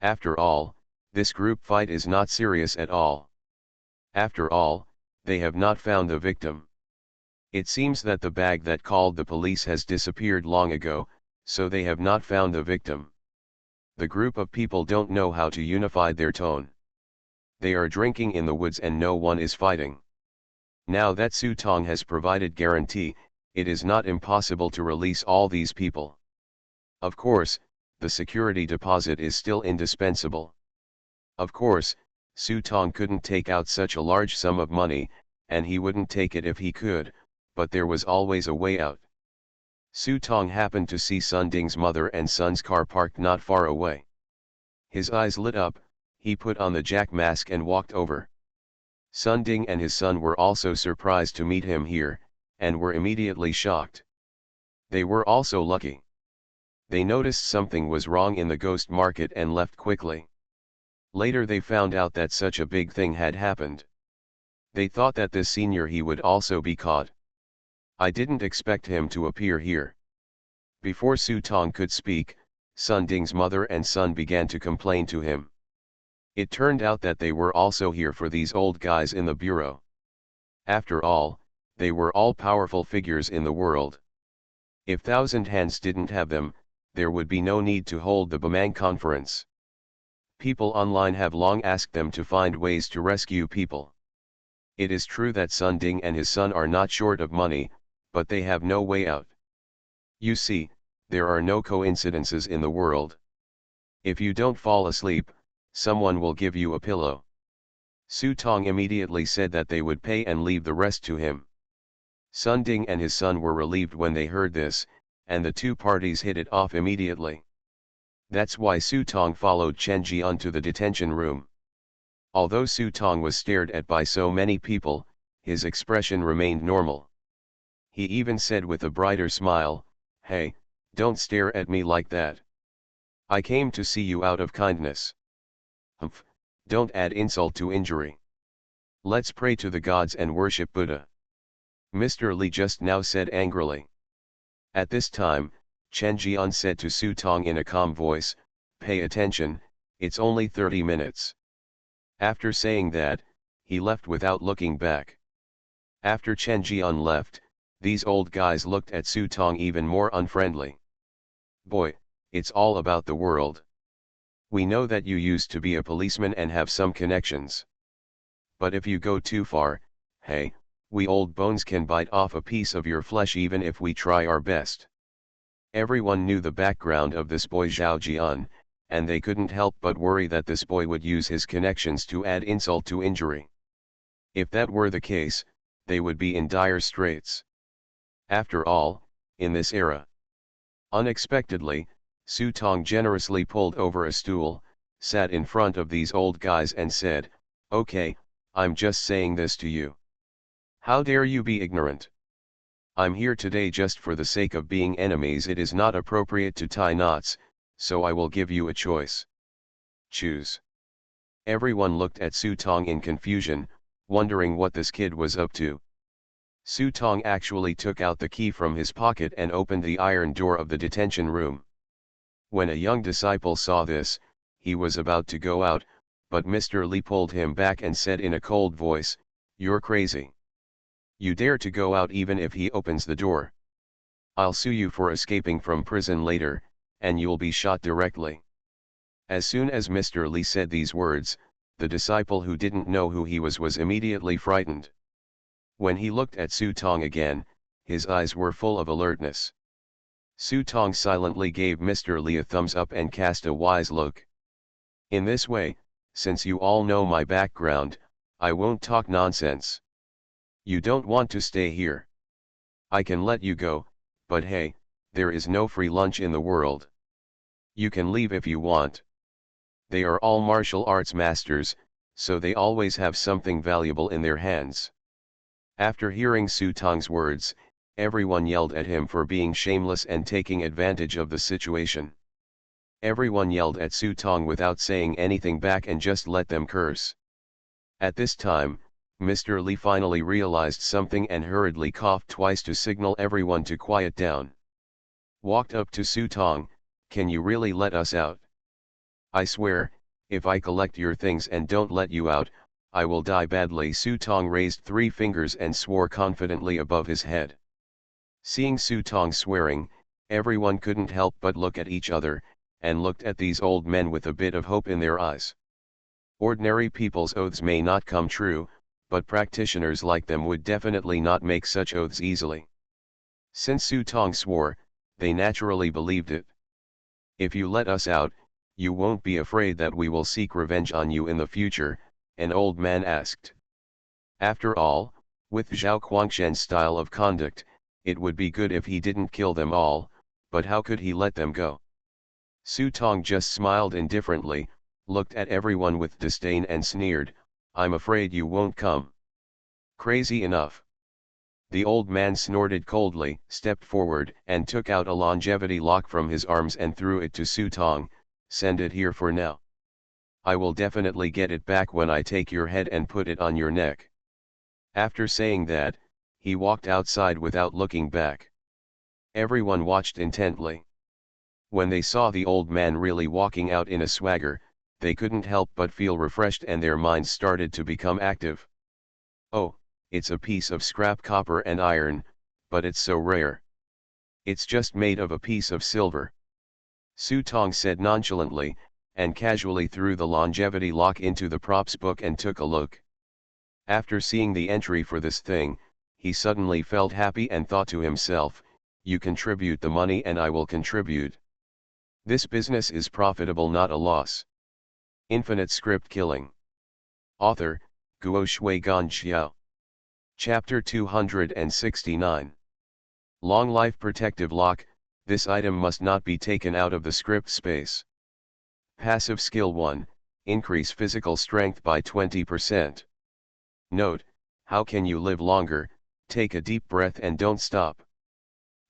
After all, this group fight is not serious at all. After all, they have not found the victim. It seems that the bag that called the police has disappeared long ago, so they have not found the victim. The group of people don't know how to unify their tone. They are drinking in the woods and no one is fighting. Now that Su Tong has provided guarantee, it is not impossible to release all these people. Of course, the security deposit is still indispensable. Of course, Su Tong couldn't take out such a large sum of money, and he wouldn't take it if he could, but there was always a way out. Su Tong happened to see Sun Ding's mother and son's car parked not far away. His eyes lit up, he put on the jack mask and walked over. Sun Ding and his son were also surprised to meet him here, and were immediately shocked. They were also lucky. They noticed something was wrong in the ghost market and left quickly. Later they found out that such a big thing had happened. They thought that this senior he would also be caught. I didn't expect him to appear here. Before Su Tong could speak, Sun Ding's mother and son began to complain to him. It turned out that they were also here for these old guys in the bureau. After all, they were all powerful figures in the world. If Thousand Hands didn't have them, there would be no need to hold the Bamang conference. People online have long asked them to find ways to rescue people. It is true that Sun Ding and his son are not short of money, but they have no way out. You see, there are no coincidences in the world. If you don't fall asleep, someone will give you a pillow. Su Tong immediately said that they would pay and leave the rest to him. Sun Ding and his son were relieved when they heard this, and the two parties hit it off immediately. That's why Su Tong followed Chen Jian to the detention room. Although Su Tong was stared at by so many people, his expression remained normal. He even said with a brighter smile, "Hey, don't stare at me like that. I came to see you out of kindness. Humph, don't add insult to injury. Let's pray to the gods and worship Buddha," Mr. Li just now said angrily. At this time, Chen Jian said to Su Tong in a calm voice, "Pay attention, it's only 30 minutes. After saying that, he left without looking back. After Chen Jian left, these old guys looked at Su Tong even more unfriendly. "Boy, it's all about the world. We know that you used to be a policeman and have some connections. But if you go too far, hey, we old bones can bite off a piece of your flesh even if we try our best." Everyone knew the background of this boy Zhao Jian, and they couldn't help but worry that this boy would use his connections to add insult to injury. If that were the case, they would be in dire straits. After all, in this era. Unexpectedly, Su Tong generously pulled over a stool, sat in front of these old guys and said, "Okay, I'm just saying this to you. How dare you be ignorant? I'm here today just for the sake of being enemies. It is not appropriate to tie knots, so I will give you a choice. Choose." Everyone looked at Su Tong in confusion, wondering what this kid was up to. Su Tong actually took out the key from his pocket and opened the iron door of the detention room. When a young disciple saw this, he was about to go out, but Mr. Li pulled him back and said in a cold voice, "You're crazy. You dare to go out even if he opens the door. I'll sue you for escaping from prison later, and you'll be shot directly." As soon as Mr. Li said these words, the disciple who didn't know who he was immediately frightened. When he looked at Su Tong again, his eyes were full of alertness. Su Tong silently gave Mr. Li a thumbs up and cast a wise look. "In this way, since you all know my background, I won't talk nonsense. You don't want to stay here. I can let you go, but hey, there is no free lunch in the world. You can leave if you want. They are all martial arts masters, so they always have something valuable in their hands." After hearing Su Tong's words, everyone yelled at him for being shameless and taking advantage of the situation. Everyone yelled at Su Tong without saying anything back and just let them curse. At this time, Mr. Li finally realized something and hurriedly coughed twice to signal everyone to quiet down. Walked up to Su Tong, "Can you really let us out? I swear, if I collect your things and don't let you out, I will die badly." Su Tong raised 3 fingers and swore confidently above his head. Seeing Su Tong swearing, everyone couldn't help but look at each other, and looked at these old men with a bit of hope in their eyes. Ordinary people's oaths may not come true, but practitioners like them would definitely not make such oaths easily. Since Su Tong swore, they naturally believed it. "If you let us out, you won't be afraid that we will seek revenge on you in the future?" an old man asked. After all, with Zhao Guangshen's style of conduct, it would be good if he didn't kill them all, but how could he let them go? Su Tong just smiled indifferently, looked at everyone with disdain and sneered, "I'm afraid you won't come. Crazy enough." The old man snorted coldly, stepped forward and took out a longevity lock from his arms and threw it to Su Tong, "Send it here for now. I will definitely get it back when I take your head and put it on your neck." After saying that, he walked outside without looking back. Everyone watched intently. When they saw the old man really walking out in a swagger, they couldn't help but feel refreshed and their minds started to become active. "Oh, it's a piece of scrap copper and iron, but it's so rare. It's just made of a piece of silver," Su Tong said nonchalantly, and casually threw the longevity lock into the props book and took a look. After seeing the entry for this thing, he suddenly felt happy and thought to himself, "You contribute the money and I will contribute. This business is profitable, not a loss." Infinite Script Killing. Author, Guo Shui Gan Xiao. Chapter 269. Long Life Protective Lock. This item must not be taken out of the script space. Passive Skill 1, Increase Physical Strength by 20%. Note, how can you live longer? Take a deep breath and don't stop.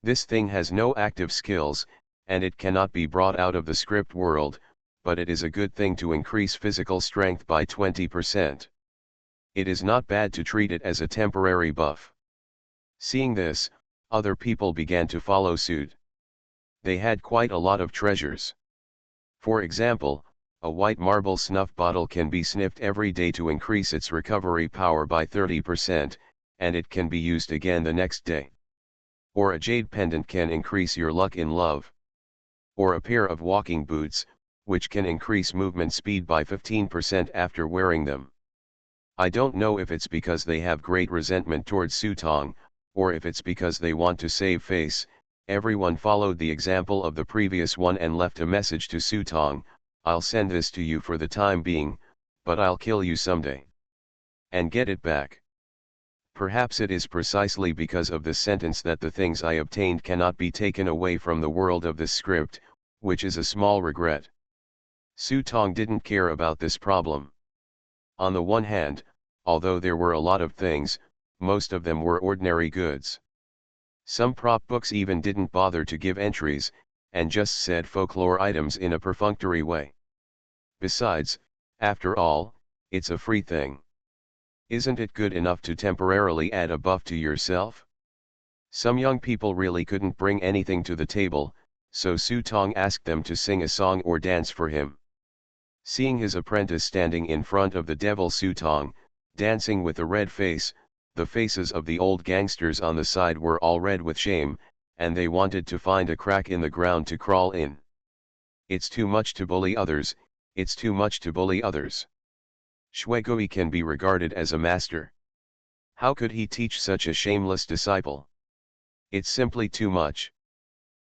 This thing has no active skills, and it cannot be brought out of the script world, but it is a good thing to increase physical strength by 20%. It is not bad to treat it as a temporary buff. Seeing this, other people began to follow suit. They had quite a lot of treasures. For example, a white marble snuff bottle can be sniffed every day to increase its recovery power by 30%, and it can be used again the next day. Or a jade pendant can increase your luck in love. Or a pair of walking boots, which can increase movement speed by 15% after wearing them. I don't know if it's because they have great resentment towards Su Tong, or if it's because they want to save face. Everyone followed the example of the previous one and left a message to Su Tong, "I'll send this to you for the time being, but I'll kill you someday. And get it back." Perhaps it is precisely because of this sentence that the things I obtained cannot be taken away from the world of this script, which is a small regret. Su Tong didn't care about this problem. On the one hand, although there were a lot of things, most of them were ordinary goods. Some prop books even didn't bother to give entries, and just said folklore items in a perfunctory way. Besides, after all, it's a free thing. Isn't it good enough to temporarily add a buff to yourself? Some young people really couldn't bring anything to the table, so Su Tong asked them to sing a song or dance for him. Seeing his apprentice standing in front of the devil Su Tong, dancing with a red face, the faces of the old gangsters on the side were all red with shame, and they wanted to find a crack in the ground to crawl in. It's too much to bully others, it's too much to bully others. Shuigui can be regarded as a master. How could he teach such a shameless disciple? It's simply too much.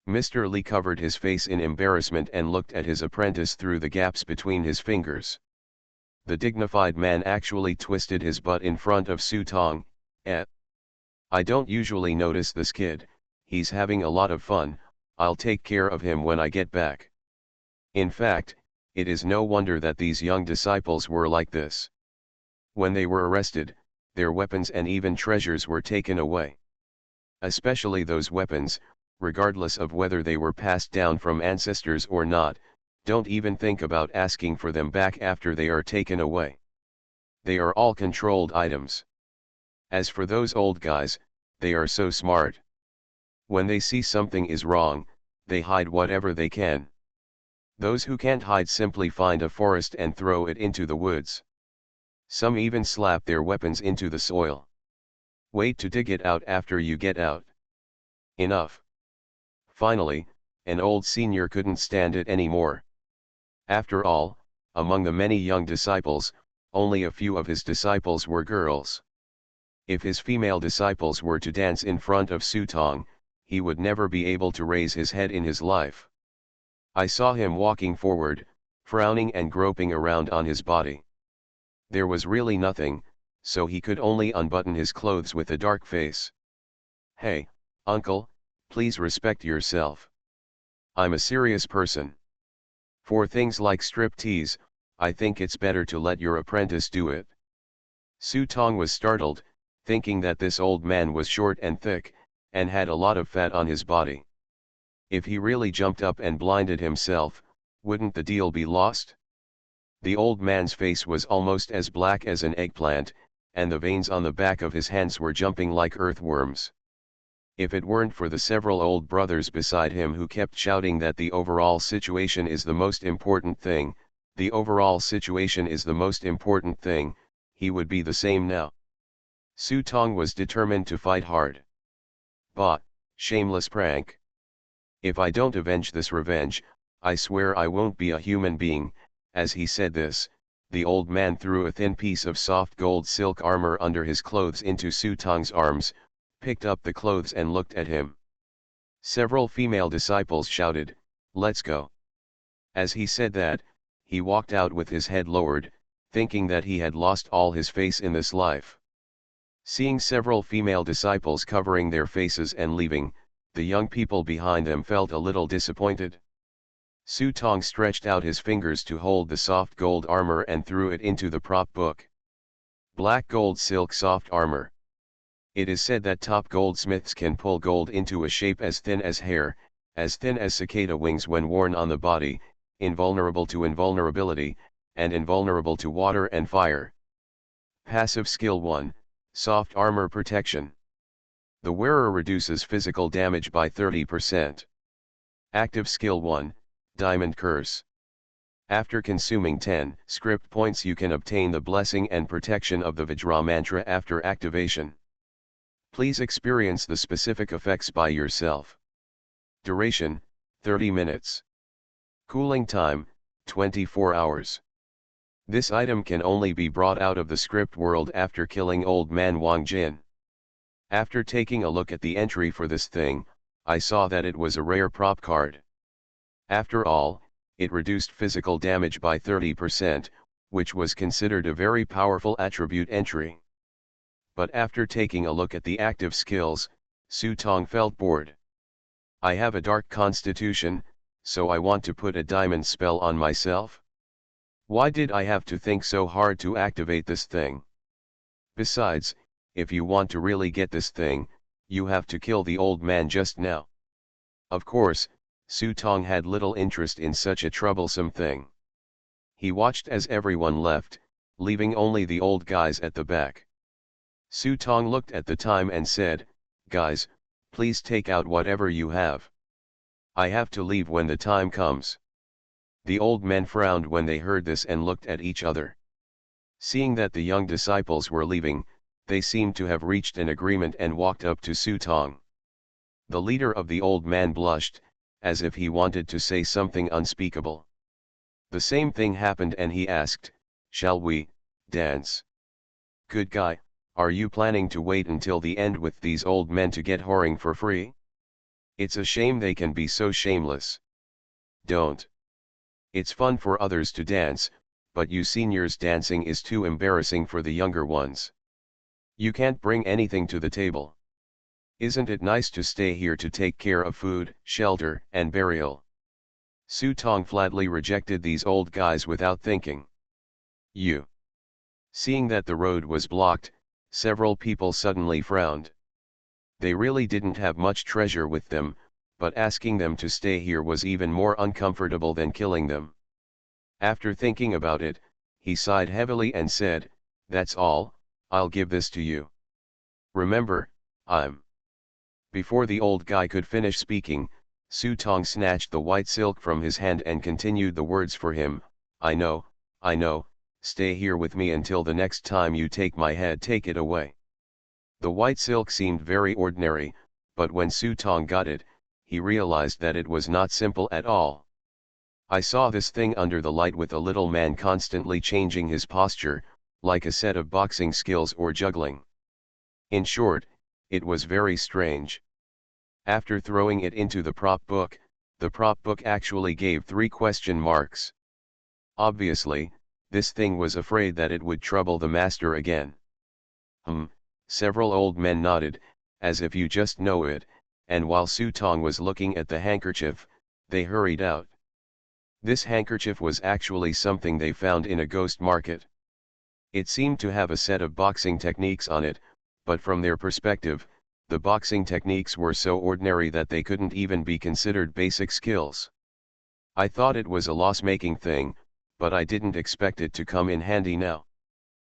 Mr. Li covered his face in embarrassment and looked at his apprentice through the gaps between his fingers. The dignified man actually twisted his butt in front of Su Tong. I don't usually notice this kid, he's having a lot of fun, I'll take care of him when I get back. In fact, it is no wonder that these young disciples were like this. When they were arrested, their weapons and even treasures were taken away. Especially those weapons, regardless of whether they were passed down from ancestors or not, don't even think about asking for them back after they are taken away. They are all controlled items. As for those old guys, they are so smart. When they see something is wrong, they hide whatever they can. Those who can't hide simply find a forest and throw it into the woods. Some even slap their weapons into the soil. Wait to dig it out after you get out. Enough. Finally, an old senior couldn't stand it anymore. After all, among the many young disciples, only a few of his disciples were girls. If his female disciples were to dance in front of Su Tong, he would never be able to raise his head in his life. I saw him walking forward, frowning and groping around on his body. There was really nothing, so he could only unbutton his clothes with a dark face. Hey, uncle, please respect yourself. I'm a serious person. For things like striptease, I think it's better to let your apprentice do it. Su Tong was startled, thinking that this old man was short and thick, and had a lot of fat on his body. If he really jumped up and blinded himself, wouldn't the deal be lost? The old man's face was almost as black as an eggplant, and the veins on the back of his hands were jumping like earthworms. If it weren't for the several old brothers beside him who kept shouting that the overall situation is the most important thing, the overall situation is the most important thing, he would be the same now. Su Tong was determined to fight hard. Bah, shameless prank. If I don't avenge this revenge, I swear I won't be a human being. As he said this, the old man threw a thin piece of soft gold silk armor under his clothes into Su Tong's arms, picked up the clothes and looked at him. Several female disciples shouted, "Let's go." As he said that, he walked out with his head lowered, thinking that he had lost all his face in this life. Seeing several female disciples covering their faces and leaving, the young people behind them felt a little disappointed. Su Tong stretched out his fingers to hold the soft gold armor and threw it into the prop book. Black gold silk soft armor. It is said that top goldsmiths can pull gold into a shape as thin as hair, as thin as cicada wings when worn on the body, invulnerable to invulnerability, and invulnerable to water and fire. Passive skill 1, soft armor protection. The wearer reduces physical damage by 30%. Active skill 1, Diamond Curse. After consuming 10 script points you can obtain the blessing and protection of the Vajra mantra after activation. Please experience the specific effects by yourself. Duration, 30 minutes. Cooling time, 24 hours. This item can only be brought out of the script world after killing Old Man Wang Jin. After taking a look at the entry for this thing, I saw that it was a rare prop card. After all, it reduced physical damage by 30%, which was considered a very powerful attribute entry. But after taking a look at the active skills, Su Tong felt bored. I have a dark constitution, so I want to put a diamond spell on myself. Why did I have to think so hard to activate this thing? Besides, if you want to really get this thing, you have to kill the old man just now. Of course, Su Tong had little interest in such a troublesome thing. He watched as everyone left, leaving only the old guys at the back. Su Tong looked at the time and said, "Guys, please take out whatever you have." I have to leave when the time comes. The old men frowned when they heard this and looked at each other. Seeing that the young disciples were leaving, they seemed to have reached an agreement and walked up to Su Tong. The leader of the old man blushed, as if he wanted to say something unspeakable. The same thing happened and he asked, "Shall we dance?" "Good guy, are you planning to wait until the end with these old men to get whoring for free? It's a shame they can be so shameless." "Don't. It's fun for others to dance, but you seniors dancing is too embarrassing for the younger ones. You can't bring anything to the table. Isn't it nice to stay here to take care of food, shelter, and burial?" Su Tong flatly rejected these old guys without thinking. "You." Seeing that the road was blocked, several people suddenly frowned. They really didn't have much treasure with them, but asking them to stay here was even more uncomfortable than killing them. After thinking about it, he sighed heavily and said, "That's all, I'll give this to you. Remember, I'm..." Before the old guy could finish speaking, Su Tong snatched the white silk from his hand and continued the words for him, I know, stay here with me until the next time you take my head, take it away." The white silk seemed very ordinary, but when Su Tong got it, he realized that it was not simple at all. "I saw this thing under the light with a little man constantly changing his posture, like a set of boxing skills or juggling. In short, it was very strange. After throwing it into the prop book, the prop book actually gave 3 question marks. Obviously, this thing was afraid that it would trouble the master again. Several old men nodded, as if you just know it, and while Su Tong was looking at the handkerchief, they hurried out. This handkerchief was actually something they found in a ghost market. It seemed to have a set of boxing techniques on it, but from their perspective, the boxing techniques were so ordinary that they couldn't even be considered basic skills. I thought it was a loss-making thing, but I didn't expect it to come in handy now.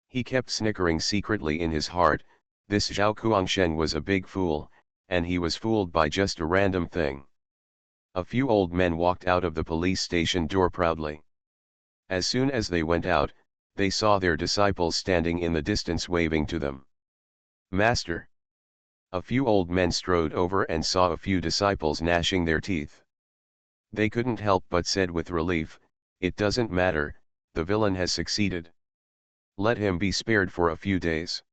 He kept snickering secretly in his heart. This Zhao Kuangshen was a big fool, and he was fooled by just a random thing. A few old men walked out of the police station door proudly. As soon as they went out, they saw their disciples standing in the distance waving to them. "Master." A few old men strode over and saw a few disciples gnashing their teeth. They couldn't help but said with relief, "It doesn't matter, the villain has succeeded. Let him be spared for a few days.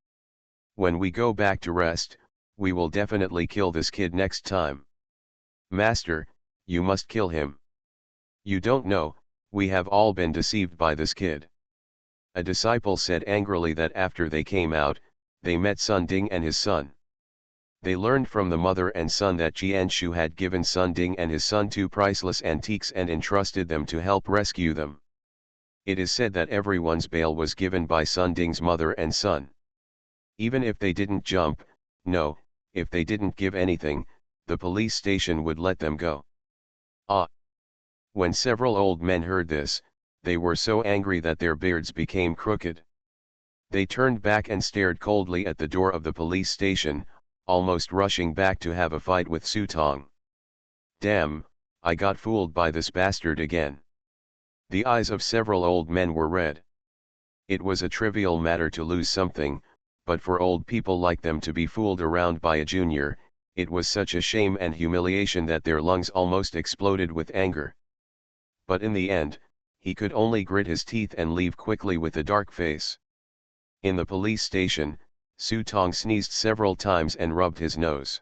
When we go back to rest, we will definitely kill this kid next time." "Master, you must kill him. You don't know, we have all been deceived by this kid." A disciple said angrily that after they came out, they met Sun Ding and his son. They learned from the mother and son that Jianshu had given Sun Ding and his son 2 priceless antiques and entrusted them to help rescue them. It is said that everyone's bail was given by Sun Ding's mother and son. Even if they didn't jump, no, if they didn't give anything, the police station would let them go. When several old men heard this, they were so angry that their beards became crooked. They turned back and stared coldly at the door of the police station, almost rushing back to have a fight with Su Tong. "Damn, I got fooled by this bastard again." The eyes of several old men were red. It was a trivial matter to lose something, but for old people like them to be fooled around by a junior, it was such a shame and humiliation that their lungs almost exploded with anger. But in the end, he could only grit his teeth and leave quickly with a dark face. In the police station, Su Tong sneezed several times and rubbed his nose.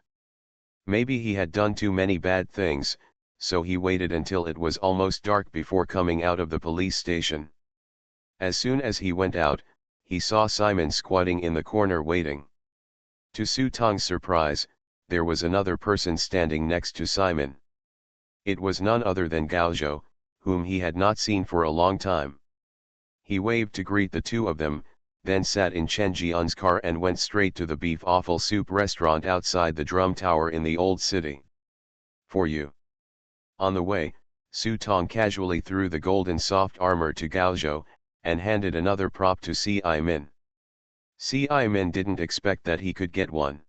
Maybe he had done too many bad things, so he waited until it was almost dark before coming out of the police station. As soon as he went out, he saw Simon squatting in the corner waiting. To Su Tong's surprise, there was another person standing next to Simon. It was none other than Gaozhou, whom he had not seen for a long time. He waved to greet the two of them, then sat in Chen Jian's car and went straight to the beef offal soup restaurant outside the Drum Tower in the old city. "For you." On the way, Su Tong casually threw the golden soft armor to Gaozhou, and handed another prop to Ci Min. Ci Min didn't expect that he could get one.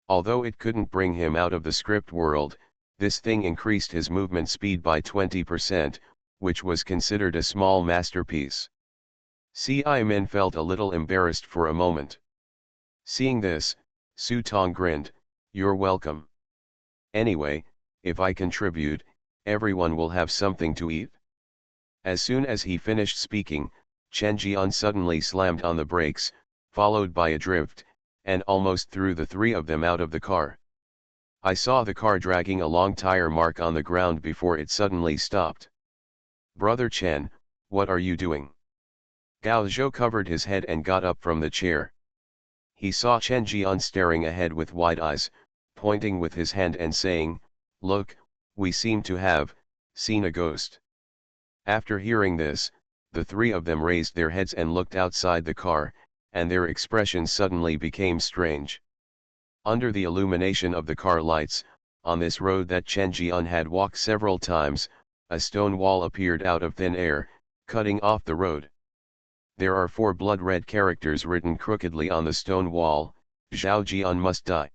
Although it couldn't bring him out of the script world, This thing increased his movement speed by 20%, which was considered a small masterpiece. Ci-Min felt a little embarrassed for a moment. Seeing this, Su Tong grinned, "You're welcome. Anyway, if I contribute, everyone will have something to eat." As soon as he finished speaking, Chen Jian suddenly slammed on the brakes, followed by a drift, and almost threw the three of them out of the car. I saw the car dragging a long tire mark on the ground before it suddenly stopped. "Brother Chen, what are you doing?" Gao Zhou covered his head and got up from the chair. He saw Chen Jian staring ahead with wide eyes, pointing with his hand and saying, "Look, we seem to have seen a ghost." After hearing this, the three of them raised their heads and looked outside the car, and their expressions suddenly became strange. Under the illumination of the car lights, on this road that Chen Jian had walked several times, a stone wall appeared out of thin air, cutting off the road. There are 4 blood-red characters written crookedly on the stone wall: "Zhao Jian must die."